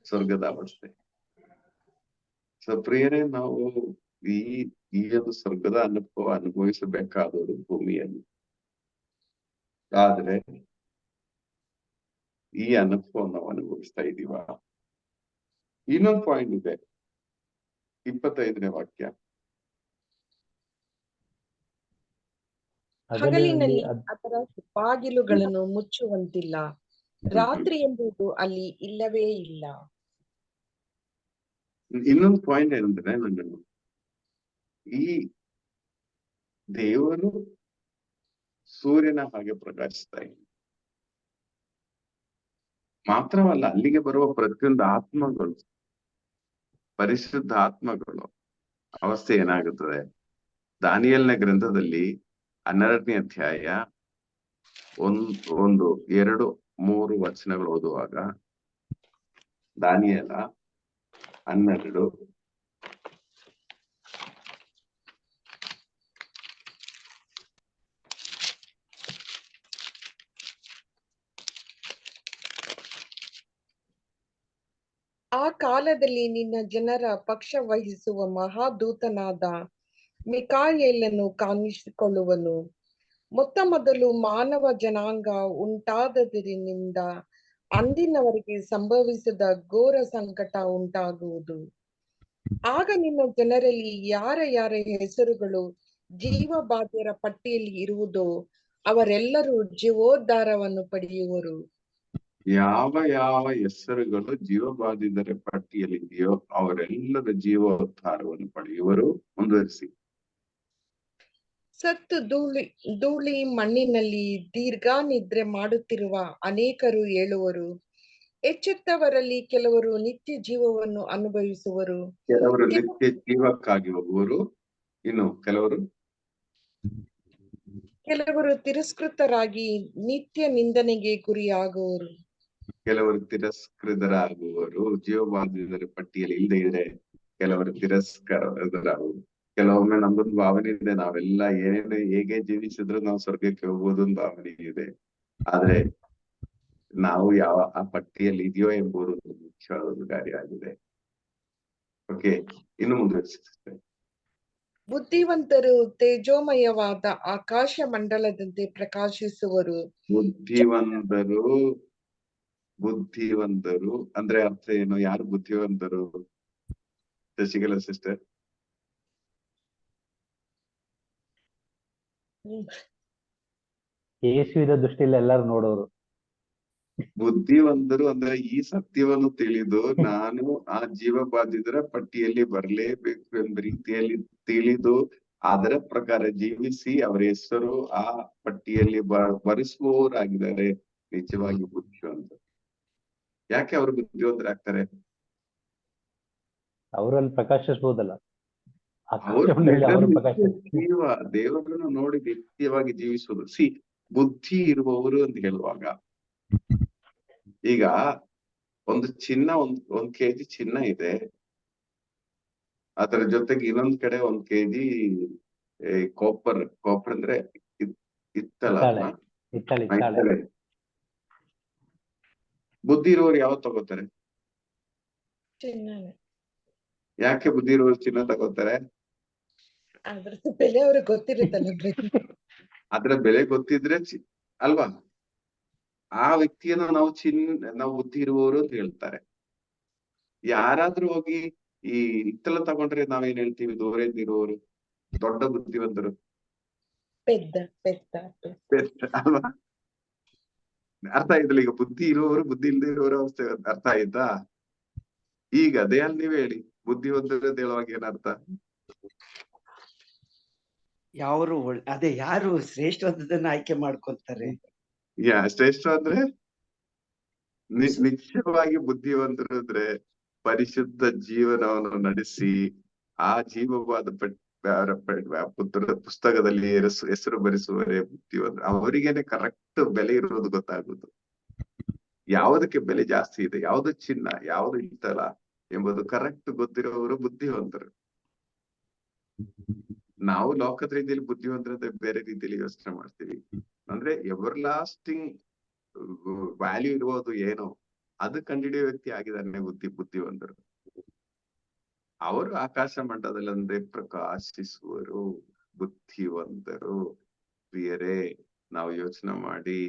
[SPEAKER 4] ಸ್ವರ್ಗದ ಅವಸ್ಥೆ. ಸೊ ಪ್ರಿಯರೇ, ನಾವು ಈ ಈ ಒಂದು ಸ್ವರ್ಗದ ಅನುಭವ ಅನುಭವಿಸಬೇಕಾದವರು ಭೂಮಿಯಲ್ಲಿ. ಆದ್ರೆ ಈ ಅನುಭವ ನಾವು ಅನುಭವಿಸ್ತಾ ಇದೀವ? ಇನ್ನೊಂದು ಪಾಯಿಂಟ್ ಇದೆ, 25ನೇ ವಾಕ್ಯ.
[SPEAKER 1] ಹಗಲಿನಲ್ಲಿ ಅದರ ಬಾಗಿಲುಗಳನ್ನು ಮುಚ್ಚುವಂತಿಲ್ಲ, ರಾತ್ರಿ ಎಂಬುದು ಅಲ್ಲಿ ಇಲ್ಲವೇ ಇಲ್ಲ.
[SPEAKER 4] ಇನ್ನೊಂದು ಪಾಯಿಂಟ್ ಏನಂದ್ರೆ, ನನ್ನನ್ನು ಈ ದೇವರು ಸೂರ್ಯನ ಹಾಗೆ ಪ್ರಕಾಶಿಸ್ತಾ ಇದೆ. ಮಾತ್ರವಲ್ಲ, ಅಲ್ಲಿಗೆ ಬರುವ ಪ್ರತಿಯೊಂದು ಆತ್ಮಗಳು, ಪರಿಶುದ್ಧ ಆತ್ಮಗಳು ಅವಸ್ಥೆ ಏನಾಗುತ್ತದೆ? ದಾನಿಯೇಲನ ಗ್ರಂಥದಲ್ಲಿ 12ನೇ ಅಧ್ಯಾಯ 1, 2, 3 ವಚನಗಳು ಓದುವಾಗ, ದಾನಿಯೇಲ 12
[SPEAKER 1] ಆ ಕಾಲದಲ್ಲಿ ನಿನ್ನ ಜನರ ಪಕ್ಷ ವಹಿಸುವ ಮಹಾದೂತನಾದ ಮಿಕಾಯೇಲನು ಕಾಣಿಸಿಕೊಳ್ಳುವನು. ಮೊತ್ತ ಮೊದಲು ಮಾನವ ಜನಾಂಗ ಉಂಟಾದದಿನಿಂದ ಅಂದಿನವರೆಗೆ ಸಂಭವಿಸಿದ ಘೋರ ಸಂಕಟ ಉಂಟಾಗುವುದು. ಆಗ ನಿನ್ನ ಜನರಲ್ಲಿ ಯಾರ ಯಾರ ಹೆಸರುಗಳು ಜೀವಬಾಧ್ಯರ ಪಟ್ಟಿಯಲ್ಲಿ ಇರುವುದೋ ಅವರೆಲ್ಲರೂ ಜೀವೋದ್ಧಾರವನ್ನು ಪಡೆಯುವರು.
[SPEAKER 4] ಯಾವ ಯಾವ ಹೆಸರುಗಳು ಜೀವಬಾಧಿತರ ಪಟ್ಟಿಯಲ್ಲಿದೆಯೋ ಅವರೆಲ್ಲರ ಜೀವೋದ್ಧಾರವನ್ನು ಪಡೆಯುವರು. ಮುಂದುವರಿಸಿ.
[SPEAKER 1] ಸತ್ತು ಧೂಳಿ ಮಣ್ಣಿನಲ್ಲಿ ದೀರ್ಘ ನಿದ್ರೆ ಮಾಡುತ್ತಿರುವ ಅನೇಕರು ಏಳುವರು. ಎಚ್ಚೆತ್ತವರಲ್ಲಿ ಕೆಲವರು ನಿತ್ಯ ಜೀವವನ್ನು ಅನುಭವಿಸುವರು,
[SPEAKER 4] ಕೆಲವರು ನಿತ್ಯ ಜೀವಕ್ಕಾಗಿ ಹೋಗುವರು, ಇನ್ನು ಕೆಲವರು
[SPEAKER 1] ತಿರಸ್ಕೃತರಾಗಿ ನಿತ್ಯ ನಿಂದನೆಗೆ ಗುರಿಯಾಗುವರು.
[SPEAKER 4] ಕೆಲವರು ತಿರಸ್ಕೃತರಾಗುವರು. ಜೀವಬಾಧಿತರ ಪಟ್ಟಿಯಲ್ಲಿ ಇಲ್ಲದೆ ಇದ್ರೆ ಕೆಲವರು ತಿರಸ್ಕೃತರಾಗುವರು. ಕೆಲವೊಮ್ಮೆ ನಮ್ದೊಂದು ಭಾವನೆ ಇದೆ, ನಾವೆಲ್ಲ ಏನೇನು ಹೇಗೆ ಜೀವಿಸಿದ್ರು ನಾವು ಸ್ವರ್ಗಕ್ಕೆ ಹೋಗೋದು ಒಂದು ಭಾವನೆ ಇದೆ. ಆದ್ರೆ ನಾವು ಯಾವ ಆ ಪಟ್ಟಿಯಲ್ಲಿ ಇದೆಯೋ ಎಂಬುದು ಮುಖ್ಯವಾದ ಒಂದು ಕಾರ್ಯ ಆಗಿದೆ. ಓಕೆ, ಇನ್ನು ಮುಂದುವರಿಸುತ್ತೆ.
[SPEAKER 1] ಬುದ್ಧಿವಂತರು ತೇಜೋಮಯವಾದ ಆಕಾಶ ಮಂಡಲದಂತೆ ಪ್ರಕಾಶಿಸುವರು.
[SPEAKER 4] ಬುದ್ಧಿವಂತರು ಅಂದ್ರೆ ಅರ್ಥ ಏನು? ಯಾರು ಬುದ್ಧಿವಂತರು? ಶಶಿಕಲಾ ಸಿಸ್ಟರ್.
[SPEAKER 2] ಯೇಸುವಿನ ದೃಷ್ಟಿಯಲ್ಲಿ ಎಲ್ಲರೂ ನೋಡೋರು.
[SPEAKER 4] ಬುದ್ಧಿವಂತರು ಅಂದ್ರೆ ಈ ಸತ್ಯವನ್ನು ತಿಳಿದು ನಾನು ಆ ಜೀವಬಾಧಿತರ ಪಟ್ಟಿಯಲ್ಲಿ ಬರಲೇಬೇಕು ಎಂಬ ರೀತಿಯಲ್ಲಿ ತಿಳಿದು ಅದರ ಪ್ರಕಾರ ಜೀವಿಸಿ ಅವರ ಹೆಸರು ಆ ಪಟ್ಟಿಯಲ್ಲಿ ಬರೆಸುವವರಾಗಿದ್ದಾರೆ ನಿಜವಾಗಿ ಬುದ್ಧಿವಂತರು. ಯಾಕೆ ಅವರು ಬುದ್ಧಿವಂತರಾಗ್ತಾರೆ?
[SPEAKER 2] ಅವರಲ್ಲಿ ಪ್ರಕಾಶಿಸಬಹುದಲ್ಲ,
[SPEAKER 4] ಜೀವ ದೇವರನ್ನು ನೋಡಿ ನಿತ್ಯವಾಗಿ ಜೀವಿಸುವುದು. ಬುದ್ಧಿ ಇರುವವರು ಅಂತ ಹೇಳುವಾಗ, ಈಗ ಒಂದು ಚಿನ್ನ ಒಂದ್ ಕೆಜಿ ಚಿನ್ನ ಇದೆ, ಅದರ ಜೊತೆಗೆ ಇನ್ನೊಂದ್ ಕಡೆ 1 kg ಕಾಪರ್ ಅಂದ್ರೆ ಹಿತ್ತಾಳೆ. ಬುದ್ಧಿ ಇರುವವರು ಯಾವತ್ತು ತಗೋತಾರೆ? ಯಾಕೆ ಬುದ್ಧಿ ಇರುವವರು ಚಿನ್ನ ತಗೋತಾರೆ?
[SPEAKER 1] ಅದ್ರ ಬೆಲೆ ಅವ್ರಿಗೆ ಗೊತ್ತಿರುತ್ತಲ್ಲ.
[SPEAKER 4] ಅದ್ರ ಬೆಲೆ ಗೊತ್ತಿದ್ರೆ ಅಲ್ವಾ ಆ ವ್ಯಕ್ತಿಯನ್ನು ನಾವು ಬುದ್ಧಿ ಇರುವವರು ಅಂತ ಹೇಳ್ತಾರೆ. ಯಾರಾದ್ರೂ ಹೋಗಿ ಈ ಹಿತ್ತಲ ತಗೊಂಡ್ರೆ ನಾವೇನ್ ಹೇಳ್ತೀವಿ? ದೂರದಿಂದ ಇರುವವರು ದೊಡ್ಡ ಬುದ್ಧಿವಂತರು, ಅಲ್ವಾ? ಅರ್ಥ ಆಯ್ತಲ್ಲ? ಈಗ ಬುದ್ಧಿ ಇರುವವರು ಬುದ್ಧಿ ಇಲ್ಲದೆ ಇರುವವರು ಅವಸ್ಥೆ ಅರ್ಥ ಆಯ್ತಾ? ಈಗ ಅದೇ ಅಲ್ಲಿ ನೀವ್ ಹೇಳಿ, ಬುದ್ಧಿವಂತರು ಅಂತ ಹೇಳುವಾಗ ಏನರ್ಥ?
[SPEAKER 5] ಯಾರು ಶ್ರೇಷ್ಠವಾದದನ್ನ ಆಯ್ಕೆ ಮಾಡ್ಕೊತಾರೆ.
[SPEAKER 4] ಶ್ರೇಷ್ಠ ಅಂದ್ರೆ ನಿಶ್ಚಯವಾಗಿ ಬುದ್ಧಿವಂತರು ಅಂದ್ರೆ ಪರಿಶುದ್ಧ ಜೀವನವನ್ನು ನಡೆಸಿ ಆ ಜೀವವಾದ ಪುಸ್ತಕದಲ್ಲಿ ಹೆಸರು ಬರೆಸುವವರೇ ಬುದ್ಧಿವಂತರು. ಅವರಿಗೇನೆ ಕರೆಕ್ಟ್ ಬೆಲೆ ಇರೋದು ಗೊತ್ತಾಗುದು. ಯಾವುದಕ್ಕೆ ಬೆಲೆ ಜಾಸ್ತಿ ಇದೆ, ಯಾವ್ದು ಚಿನ್ನ, ಯಾವ್ದು ಹಿತ್ತಲ ಎಂಬುದು ಕರೆಕ್ಟ್ ಗೊತ್ತಿರೋರು ಬುದ್ಧಿವಂತರು. ನಾವು ಲೋಕದ ರೀತಿಯಲ್ಲಿ ಬುದ್ಧಿವಂತರಂದ್ರೆ ಬೇರೆ ರೀತಿಯಲ್ಲಿ ಯೋಚನೆ ಮಾಡ್ತೀವಿ. ಅಂದ್ರೆ ಎವರ್ ಲಾಸ್ಟಿಂಗ್ ವ್ಯಾಲ್ಯೂ ಇರುವುದು ಏನೋ ಅದು ಕಂಡುಹಿಡಿಯೋ ವ್ಯಕ್ತಿ ಆಗಿದ್ದಾನೆ ಬುದ್ಧಿವಂತರು. ಅವರು ಆಕಾಶ ಮಂಡಲದಲ್ಲಿ ಅಂದ್ರೆ ಪ್ರಕಾಶಿಸುವರು, ಬುದ್ಧಿವಂತರು. ಪ್ರಿಯರೇ, ನಾವು ಯೋಚನೆ ಮಾಡಿ,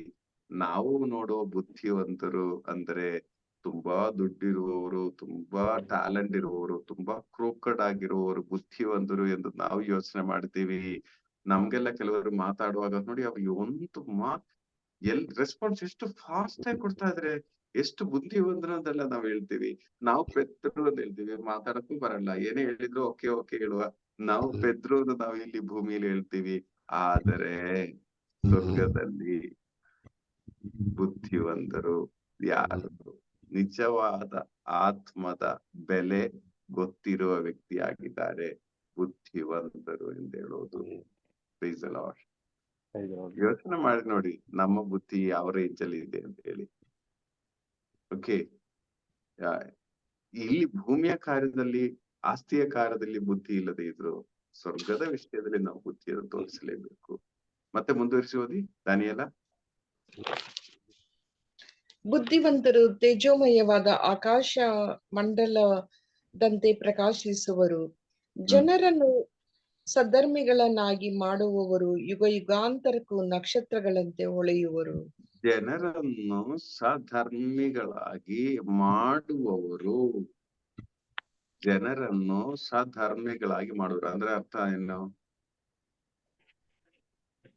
[SPEAKER 4] ನಾವು ನೋಡುವ ಬುದ್ಧಿವಂತರು ಅಂದ್ರೆ ತುಂಬಾ ದುಡ್ಡಿರುವವರು, ತುಂಬಾ ಟ್ಯಾಲೆಂಟ್ ಇರುವವರು, ತುಂಬಾ ಕ್ರೂಕಡ್ ಆಗಿರುವವರು ಬುದ್ಧಿವಂತರು ಎಂದು ನಾವು ಯೋಚನೆ ಮಾಡ್ತೀವಿ. ನಮ್ಗೆಲ್ಲ ಕೆಲವರು ಮಾತಾಡುವಾಗ ನೋಡಿ, ಅವ್ರಿಗೆ ಒಂದು ರೆಸ್ಪಾನ್ಸ್ ಎಷ್ಟು ಫಾಸ್ಟ್ ಆಗಿ ಕೊಡ್ತಾ ಇದ್ರೆ, ಎಷ್ಟು ಬುದ್ಧಿವಂತರು ಅಂತೆಲ್ಲ ನಾವ್ ಹೇಳ್ತೀವಿ. ನಾವು ಪೆದ್ರು ಅಂತ ಹೇಳ್ತೀವಿ, ಮಾತಾಡಕ್ಕೂ ಬರಲ್ಲ, ಏನೇ ಹೇಳಿದ್ರು ಓಕೆ ಓಕೆ ಹೇಳುವ ನಾವು ಪೆದ್ರು ಅಂತ ನಾವು ಇಲ್ಲಿ ಭೂಮಿಯಲ್ಲಿ ಹೇಳ್ತೀವಿ. ಆದರೆ ಸ್ವರ್ಗದಲ್ಲಿ ಬುದ್ಧಿವಂತರು ಯಾರು? ನಿಜವಾದ ಆತ್ಮದ ಬೆಲೆ ಗೊತ್ತಿರುವ ವ್ಯಕ್ತಿ ಆಗಿದ್ದಾರೆ ಬುದ್ಧಿವಂತರು ಎಂದು ಹೇಳೋದು. Praise the Lord. ಯೋಚನೆ ಮಾಡಿ ನೋಡಿ, ನಮ್ಮ ಬುದ್ಧಿ ಯಾವ ರೇಂಜ್ ಅಲ್ಲಿ ಇದೆ ಅಂತ ಹೇಳಿ. ಓಕೆ, ಇಲ್ಲಿ ಭೂಮಿಯ ಕಾರ್ಯದಲ್ಲಿ, ಆಸ್ತಿಯ ಕಾರ್ಯದಲ್ಲಿ ಬುದ್ಧಿ ಇಲ್ಲದೆ ಇದ್ರು ಸ್ವರ್ಗದ ವಿಷಯದಲ್ಲಿ ನಾವು ಬುದ್ಧಿಯನ್ನು ತೋರಿಸಲೇಬೇಕು. ಮತ್ತೆ ಮುಂದುವರಿಸಿ ಓದಿ ದಾನಿಯೇಲ.
[SPEAKER 1] ಬುದ್ಧಿವಂತರು ತೇಜೋಮಯವಾದ ಆಕಾಶ ಮಂಡಲದಂತೆ ಪ್ರಕಾಶಿಸುವರು. ಜನರನ್ನು ಸದ್ಧರ್ಮಿಗಳನ್ನಾಗಿ ಮಾಡುವವರು ಯುಗ ಯುಗಾಂತರಕ್ಕೂ ನಕ್ಷತ್ರಗಳಂತೆ ಹೊಳೆಯುವರು.
[SPEAKER 4] ಜನರನ್ನು ಸಧರ್ಮಿಗಳಾಗಿ ಮಾಡುವವರು, ಜನರನ್ನು ಸಧರ್ಮಿಗಳಾಗಿ ಮಾಡುವರು ಅಂದ್ರೆ ಅರ್ಥ ಏನು?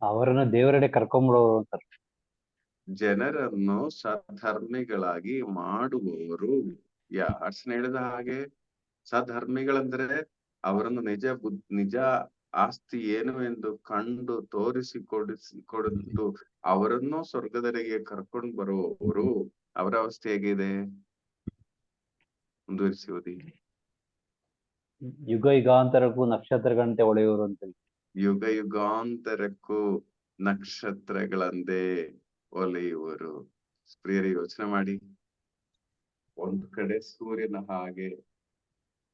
[SPEAKER 2] ಅವರನ್ನು ದೇವರೆಡೆ ಕರ್ಕೊಂಡ್ಬಿಡೋರು ಅಂತಾರೆ.
[SPEAKER 4] ಜನರನ್ನು ಸಧರ್ಮಿಗಳಾಗಿ ಮಾಡುವವರು ಯಾರ್ಸನ್ ಹೇಳಿದ ಹಾಗೆ, ಸಧರ್ಮಿಗಳಂದ್ರೆ ಅವರನ್ನು ನಿಜ ಆಸ್ತಿ ಏನು ಎಂದು ಕಂಡು ಕೊಡುತ್ತು ಅವರನ್ನು ಸ್ವರ್ಗದವರೆಗೆ ಕರ್ಕೊಂಡು ಬರುವವರು. ಅವರ ಅವಸ್ಥೆ ಹೇಗಿದೆ? ಮುಂದುವರಿಸಿ ಓದಿ.
[SPEAKER 2] ಯುಗ ಯುಗಾಂತರಕ್ಕೂ ನಕ್ಷತ್ರಗಳಂತೆ ಹೊಳೆಯುವರು ಅಂತ.
[SPEAKER 4] ಯುಗ ಯುಗಾಂತರಕ್ಕೂ ನಕ್ಷತ್ರಗಳಂತೆ ಹೊಳೆಯುವರು. ಪ್ರಿಯರೇ, ಯೋಚನೆ ಮಾಡಿ, ಒಂದು ಕಡೆ ಸೂರ್ಯನ ಹಾಗೆ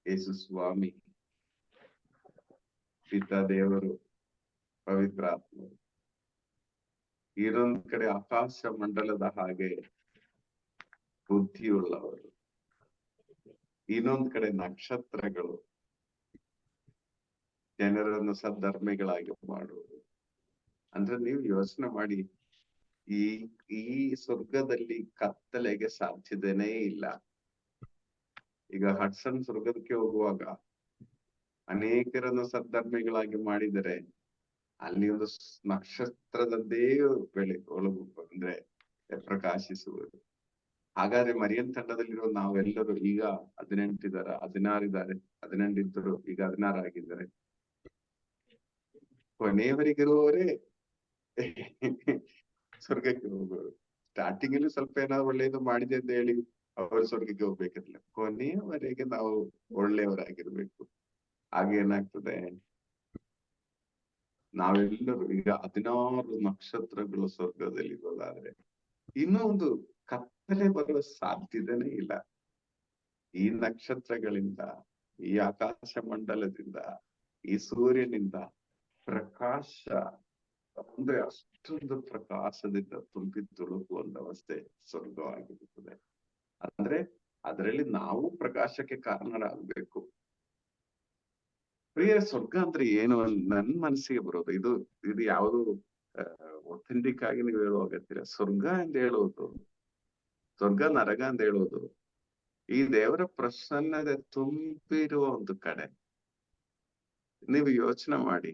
[SPEAKER 4] ಯೇಸು ಸ್ವಾಮಿ, ಪಿತಾ ದೇವರು, ಪವಿತ್ರಾತ್ಮ, ಇನ್ನೊಂದ್ ಕಡೆ ಆಕಾಶ ಮಂಡಲದ ಹಾಗೆ ಬುದ್ಧಿಯುಳ್ಳವರು, ಇನ್ನೊಂದ್ ಕಡೆ ನಕ್ಷತ್ರಗಳು ಜನರನ್ನು ಸದ್ಧರ್ಮಿಗಳಾಗಿ ಮಾಡುವುದು. ಅಂದ್ರೆ ನೀವು ಯೋಚನೆ ಮಾಡಿ, ಈ ಸ್ವರ್ಗದಲ್ಲಿ ಕತ್ತಲೆಗೆ ಸಾಧ್ಯತೆನೇ ಇಲ್ಲ. ಈಗ ಹಡ್ಸನ್ ಸ್ವರ್ಗಕ್ಕೆ ಹೋಗುವಾಗ ಅನೇಕರನ್ನು ಸದ್ಧರ್ಮಿಗಳಾಗಿ ಮಾಡಿದರೆ ಅಲ್ಲಿ ಒಂದು ನಕ್ಷತ್ರದಂತೆ ಅಂದ್ರೆ ಪ್ರಕಾಶಿಸುವುದು. ಹಾಗಾದ್ರೆ ಮರಿಯನ್ ತಂಡದಲ್ಲಿರೋ ನಾವೆಲ್ಲರೂ ಈಗ 18 ಇದ್ದಾರೆ, 16 ಇದ್ದಾರೆ, 18 ಇದ್ದರು, ಈಗ 16 ಆಗಿದ್ದಾರೆ. ಕೊನೆಯವರೆಗಿರುವವರೇ ಸ್ವರ್ಗಕ್ಕೆ ಹೋಗೋರು. ಸ್ಟಾರ್ಟಿಂಗ್ ಅಲ್ಲಿ ಸ್ವಲ್ಪ ಏನಾದ್ರು ಒಳ್ಳೇದು ಮಾಡಿದೆ ಅಂತ ಹೇಳಿ ಅವರು ಸ್ವರ್ಗಕ್ಕೆ ಹೋಗ್ಬೇಕಿಲ್ಲ, ಕೊನೆಯವರೆಗೆ ನಾವು ಒಳ್ಳೆಯವರಾಗಿರ್ಬೇಕು. ಹಾಗೇನಾಗ್ತದೆ, ನಾವೆಲ್ಲರೂ ಈಗ 16 ನಕ್ಷತ್ರಗಳು ಸ್ವರ್ಗದಲ್ಲಿ ಇರೋದಾದ್ರೆ ಇನ್ನೂ ಒಂದು ಕತ್ತಲೆ ಬರುವ ಸಾಧ್ಯತೆನೇ ಇಲ್ಲ. ಈ ನಕ್ಷತ್ರಗಳಿಂದ, ಈ ಆಕಾಶ ಮಂಡಲದಿಂದ, ಈ ಸೂರ್ಯನಿಂದ ಪ್ರಕಾಶ ಅಂದ್ರೆ ಅಷ್ಟೊಂದು ಪ್ರಕಾಶದಿಂದ ತುಂಬಿ ತುಳುಕುವಂತ ಅವಸ್ಥೆ ಸ್ವರ್ಗವಾಗಿರುತ್ತದೆ. ಅಂದ್ರೆ ಅದರಲ್ಲಿ ನಾವು ಪ್ರಕಾಶಕ್ಕೆ ಕಾರಣರಾಗಬೇಕು. ಪ್ರಿಯ, ಸ್ವರ್ಗ ಅಂದ್ರೆ ಏನು ನನ್ ಮನಸ್ಸಿಗೆ ಬರೋದು, ಇದು ಯಾವುದು ಒಥೆಂಟಿಕ್ ಆಗಿ ನೀವು ಹೇಳುವ ಅಗತ್ಯ. ಸ್ವರ್ಗ ಅಂತ ಹೇಳೋದು, ಸ್ವರ್ಗ ನರಕ ಅಂತ ಹೇಳೋದು ಈ ದೇವರ ಪ್ರಸನ್ನತೆ ತುಂಬಿರುವ ಒಂದು ಕಡೆ. ನೀವು ಯೋಚನೆ ಮಾಡಿ,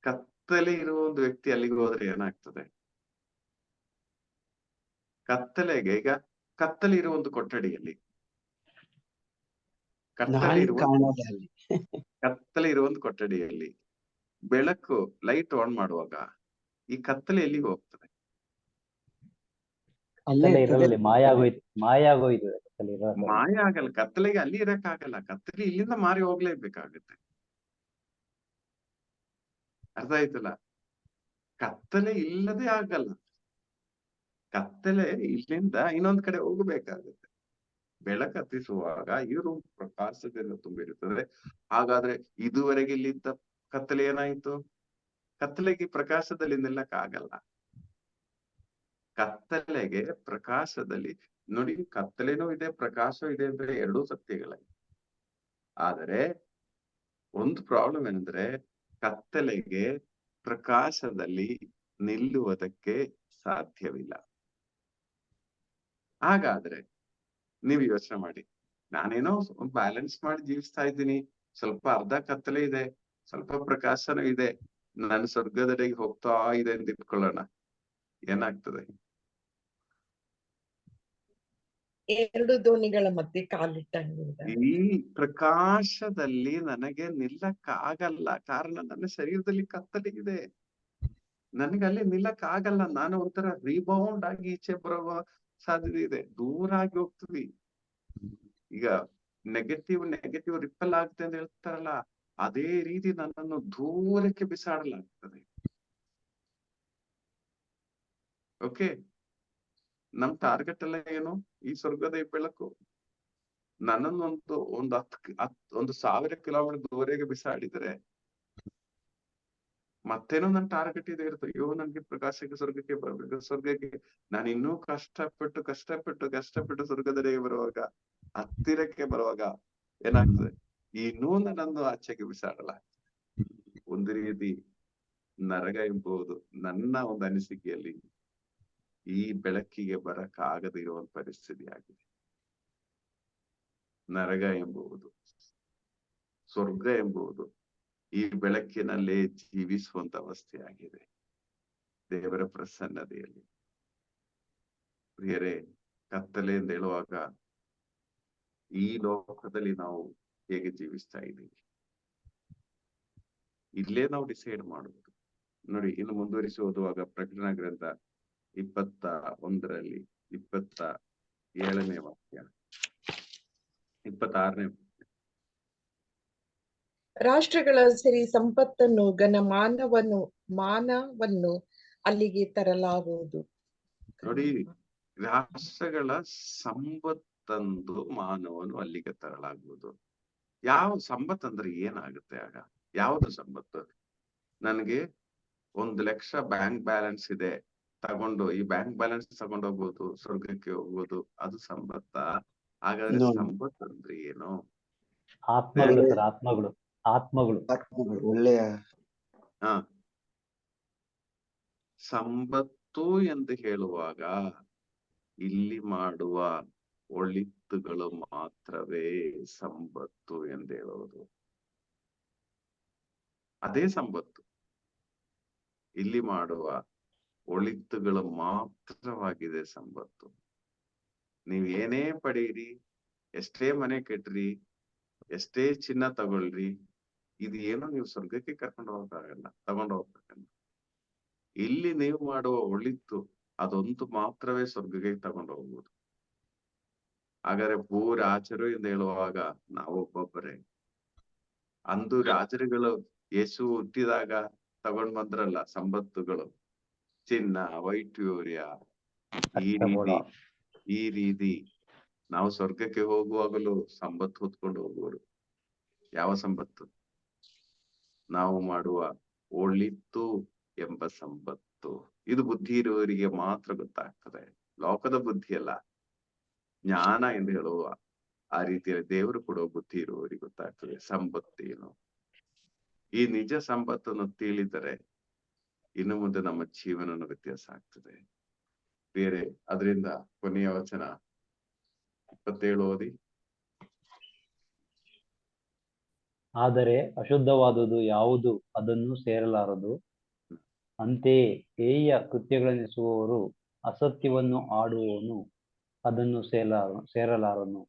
[SPEAKER 4] ಕತ್ತಲೆ ಇರುವ ಒಂದು ವ್ಯಕ್ತಿ ಅಲ್ಲಿಗೆ ಹೋದ್ರೆ ಏನಾಗ್ತದೆ? ಕತ್ತಲೆಗೆ, ಈಗ ಕತ್ತಲೆ ಇರುವ ಒಂದು ಕೊಠಡಿಯಲ್ಲಿ, ಕತ್ತಲೆ ಇರುವ ಒಂದು ಕೊಠಡಿಯಲ್ಲಿ ಬೆಳಕು, ಲೈಟ್ ಆನ್ ಮಾಡುವಾಗ ಈ ಕತ್ತಲೆ ಎಲ್ಲಿಗೆ ಹೋಗ್ತದೆ?
[SPEAKER 2] ಮಾಯ ಆಗೋಯ್ತದೆ.
[SPEAKER 4] ಮಾಯ ಆಗಲ್ಲ, ಕತ್ತಲೆಗೆ ಅಲ್ಲಿ ಇರಕ್ಕಾಗಲ್ಲ, ಕತ್ತಲೆ ಇಲ್ಲಿಂದ ಮಾರಿ ಹೋಗ್ಲೇಬೇಕಾಗುತ್ತೆ. ಅರ್ಥ ಆಯ್ತಲ್ಲ? ಕತ್ತಲೆ ಇಲ್ಲದೆ ಆಗಲ್ಲ, ಕತ್ತಲೆ ಇಲ್ಲಿಂದ ಇನ್ನೊಂದ್ ಕಡೆ ಹೋಗ್ಬೇಕಾಗುತ್ತೆ. ಬೆಳಕತ್ತಿಸುವಾಗ ಇವರು ಪ್ರಕಾಶದಿಂದ ತುಂಬಿರುತ್ತದೆ. ಹಾಗಾದ್ರೆ ಇದುವರೆಗೆ ಇಲ್ಲಿದ್ದ ಕತ್ತಲೆ ಏನಾಯ್ತು? ಕತ್ತಲೆಗೆ ಪ್ರಕಾಶದಲ್ಲಿ ನಿಲ್ಲಕ್ಕಾಗಲ್ಲ. ಕತ್ತಲೆಗೆ ಪ್ರಕಾಶದಲ್ಲಿ ನೋಡಿ, ಕತ್ತಲೆನೂ ಇದೆ, ಪ್ರಕಾಶ ಇದೆ ಅಂದ್ರೆ ಎರಡೂ ಸತ್ಯಗಳೇ. ಆದರೆ ಒಂದು ಪ್ರಾಬ್ಲಮ್ ಏನಂದ್ರೆ ಕತ್ತಲೆಗೆ ಪ್ರಕಾಶದಲ್ಲಿ ನಿಲ್ಲುವುದಕ್ಕೆ ಸಾಧ್ಯವಿಲ್ಲ. ಹಾಗಾದ್ರೆ ನೀವು ಯೋಚನೆ ಮಾಡಿ, ನಾನೇನೋ ಬ್ಯಾಲೆನ್ಸ್ ಮಾಡಿ ಜೀವಿಸ್ತಾ ಇದ್ದೀನಿ, ಸ್ವಲ್ಪ ಅರ್ಧ ಕತ್ತಲೆ ಇದೆ, ಸ್ವಲ್ಪ ಪ್ರಕಾಶನೂ ಇದೆ, ನಾನು ಸ್ವರ್ಗದೆಡೆಗೆ ಹೋಗ್ತಾ ಇದೆ ಅಂತ ಇಟ್ಕೊಳ್ಳೋಣ, ಏನಾಗ್ತದೆ?
[SPEAKER 1] ಎರಡು ದೋಣಿಗಳ ಮಧ್ಯೆ ಕಾಲಿಟ್ಟಂಗೆ.
[SPEAKER 4] ಈ ಪ್ರಕಾಶದಲ್ಲಿ ನನಗೆ ನಿಲ್ಲಕ್ಕಾಗಲ್ಲ, ಕಾರಣ ನನ್ನ ಶರೀರದಲ್ಲಿ ಕತ್ತಲೆ ಇದೆ. ನನಗೆ ಅಲ್ಲಿ ನಿಲ್ಲಕ್ಕಾಗಲ್ಲ. ನಾನು ಒಂಥರ ರೀಬೌಂಡ್ ಆಗಿ ಈಚೆ ಬರುವ ಸಾಧ್ಯತೆ ಇದೆ, ದೂರ ಆಗಿ ಹೋಗ್ತೀವಿ. ಈಗ ನೆಗೆಟಿವ್ ರಿಪಲ್ ಆಗುತ್ತೆ ಅಂತ ಹೇಳ್ತಾರಲ್ಲ, ಅದೇ ರೀತಿ ನನ್ನನ್ನು ದೂರಕ್ಕೆ ಬಿಸಾಡಲಾಗ್ತದೆ. ಓಕೆ, ನಮ್ ಟಾರ್ಗೆಟ್ ಎಲ್ಲ ಏನು? ಈ ಸ್ವರ್ಗದ ಬೆಳಕು. ನನ್ನನ್ನು ಒಂದು 1000 ಕಿಲೋಮೀಟರ್ ದೂರೆಗೆ ಬಿಸಾಡಿದ್ರೆ ಮತ್ತೇನೋ ನನ್ನ ಟಾರ್ಗೆಟ್ ಇದೆ ಇರುತ್ತೆ. ಅಯ್ಯೋ, ನನ್ಗೆ ಪ್ರಕಾಶಕ್ಕೆ ಸ್ವರ್ಗಕ್ಕೆ ಬರ್ಬೇಕು, ಸ್ವರ್ಗಕ್ಕೆ ನಾನು ಇನ್ನೂ ಕಷ್ಟಪಟ್ಟು ಸ್ವರ್ಗದೆಡೆಗೆ ಬರುವಾಗ, ಹತ್ತಿರಕ್ಕೆ ಬರುವಾಗ ಏನಾಗ್ತದೆ? ಇನ್ನೂ ನನ್ನನ್ನು ಆಚೆಗೆ ಬಿಸಾಡಲಾಗ್ತದೆ. ಒಂದು ರೀತಿ ನರಕ ಎಂಬುದು ನನ್ನ ಒಂದು ಅನಿಸಿಕೆಯಲ್ಲಿ ಈ ಬೆಳಕಿಗೆ ಬರಕ್ಕಾಗದೇ ಇರುವ ಪರಿಸ್ಥಿತಿ ಆಗಿದೆ. ನರಕ ಎಂಬುದು, ಸ್ವರ್ಗ ಎಂಬುದು ಈ ಬೆಳಕಿನಲ್ಲೇ ಜೀವಿಸುವಂತ ಅವಸ್ಥೆ ಆಗಿದೆ ದೇವರ ಪ್ರಸನ್ನತೆಯಲ್ಲಿ. ಪ್ರಿಯರೇ, ಕತ್ತಲೆ ಎಂದು ಹೇಳುವಾಗ ಈ ಲೋಕದಲ್ಲಿ ನಾವು ಹೇಗೆ ಜೀವಿಸ್ತಾ ಇದ್ದೀವಿ ಇಲ್ಲೇ ನಾವು ಡಿಸೈಡ್ ಮಾಡುವುದು. ನೋಡಿ, ಇನ್ನು ಮುಂದುವರಿಸಿ ಓದುವಾಗ ಪ್ರಕಟಣಾ ಗ್ರಂಥ 21 27ನೇ ವಾಕ್ಯ, 26ನೇ
[SPEAKER 1] ರಾಷ್ಟ್ರಗಳ ಸಿರಿ ಸಂಪತ್ತನ್ನು ಮಾನವನ್ನು ಅಲ್ಲಿಗೆ ತರಲಾಗುವುದು.
[SPEAKER 4] ನೋಡಿ, ರಾಷ್ಟ್ರಗಳ ಸಂಪತ್ತಂದು ಮಾನವನು ಅಲ್ಲಿಗೆ ತರಲಾಗುವುದು. ಯಾವ ಸಂಪತ್ತು ಅಂದ್ರೆ ಏನಾಗುತ್ತೆ ಆಗ? ಯಾವುದು ಸಂಪತ್ತು? ನನಗೆ 1 ಲಕ್ಷ ಬ್ಯಾಂಕ್ ಬ್ಯಾಲೆನ್ಸ್ ಇದೆ, ಈ ಬ್ಯಾಂಕ್ ಬ್ಯಾಲೆನ್ಸ್ ತಗೊಂಡು ಹೋಗ್ಬೋದು, ಸ್ವರ್ಗಕ್ಕೆ ಹೋಗ್ಬೋದು, ಅದು ಸಂಪತ್ತ? ಹಾಗಾದ್ರೆ ಸಂಪತ್ತು ಅಂದ್ರೆ ಏನು?
[SPEAKER 2] ಆತ್ಮಗಳು ಸರ್, ಆತ್ಮಗಳು
[SPEAKER 5] ಒಳ್ಳೆಯ
[SPEAKER 4] ಸಂಪತ್ತು ಎಂದು ಹೇಳುವಾಗ ಇಲ್ಲಿ ಮಾಡುವ ಒಳಿತುಗಳು ಮಾತ್ರವೇ ಸಂಪತ್ತು ಎಂದು ಹೇಳುವುದು. ಅದೇ ಸಂಪತ್ತು. ಇಲ್ಲಿ ಮಾಡುವ ಒಳಿತುಗಳು ಮಾತ್ರವಾಗಿದೆ ಸಂಪತ್ತು. ನೀವ್ ಏನೇ ಪಡೀರಿ, ಎಷ್ಟೇ ಮನೆ ಕಟ್ರಿ, ಎಷ್ಟೇ ಚಿನ್ನ ತಗೊಳ್ರಿ, ಇದು ಏನೋ ನೀವು ಸ್ವರ್ಗಕ್ಕೆ ಕರ್ಕೊಂಡು ಹೋಗಕ್ಕಾಗಲ್ಲ, ತಗೊಂಡು ಹೋಗ್ಬೇಕಲ್ಲ. ಇಲ್ಲಿ ನೀವು ಮಾಡುವ ಒಳಿತು ಅದೊಂದು ಮಾತ್ರವೇ ಸ್ವರ್ಗಕ್ಕೆ ತಗೊಂಡು ಹೋಗ್ಬೋದು. ಹಾಗಾದ್ರೆ ರಾಜರು ಎಂದು ಹೇಳುವಾಗ ನಾವು ಒಬ್ಬೊಬ್ಬರೇ. ಅಂದು ರಾಜರುಗಳು ಯೇಸು ಹುಟ್ಟಿದಾಗ ತಗೊಂಡ್ ಬಂದ್ರಲ್ಲ ಸಂಪತ್ತುಗಳು, ಚಿನ್ನ, ವೈಢೂರ್ಯ, ಈ ರೀತಿ ನಾವು ಸ್ವರ್ಗಕ್ಕೆ ಹೋಗುವಾಗಲೂ ಸಂಪತ್ತು ಹೊತ್ಕೊಂಡು ಹೋಗುವರು. ಯಾವ ಸಂಪತ್ತು? ನಾವು ಮಾಡುವ ಒಳಿತು ಎಂಬ ಸಂಪತ್ತು. ಇದು ಬುದ್ಧಿ ಇರುವವರಿಗೆ ಮಾತ್ರ ಗೊತ್ತಾಗ್ತದೆ, ಲೋಕದ ಬುದ್ಧಿ ಅಲ್ಲ. ಜ್ಞಾನ ಎಂದು ಹೇಳುವ ಆ ರೀತಿಯಲ್ಲಿ ದೇವರು ಕೊಡುವ ಬುದ್ಧಿ ಇರುವವರಿಗೆ ಗೊತ್ತಾಗ್ತದೆ ಸಂಪತ್ತೇನು. ಈ ನಿಜ ಸಂಪತ್ತನ್ನು ತಿಳಿದರೆ ಇನ್ನು ಮುಂದೆ ನಮ್ಮ ಜೀವನ ವ್ಯತ್ಯಾಸ ಆಗ್ತದೆ. ಬೇರೆ ಅದರಿಂದ ಕೊನೆಯ ವಚನ 27 ಓದಿ.
[SPEAKER 2] ಆದರೆ ಅಶುದ್ಧವಾದುದು ಯಾವುದು ಅದನ್ನು ಸೇರಲಾರದು. ಅಂತೆಯೇ ಹೇಯ ಕೃತ್ಯಗಳನ್ನೆಸುವವರು, ಅಸತ್ಯವನ್ನು ಆಡುವವನು ಅದನ್ನು ಸೇರಲಾರನು.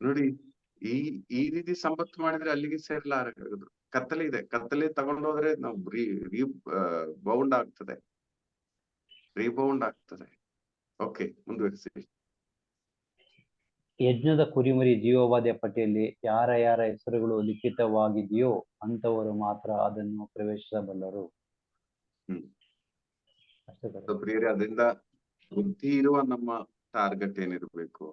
[SPEAKER 2] ನೋಡಿ,
[SPEAKER 4] ಈ ರೀತಿ ಸಂಪತ್ತು ಮಾಡಿದ್ರೆ ಅಲ್ಲಿಗೆ ಸೇರಲಾರದು. ಕತ್ತಲೆ ಇದೆ, ಕತ್ತಲೆ ತಗೊಂಡೋದ್ರೆ ನಾವು ರೀಬೌಂಡ್ ಆಗ್ತದೆ. ಓಕೆ, ಮುಂದುವರಿಸಿ.
[SPEAKER 2] ಯಜ್ಞದ ಕುರಿಮರಿ ಜೀವಬಾಧೆಯ ಪಟ್ಟಿಯಲ್ಲಿ ಯಾರ ಹೆಸರುಗಳು ಲಿಖಿತವಾಗಿದೆಯೋ ಅಂತವರು ಮಾತ್ರ ಅದನ್ನು ಪ್ರವೇಶಿಸಬಲ್ಲರು.
[SPEAKER 4] ಪ್ರಿಯರೇ, ಅದರಿಂದ ಬುದ್ಧಿ ಇರುವ ನಮ್ಮ ಟಾರ್ಗೆಟ್ ಏನಿರ್ಬೇಕು?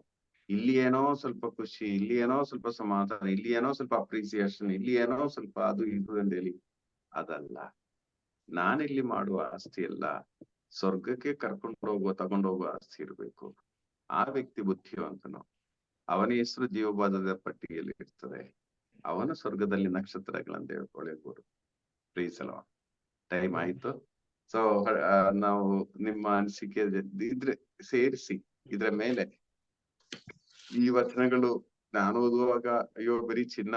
[SPEAKER 4] ಇಲ್ಲಿ ಏನೋ ಸ್ವಲ್ಪ ಖುಷಿ, ಇಲ್ಲಿ ಏನೋ ಸ್ವಲ್ಪ ಸಮಾಧಾನ, ಇಲ್ಲಿ ಏನೋ ಸ್ವಲ್ಪ ಅಪ್ರಿಸಿಯೇಷನ್, ಇಲ್ಲಿ ಏನೋ ಸ್ವಲ್ಪ ಅದು ಇದು ಅಂತ ಹೇಳಿ. ಅದಲ್ಲ, ನಾನಿಲ್ಲಿ ಮಾಡುವ ಆಸ್ತಿ ಅಲ್ಲ, ಸ್ವರ್ಗಕ್ಕೆ ತಗೊಂಡೋಗುವ ಆಸ್ತಿ ಇರ್ಬೇಕು. ಆ ವ್ಯಕ್ತಿ ಬುದ್ಧಿವಂತನು, ಅವನ ಹೆಸರು ಜೀವಬಾಧದ ಪಟ್ಟಿಯಲ್ಲಿ ಇರ್ತದೆ, ಅವನ ಸ್ವರ್ಗದಲ್ಲಿ ನಕ್ಷತ್ರಗಳಂತೆ ಹೊಳೆಯುವರು. ಪ್ರೀಸಲ ಟೈಮ್ ಆಯ್ತು. ಸೊ ನಾವು ನಿಮ್ಮ ಅನಿಸಿಕೆ ಇದ್ರೆ ಸೇರಿಸಿ. ಇದ್ರ ಮೇಲೆ ಈ ವಚನಗಳು ನಾನು ಓದುವಾಗ ಅಯ್ಯೋ ಬರೀ ಚಿನ್ನ